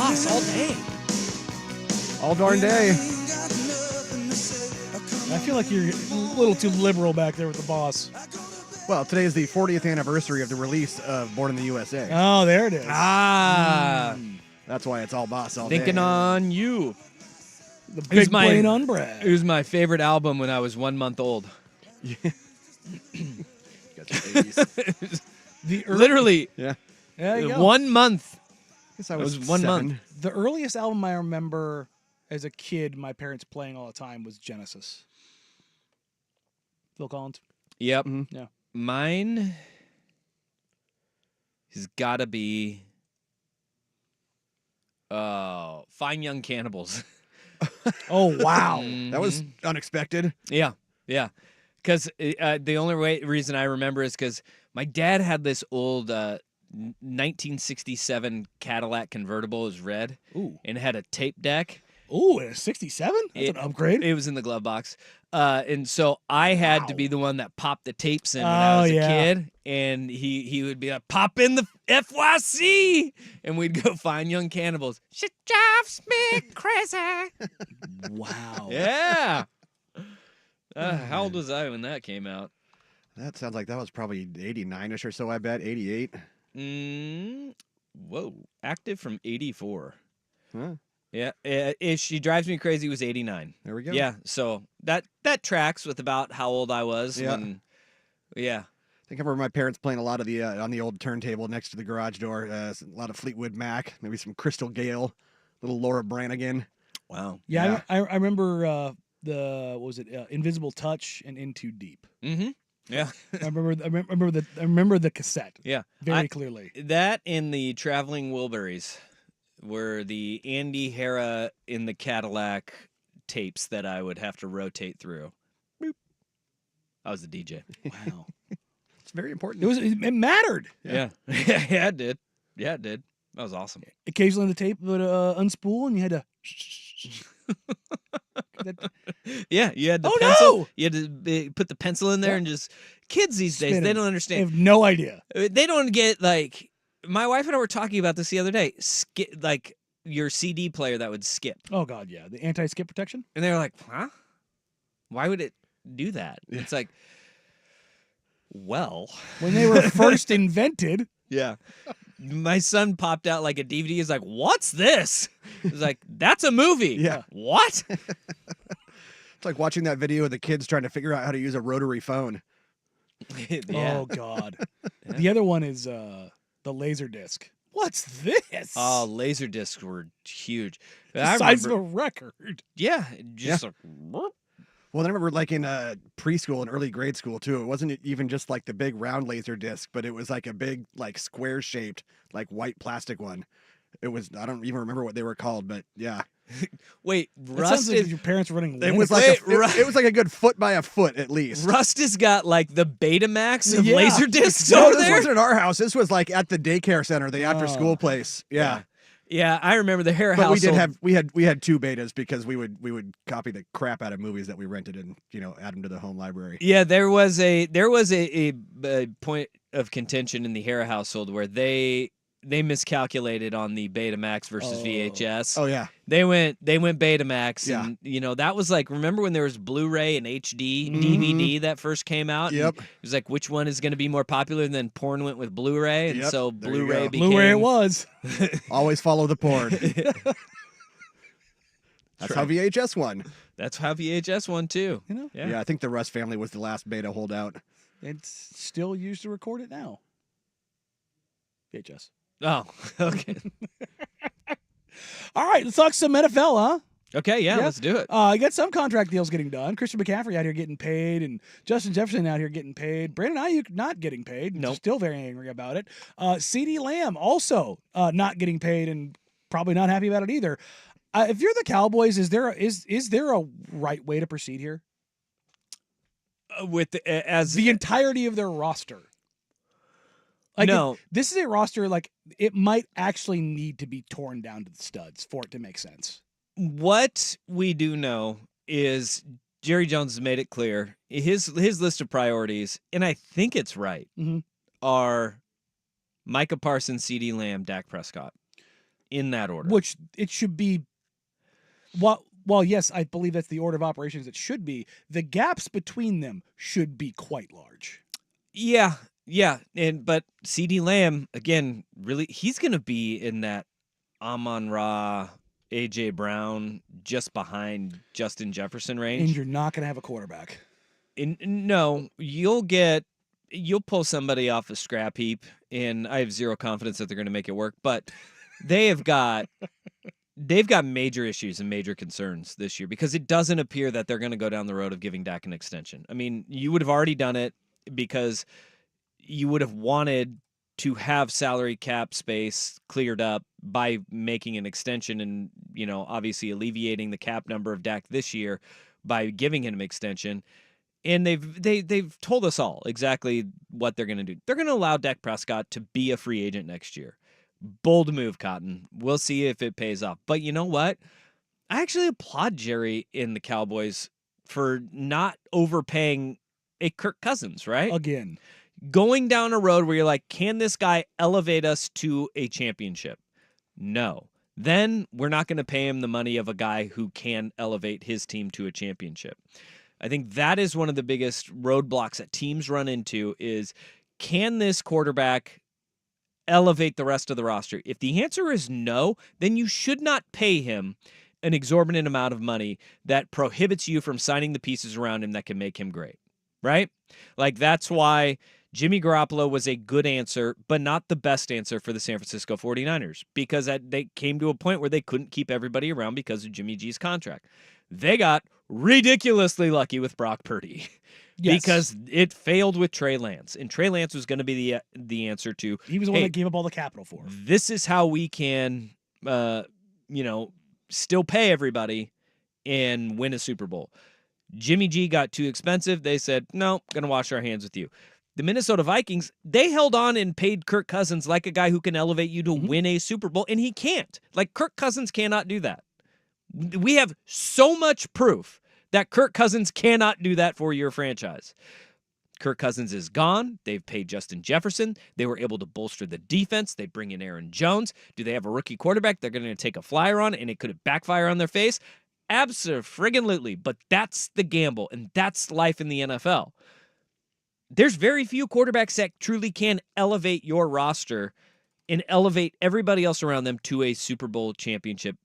Boss all day. All darn day. I feel like you're a little too liberal back there with the Boss. Well, today is the 40th anniversary of the release of Born in the USA. Oh, there it is. That's why it's all Boss all Thinking day. on you. The big brain on Brad. It was my favorite album when I was 1 month old. Literally. Yeah. There you go. 1 month. I guess I was 1 7. month. The earliest album I remember as a kid, my parents playing all the time, was Genesis. Phil Collins. Yep. Yeah. Mine has got to be Fine Young Cannibals. Oh, wow. That was unexpected. Yeah. Because the only reason I remember is because my dad had this old 1967 Cadillac convertible. It was red. Ooh. And it had a tape deck. Ooh, a 67? That's an upgrade. It was in the glove box. And so I had to be the one that popped the tapes in when I was a kid. And he would be like, pop in the FYC. And we'd go find Young Cannibals. Shit drives me crazy. Wow. Yeah. How old was I when that came out? That sounds like that was probably 89-ish or so, I bet. 88. Whoa. Active from 84. Huh. Yeah. If She Drives Me Crazy was 89. There we go. Yeah. So that tracks with about how old I was. Yeah. Yeah. I think I remember my parents playing a lot of the on the old turntable next to the garage door. A lot of Fleetwood Mac, maybe some Crystal Gale, little Laura Branigan. Wow. Yeah. I remember Invisible Touch and In Too Deep. Mm-hmm. Yeah. I remember the cassette. Yeah. Very clearly. That and the Traveling Wilburys were the Andy Hara in the Cadillac tapes that I would have to rotate through. Boop. I was the DJ. Wow. It's very important. It mattered. Yeah. Yeah, it did. Yeah, it did. That was awesome. Occasionally the tape would unspool and you had to Yeah, you had the Oh, pencil. no! You had to put the pencil in there and just kids these days, Spin they it. don't I understand. have no idea. They don't get like my wife and I were talking about this the other day. Like your CD player that would skip. Oh God, yeah. The anti-skip protection? And they were like, "Huh? Why would it do that?" Yeah. It's like, well, When they were first invented. yeah. My son popped out like a DVD. He's like, "What's this?" He's like, "That's a movie." Yeah. What? It's like watching that video of the kids trying to figure out how to use a rotary phone. Yeah. Oh God. The other one is the laser disc. What's this? Oh, laser discs were huge. The size of a record. Yeah, just like, Well, I remember like in preschool and early grade school too. It wasn't even just like the big round laser disc, but it was like a big like square shaped like white plastic one. It was I don't even remember what they were called, but yeah. Wait, That Rust sounds like is your parents were running. It was Linux. like Wait, it was like a good foot by a foot at least. Rust has got like the Betamax of Yeah. laser discs No, over this there. wasn't at our house. This was like at the daycare center, the after school place. Yeah. Yeah, I remember the hair But household. we had 2 betas because we would copy the crap out of movies that we rented and add them to the home library. Yeah, there was a point of contention in the Hara household where they miscalculated on the Betamax versus VHS. Oh yeah. They went Betamax, Yeah. and that was like, remember when there was Blu-ray and HD DVD that first came out? And Yep. it was like, which one is going to be more popular? And then porn went with Blu-ray, and Yep, so there you Blu-ray go. became Blu-ray it was. Always follow the porn. That's how VHS won. That's how VHS won too. Yeah, I think the Russ family was the last beta holdout. It's still used to record it now. VHS. Oh, okay. All right, let's talk some NFL, huh? Okay, yeah, let's do it. I got some contract deals getting done. Christian McCaffrey out here getting paid, and Justin Jefferson out here getting paid. Brandon Ayuk not getting paid. Nope. Still very angry about it. CeeDee Lamb also not getting paid and probably not happy about it either. If you're the Cowboys, is there a right way to proceed here? With as The entirety of their roster. Like No. this is a roster like it might actually need to be torn down to the studs for it to make sense. What we do know is Jerry Jones has made it clear his list of priorities, and I think it's right, Mhm. are Micah Parsons, CeeDee Lamb, Dak Prescott. in that order. Which it should be. Well, yes, I believe that's the order of operations it should be. The gaps between them should be quite large. Yeah. But CD Lamb, again, really, he's going to be in that Amon-Ra, A.J. Brown, just behind Justin Jefferson range. And you're not going to have a quarterback. No, you'll pull somebody off a scrap heap, and I have zero confidence that they're going to make it work. But they've got major issues and major concerns this year because it doesn't appear that they're going to go down the road of giving Dak an extension. I mean, you would have already done it because you would have wanted to have salary cap space cleared up by making an extension and, obviously alleviating the cap number of Dak this year by giving him an extension. And they've told us all exactly what they're going to do. They're going to allow Dak Prescott to be a free agent next year. Bold move, Cotton. We'll see if it pays off. But you know what? I actually applaud Jerry and the Cowboys for not overpaying a Kirk Cousins, right? Again. Going down a road where you're like, can this guy elevate us to a championship? No. Then we're not going to pay him the money of a guy who can elevate his team to a championship. I think that is one of the biggest roadblocks that teams run into is, can this quarterback elevate the rest of the roster? If the answer is no, then you should not pay him an exorbitant amount of money that prohibits you from signing the pieces around him that can make him great, right? Like, that's why Jimmy Garoppolo was a good answer, but not the best answer for the San Francisco 49ers, because they came to a point where they couldn't keep everybody around because of Jimmy G's contract. They got ridiculously lucky with Brock Purdy. Yes. Because it failed with Trey Lance, and Trey Lance was going to be the answer to. He was the one that gave up all the capital for. This is how we can, still pay everybody and win a Super Bowl. Jimmy G got too expensive. They said, no, going to wash our hands with you. The Minnesota Vikings, they held on and paid Kirk Cousins like a guy who can elevate you to win a Super Bowl, and he can't. Like, Kirk Cousins cannot do that. We have so much proof that Kirk Cousins cannot do that for your franchise. Kirk Cousins is gone. They've paid Justin Jefferson. They were able to bolster the defense. They bring in Aaron Jones. Do they have a rookie quarterback they're going to take a flyer on, and it could backfire on their face? Absolutely. But that's the gamble, and that's life in the NFL. There's very few quarterbacks that truly can elevate your roster and elevate everybody else around them to a Super Bowl championship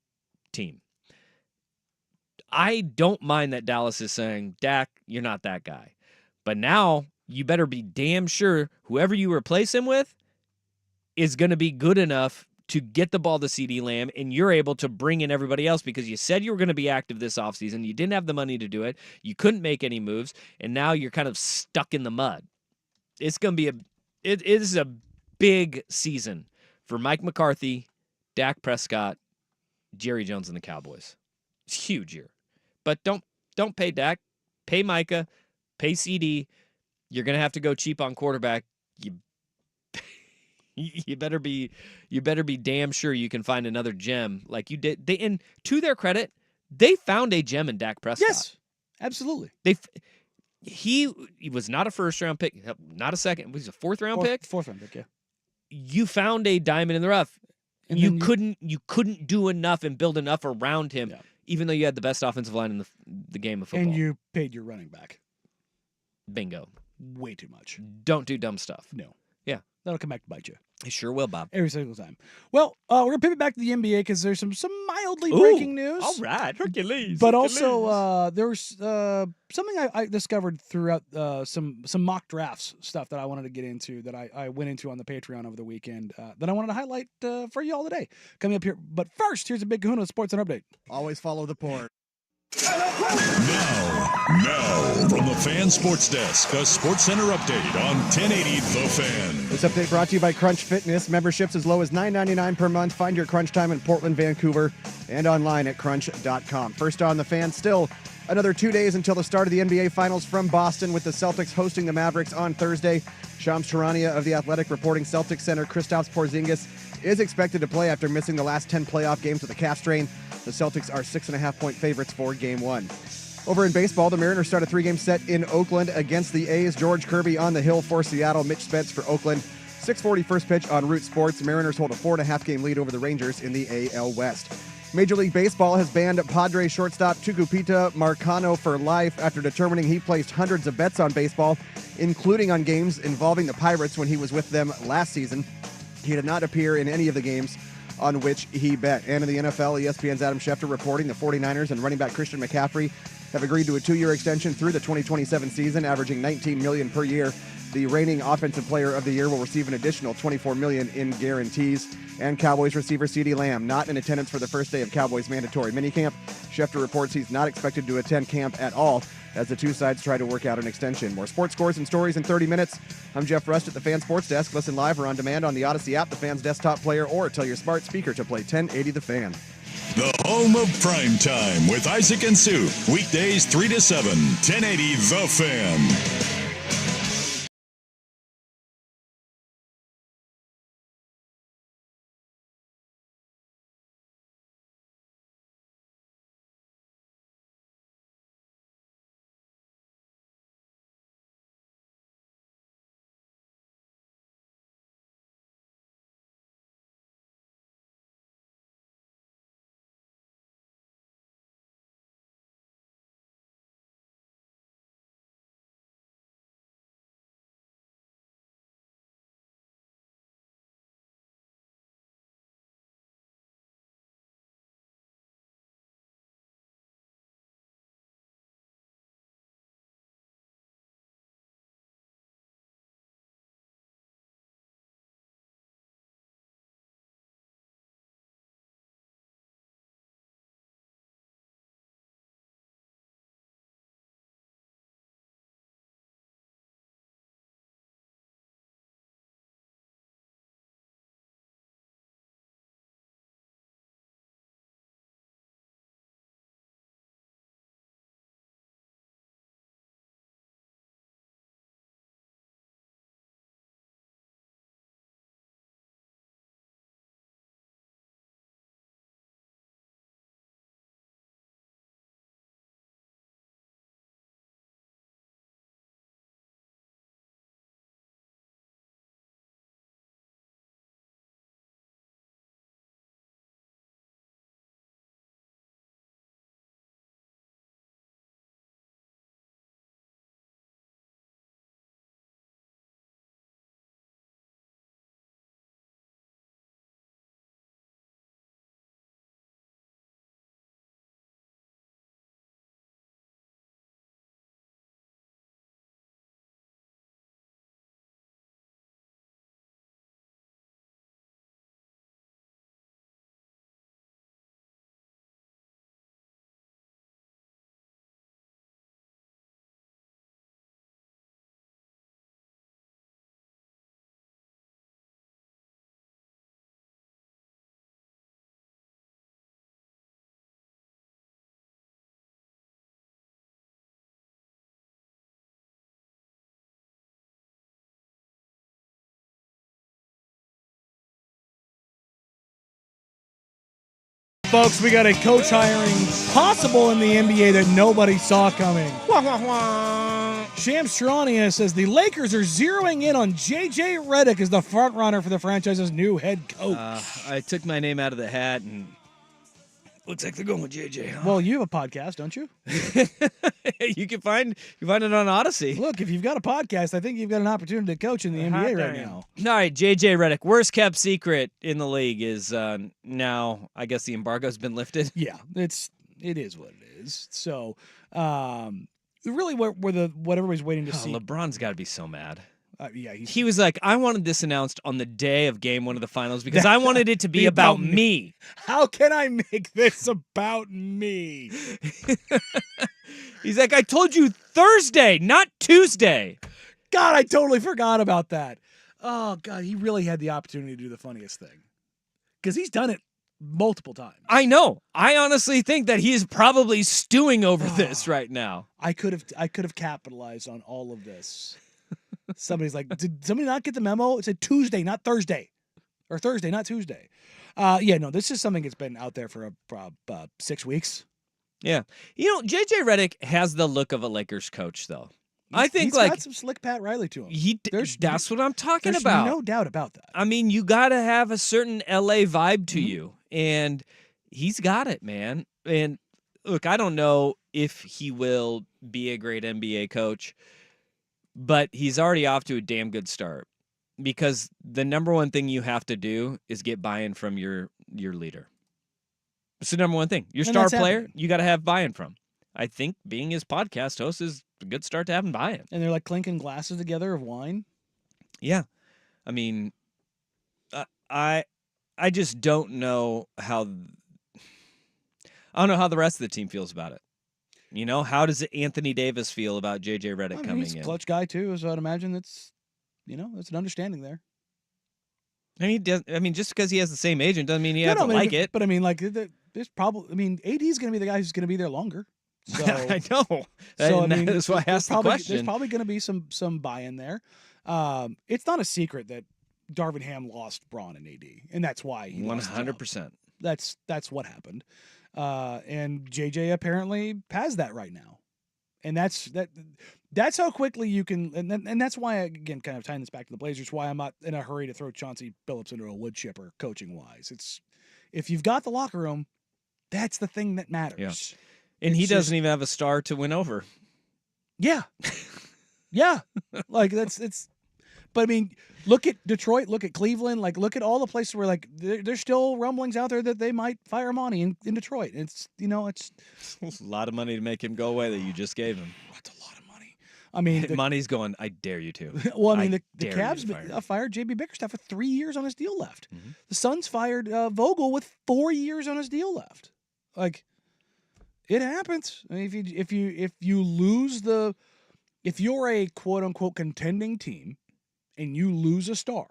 team. I don't mind that Dallas is saying, Dak, you're not that guy. But now you better be damn sure whoever you replace him with is going to be good enough to get the ball to CeeDee Lamb, and you're able to bring in everybody else because you said you were going to be active this offseason. You didn't have the money to do it. You couldn't make any moves, and now you're kind of stuck in the mud. It's going to be it is a big season for Mike McCarthy, Dak Prescott, Jerry Jones, and the Cowboys. It's a huge year. But don't pay Dak. Pay Micah. Pay CD. You're going to have to go cheap on quarterback. You better be damn sure you can find another gem like you did. And to their credit, they found a gem in Dak Prescott. Yes, absolutely. He was not a first-round pick, not a second. He was a fourth-round pick. Fourth-round pick, yeah. You found a diamond in the rough. And you couldn't do enough and build enough around him, even though you had the best offensive line in the game of football. And you paid your running back. Bingo. Way too much. Don't do dumb stuff. No. Yeah. That'll come back to bite you. It sure will, Bob. Every single time. Well, we're going to pivot back to the NBA because there's some mildly breaking news. All right. Hercules. But also, there was something I discovered throughout some mock drafts stuff that I wanted to get into that I went into on the Patreon over the weekend that I wanted to highlight for you all today. Coming up here. But first, here's a big Kahuna Sports and Update. Always follow the port. Now, from the Fan Sports Desk, a Sports Center update on 1080 The Fan. This update brought to you by Crunch Fitness. Memberships as low as $9.99 per month. Find your Crunch time in Portland, Vancouver, and online at crunch.com. First on the Fan, still another 2 days until the start of the NBA Finals from Boston, with the Celtics hosting the Mavericks on Thursday. Shams Charania of The Athletic reporting Celtics center Kristaps Porzingis is expected to play after missing the last 10 playoff games with a calf strain. The Celtics are 6.5-point favorites for Game 1. Over in baseball, the Mariners start a 3-game set in Oakland against the A's. George Kirby on the hill for Seattle. Mitch Spence for Oakland. 6:40 first pitch on Root Sports. Mariners hold a 4.5-game lead over the Rangers in the AL West. Major League Baseball has banned Padres shortstop Tucupita Marcano for life after determining he placed hundreds of bets on baseball, including on games involving the Pirates when he was with them last season. He did not appear in any of the games on which he bet. And in the NFL, ESPN's Adam Schefter reporting the 49ers and running back Christian McCaffrey have agreed to a 2-year extension through the 2027 season, averaging $19 million per year. The reigning Offensive Player of the Year will receive an additional $24 million in guarantees. And Cowboys receiver CeeDee Lamb not in attendance for the first day of Cowboys mandatory minicamp. Schefter reports he's not expected to attend camp at all as the two sides try to work out an extension. More sports scores and stories in 30 minutes. I'm Jeff Rust at the Fan Sports Desk. Listen live or on demand on the Odyssey app, the Fan's desktop player, or tell your smart speaker to play 1080 The Fan. The home of prime time with Isaac and Sue. Weekdays 3 to 7, 1080 The Fan. Folks, we got a coach hiring possible in the NBA that nobody saw coming. Shams Charania says the Lakers are zeroing in on J.J. Redick as the front runner for the franchise's new head coach. I took my name out of the hat, and looks like they're going with J.J. Huh? Well, you have a podcast, don't you? you can find it on Odyssey. Look, if you've got a podcast, I think you've got an opportunity to coach in the NBA right now. All right, J.J. Redick, worst kept secret in the league is now, I guess the embargo's been lifted. Yeah, it is what it is. So, really, what everybody's waiting to see. LeBron's got to be so mad. Yeah, he was like, I wanted this announced on the day of Game 1 of the Finals because I wanted it to be about me. How can I make this about me? He's like, I told you Thursday, not Tuesday. God, I totally forgot about that. Oh, God, he really had the opportunity to do the funniest thing. Because he's done it multiple times. I know. I honestly think that he is probably stewing over this right now. I could have capitalized on all of this. Somebody's like, did somebody not get the memo? It said Tuesday, not Thursday. Or Thursday, not Tuesday. This is something that's been out there for 6 weeks. Yeah. You know, J.J. Redick has the look of a Lakers coach, though. I think he's like got some slick Pat Riley to him. that's what I'm talking there's about. no doubt about that. I mean, you got to have a certain LA vibe to Mhm. you, and he's got it, man. And look, I don't know if he will be a great NBA coach, but he's already off to a damn good start because the number one thing you have to do is get buy-in from your leader. It's the number one thing. Your And star that's player, happening. you got to have buy-in from. I think being his podcast host is a good start to having buy-in. And they're like clinking glasses together of wine. Yeah. I mean, I just don't know how the rest of the team feels about it. You know, how does Anthony Davis feel about JJ Redick I mean, coming he's a in? clutch guy too, so I'd imagine that's it's an understanding there. I mean, just because he has the same agent doesn't mean he No, has to I mean, like it. But I mean, like, there's probably. I mean, AD's going to be the guy who's going to be there longer. So I know. So I mean, that's why I asked the There's question. probably going to be some buy-in there. It's not a secret that Darvin Ham lost Braun and AD, and that's why he lost his job. 100%. That's what happened. And JJ apparently has that right now, and that's how quickly you can. And that's why, again, kind of tying this back to the Blazers, why I'm not in a hurry to throw Chauncey Billups into a wood chipper coaching wise. It's if you've got the locker room, that's the thing that matters. Yeah. And he doesn't even have a star to win over. Yeah. Yeah. Like it's but I mean, look at Detroit, look at Cleveland, like look at all the places where like there's still rumblings out there that they might fire Monty in Detroit. It's It's a lot of money to make him go away that you just gave him. that's a lot of money. I mean, Money's going, I dare you to. well, I mean, the dare you Cavs to fire me. fired JB Bickerstaff with 3 years on his deal left. Mhm. The Suns fired Vogel with 4 years on his deal left. Like, it happens. I mean, if you're a quote unquote contending team and you lose a star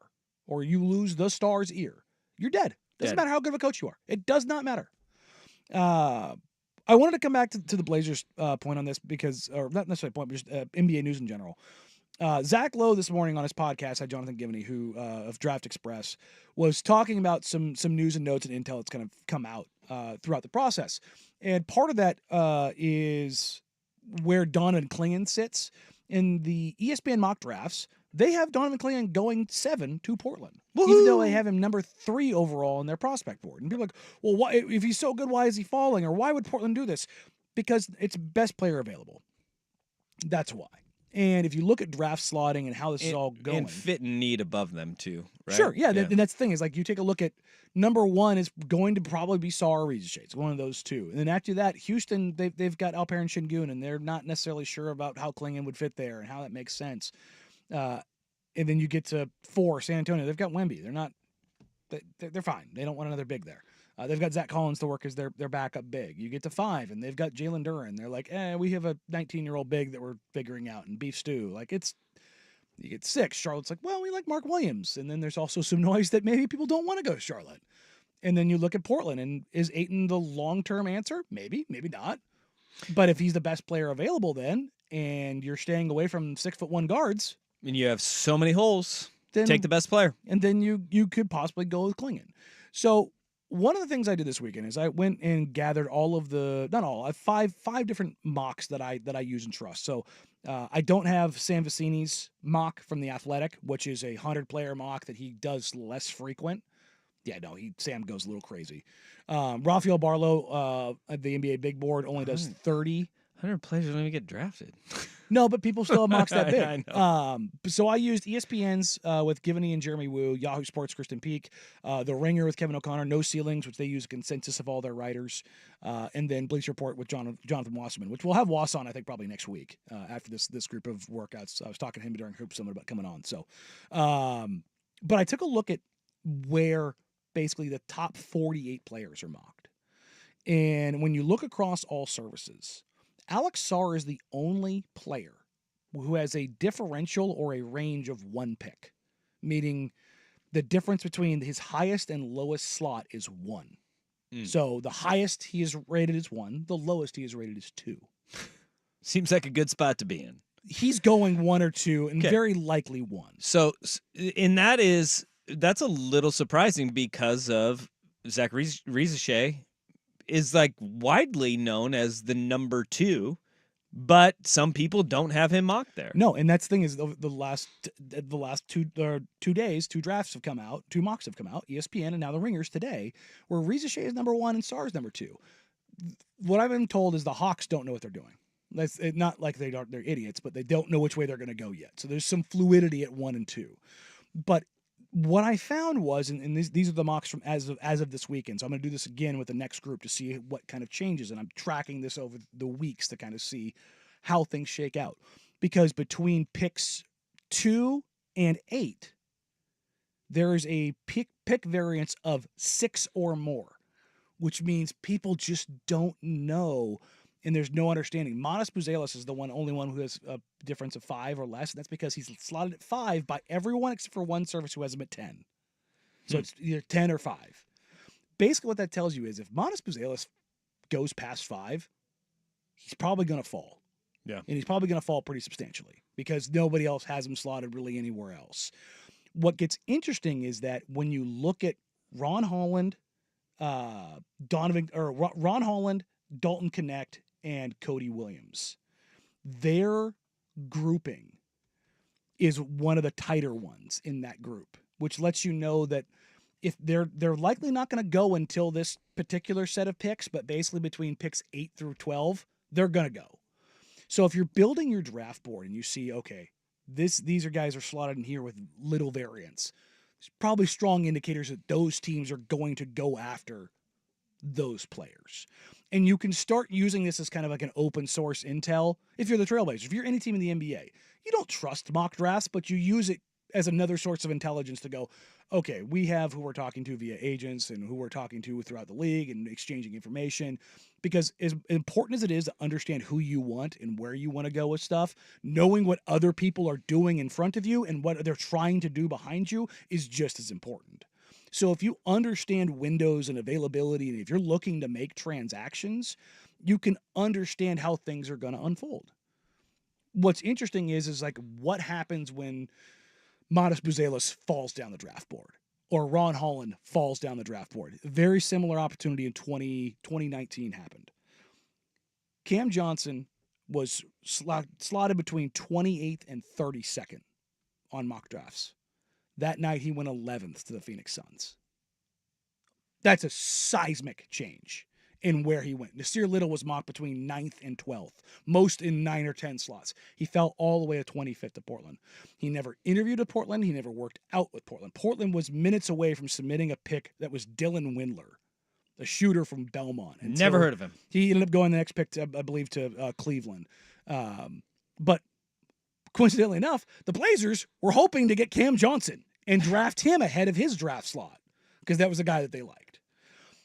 or you lose the star's ear, you're dead. Doesn't matter how good of a coach you are. It does not matter. I wanted to come back to the Blazers point on this because, or not necessarily point, but just NBA news in general. Zach Lowe this morning on his podcast had Jonathan Givney, who of Draft Express, was talking about some news and notes and intel that's kind of come out throughout the process. And part of that is where Donovan Clingan sits in the ESPN mock drafts. They have Donovan Clingan going 7 to Portland, even though they have him number 3 overall on their prospect board. And people are like, well, why, if he's so good, why is he falling? Or why would Portland do this? Because it's best player available. That's why. And if you look at draft slotting and how this is all going, and fit and need above them too, right? Sure, yeah. And that's the thing is like you take a look at number 1 is going to probably be Saar or Riesiche, one of those two. And then after that, Houston, they've got Alperen Şengün, and they're not necessarily sure about how Clingan would fit there and how that makes sense. And then you get to 4, San Antonio. They've got Wemby. They're fine. They don't want another big there. They've got Zach Collins to work as their backup big. You get to 5, and they've got Jalen Duren. They're like, we have a 19-year-old big that we're figuring out, and beef stew. Like, you get 6. Charlotte's like, well, we like Mark Williams. And then there's also some noise that maybe people don't want to go to Charlotte. And then you look at Portland, and is Ayton the long-term answer? Maybe, maybe not. But if he's the best player available then, and you're staying away from 6'1" guards, and you have so many holes, then take the best player. And then you could possibly go with Clingan. So one of the things I did this weekend is I went and gathered all of I have five different mocks that I use and trust. So I don't have Sam Vecini's mock from The Athletic, which is a 100-player mock that he does less frequent. Yeah, no, Sam goes a little crazy. Rafael Barlow at the NBA Big Board only does 30. 100 players don't even get drafted. No, but people still have mocks that big. I know. So I used ESPN's with Givney and Jeremy Wu, Yahoo Sports Kristen Peak, The Ringer with Kevin O'Connor, No Ceilings, which they use a consensus of all their writers, and then Bleacher Report with Jonathan Wasserman, which we'll have Wass on, I think, probably next week after this group of workouts. I was talking to him during Hoop Summit about coming on. So, but I took a look at where basically the top 48 players are mocked. And when you look across all services, Alex Sarr is the only player who has a differential or a range of 1 pick, meaning the difference between his highest and lowest slot is 1. So the highest he is rated is 1, the lowest he is rated is 2. Seems like a good spot to be in. He's going 1 or 2, and very likely 1. So, and that's a little surprising because of Zach Riesiche is like widely known as the number 2 But some people don't have him mocked there. No, and that's the thing is the last 2 days, 2 drafts have come out, 2 mocks have come out, ESPN and now the Ringers today, where Reza Shea is number 1 and Sarr is number 2. What I've been told is the Hawks don't know what they're doing. That's not like they're idiots, but they don't know which way they're going to go yet. So there's some fluidity at 1 and 2. But what I found was, and these are the mocks from as of this weekend. So I'm going to do this again with the next group to see what kind of changes, and I'm tracking this over the weeks to kind of see how things shake out. Because between picks 2 and 8, there is a pick variance of 6 or more, which means people just don't know, and there's no understanding. Manas Buzelis is the only one who has a difference of 5 or less, and that's because he's slotted at 5 by everyone except for one service who has him at 10. So it's either 10 or 5. Basically what that tells you is if Manas Buzelis goes past 5, he's probably going to fall. Yeah. And he's probably going to fall pretty substantially because nobody else has him slotted really anywhere else. What gets interesting is that when you look at Ron Holland, Ron Holland, Dalton Connect, and Cody Williams, their grouping is one of the tighter ones in that group, which lets you know that if they're likely not going to go until this particular set of picks, but basically between picks 8 through 12, they're going to go. So if you're building your draft board and you see, okay, these guys are slotted in here with little variance, it's probably strong indicators that those teams are going to go after those players. And you can start using this as kind of like an open source intel. If you're the Trailblazers, if you're any team in the NBA, you don't trust mock drafts, but you use it as another source of intelligence to go, okay, we have who we're talking to via agents and who we're talking to throughout the league and exchanging information. Because as important as it is to understand who you want and where you want to go with stuff, knowing what other people are doing in front of you and what they're trying to do behind you is just as important. So if you understand windows and availability, and if you're looking to make transactions, you can understand how things are going to unfold. What's interesting is like what happens when Manas Buzelis falls down the draft board or Ron Holland falls down the draft board. Very similar opportunity in 2019 happened. Cam Johnson was slotted between 28th and 32nd on mock drafts. That night, he went 11th to the Phoenix Suns. That's a seismic change in where he went. Nasir Little was mocked between 9th and 12th, most in 9 or 10 slots. He fell all the way to 25th to Portland. He never interviewed at Portland. He never worked out with Portland. Portland was minutes away from submitting a pick that was Dylan Windler, a shooter from Belmont. Never heard of him. He ended up going the next pick, I believe, to Cleveland. But coincidentally enough, the Blazers were hoping to get Cam Johnson and draft him ahead of his draft slot because that was a guy that they liked.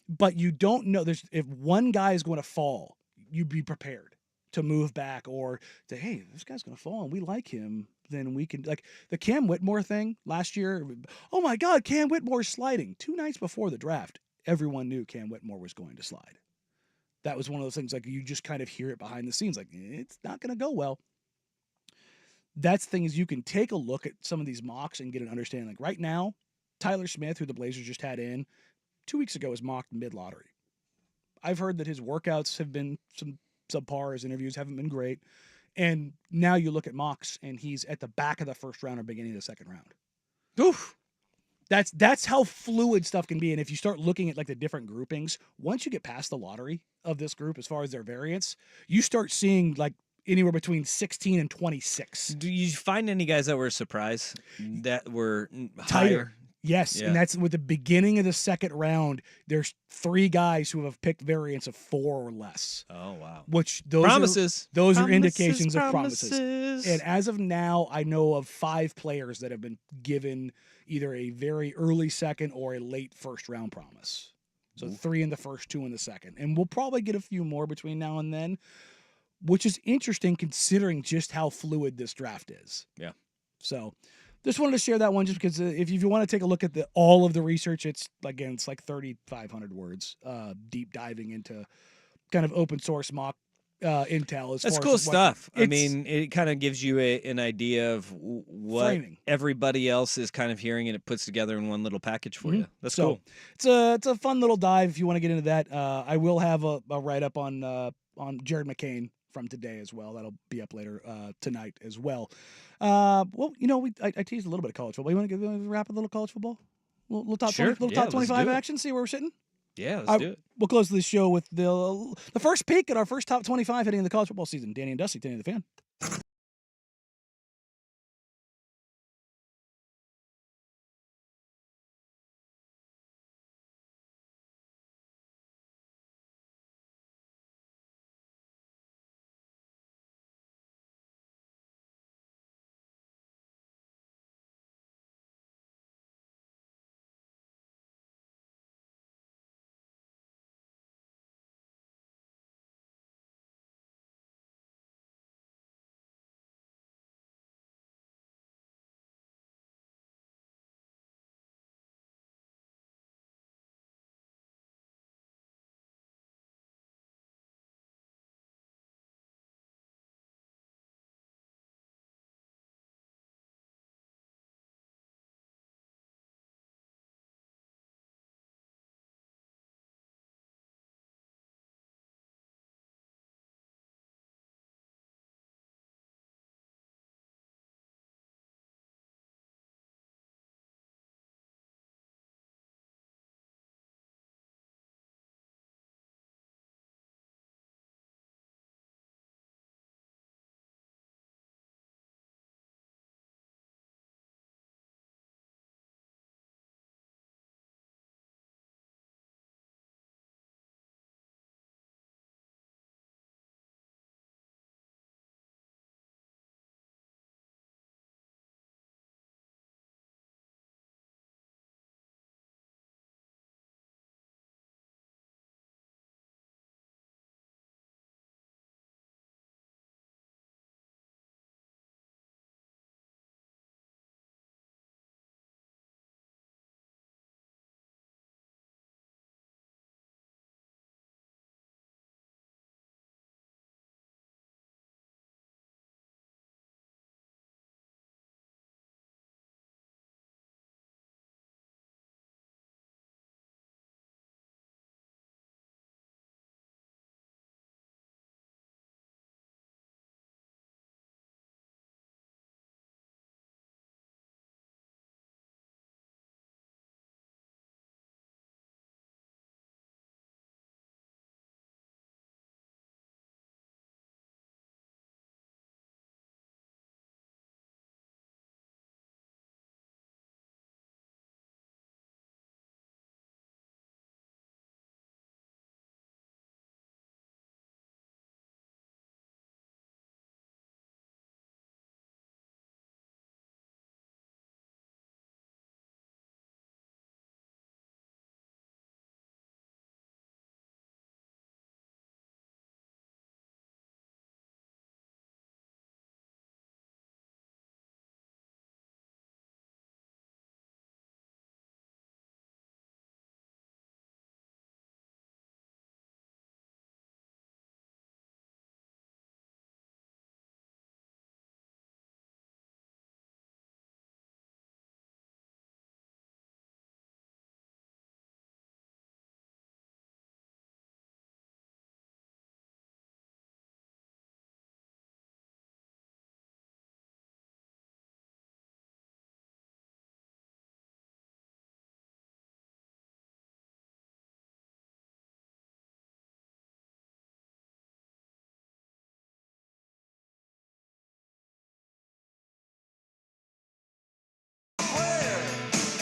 But you don't know. If one guy is going to fall, you be prepared to move back or say, hey, this guy's going to fall and we like him, then we can, like the Cam Whitmore thing last year. Oh my God, Cam Whitmore's sliding. 2 nights before the draft, everyone knew Cam Whitmore was going to slide. That was one of those things like you just kind of hear it behind the scenes, like it's not going to go well. That's the thing is you can take a look at some of these mocks and get an understanding. Like right now, Tyler Smith, who the Blazers just had in 2 weeks ago, was mocked mid-lottery. I've heard that his workouts have been some subpar. His interviews haven't been great. And now you look at mocks and he's at the back of the first round or beginning of the second round. Oof. That's how fluid stuff can be. And if you start looking at like the different groupings, once you get past the lottery of this group, as far as their variance, you start seeing like anywhere between 16 and 26. Do you find any guys that were surprised that were Tighter? higher? Yes, yeah. And that's with the beginning of the second round. There's 3 guys who have picked variance of 4 or less. Oh wow! Which those promises. Are indications of promises. And as of now, I know of 5 players that have been given either a very early second or a late first round promise. So 3 in the first, 2 in the second, and we'll probably get a few more between now and then, which is interesting considering just how fluid this draft is. Yeah. So. Just wanted to share that one just because if you want to take a look at all of the research, it's like 3,500 words, deep diving into kind of open source mock intel. That's cool stuff. I mean, it kind of gives you an idea of what framing. Everybody else is kind of hearing, and it puts together in one little package for you. That's cool. It's a fun little dive if you want to get into that. I will have a write up on Jared McCain from today as well. That'll be up later tonight as well. I teased a little bit of college football. You want to wrap a little college football? Little top Sure. 20, little Yeah, top let's 25 do it. action. See where we're sitting. Yeah, let's do it. We'll close this show with the first peek at our first top 25 heading into the college football season. Danny and Dusty, Danny the Fan.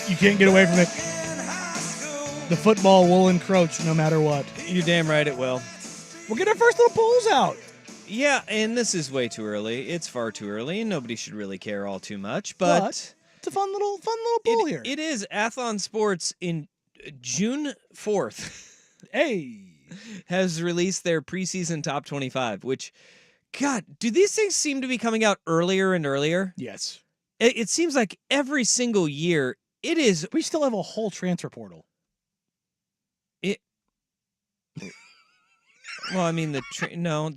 You can't get away from it. The football will encroach no matter what. You're damn right it will. We'll get our first little polls out. Yeah, and this is way too early. It's far too early, and nobody should really care all too much. But it's a fun little poll here. It is Athlon Sports in June 4th. Hey. Has released their preseason top 25, which, God, do these things seem to be coming out earlier and earlier? Yes. It seems like every single year it is. We still have a whole transfer portal. Well, I mean, the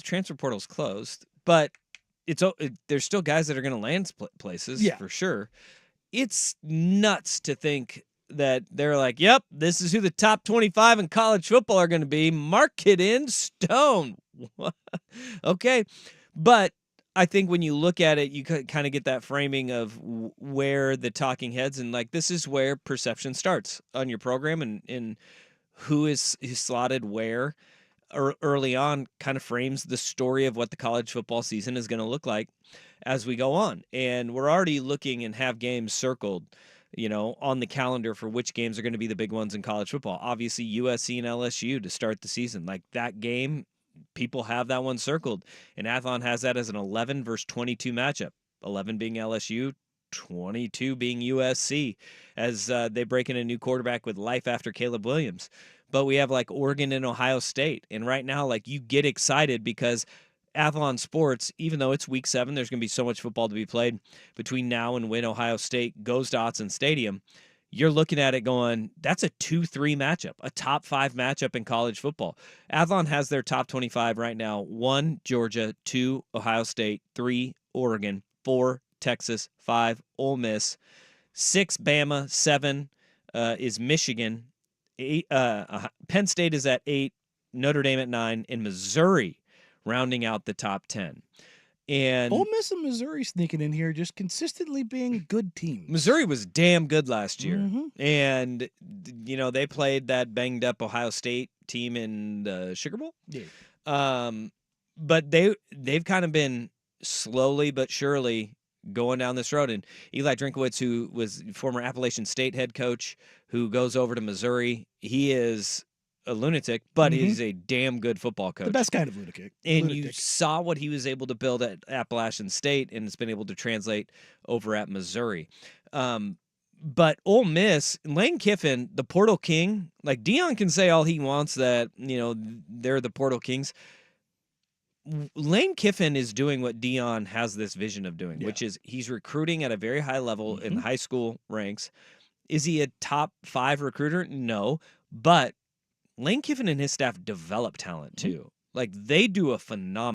transfer portal's closed, but there's still guys that are going to land places for sure. It's nuts to think that they're like, yep, this is who the top 25 in college football are going to be. Mark it in stone. What? Okay. But I think when you look at it, you kind of get that framing of where the talking heads, and like this is where perception starts on your program, and who is slotted where early on kind of frames the story of what the college football season is going to look like as we go on. And we're already looking and have games circled, on the calendar for which games are going to be the big ones in college football. Obviously, USC and LSU to start the season. Like that game, people have that one circled. And Athlon has that as an 11 versus 22 matchup. 11 being LSU, 22 being USC, as they break in a new quarterback with life after Caleb Williams. But we have like Oregon and Ohio State. And right now, like you get excited because Athlon Sports, even though it's week 7, there's going to be so much football to be played between now and when Ohio State goes to Autzen Stadium. You're looking at it going, that's a 2-3 matchup, a top 5 matchup in college football. Athlon has their top 25 right now. 1, Georgia. 2, Ohio State. 3, Oregon. 4, Texas. 5, Ole Miss. 6, Bama. 7 is Michigan. 8, Penn State is at 8, Notre Dame at 9, and Missouri rounding out the top 10. And Ole Miss and Missouri sneaking in here, just consistently being good teams. Missouri was damn good last year. Mm-hmm. And, they played that banged up Ohio State team in the Sugar Bowl. Yeah. But they've kind of been slowly but surely going down this road. And Eli Drinkowitz, who was former Appalachian State head coach, who goes over to Missouri, he is a lunatic, but he's a damn good football coach. The best kind of lunatic. And you saw what he was able to build at Appalachian State, and it's been able to translate over at Missouri. But Ole Miss, Lane Kiffin, the Portal King, like Deion can say all he wants that, they're the Portal Kings. Lane Kiffin is doing what Deion has this vision of doing, which is he's recruiting at a very high level in high school ranks. Is he a top 5 recruiter? No. But Lane Kiffin and his staff develop talent too. Like they do a phenomenal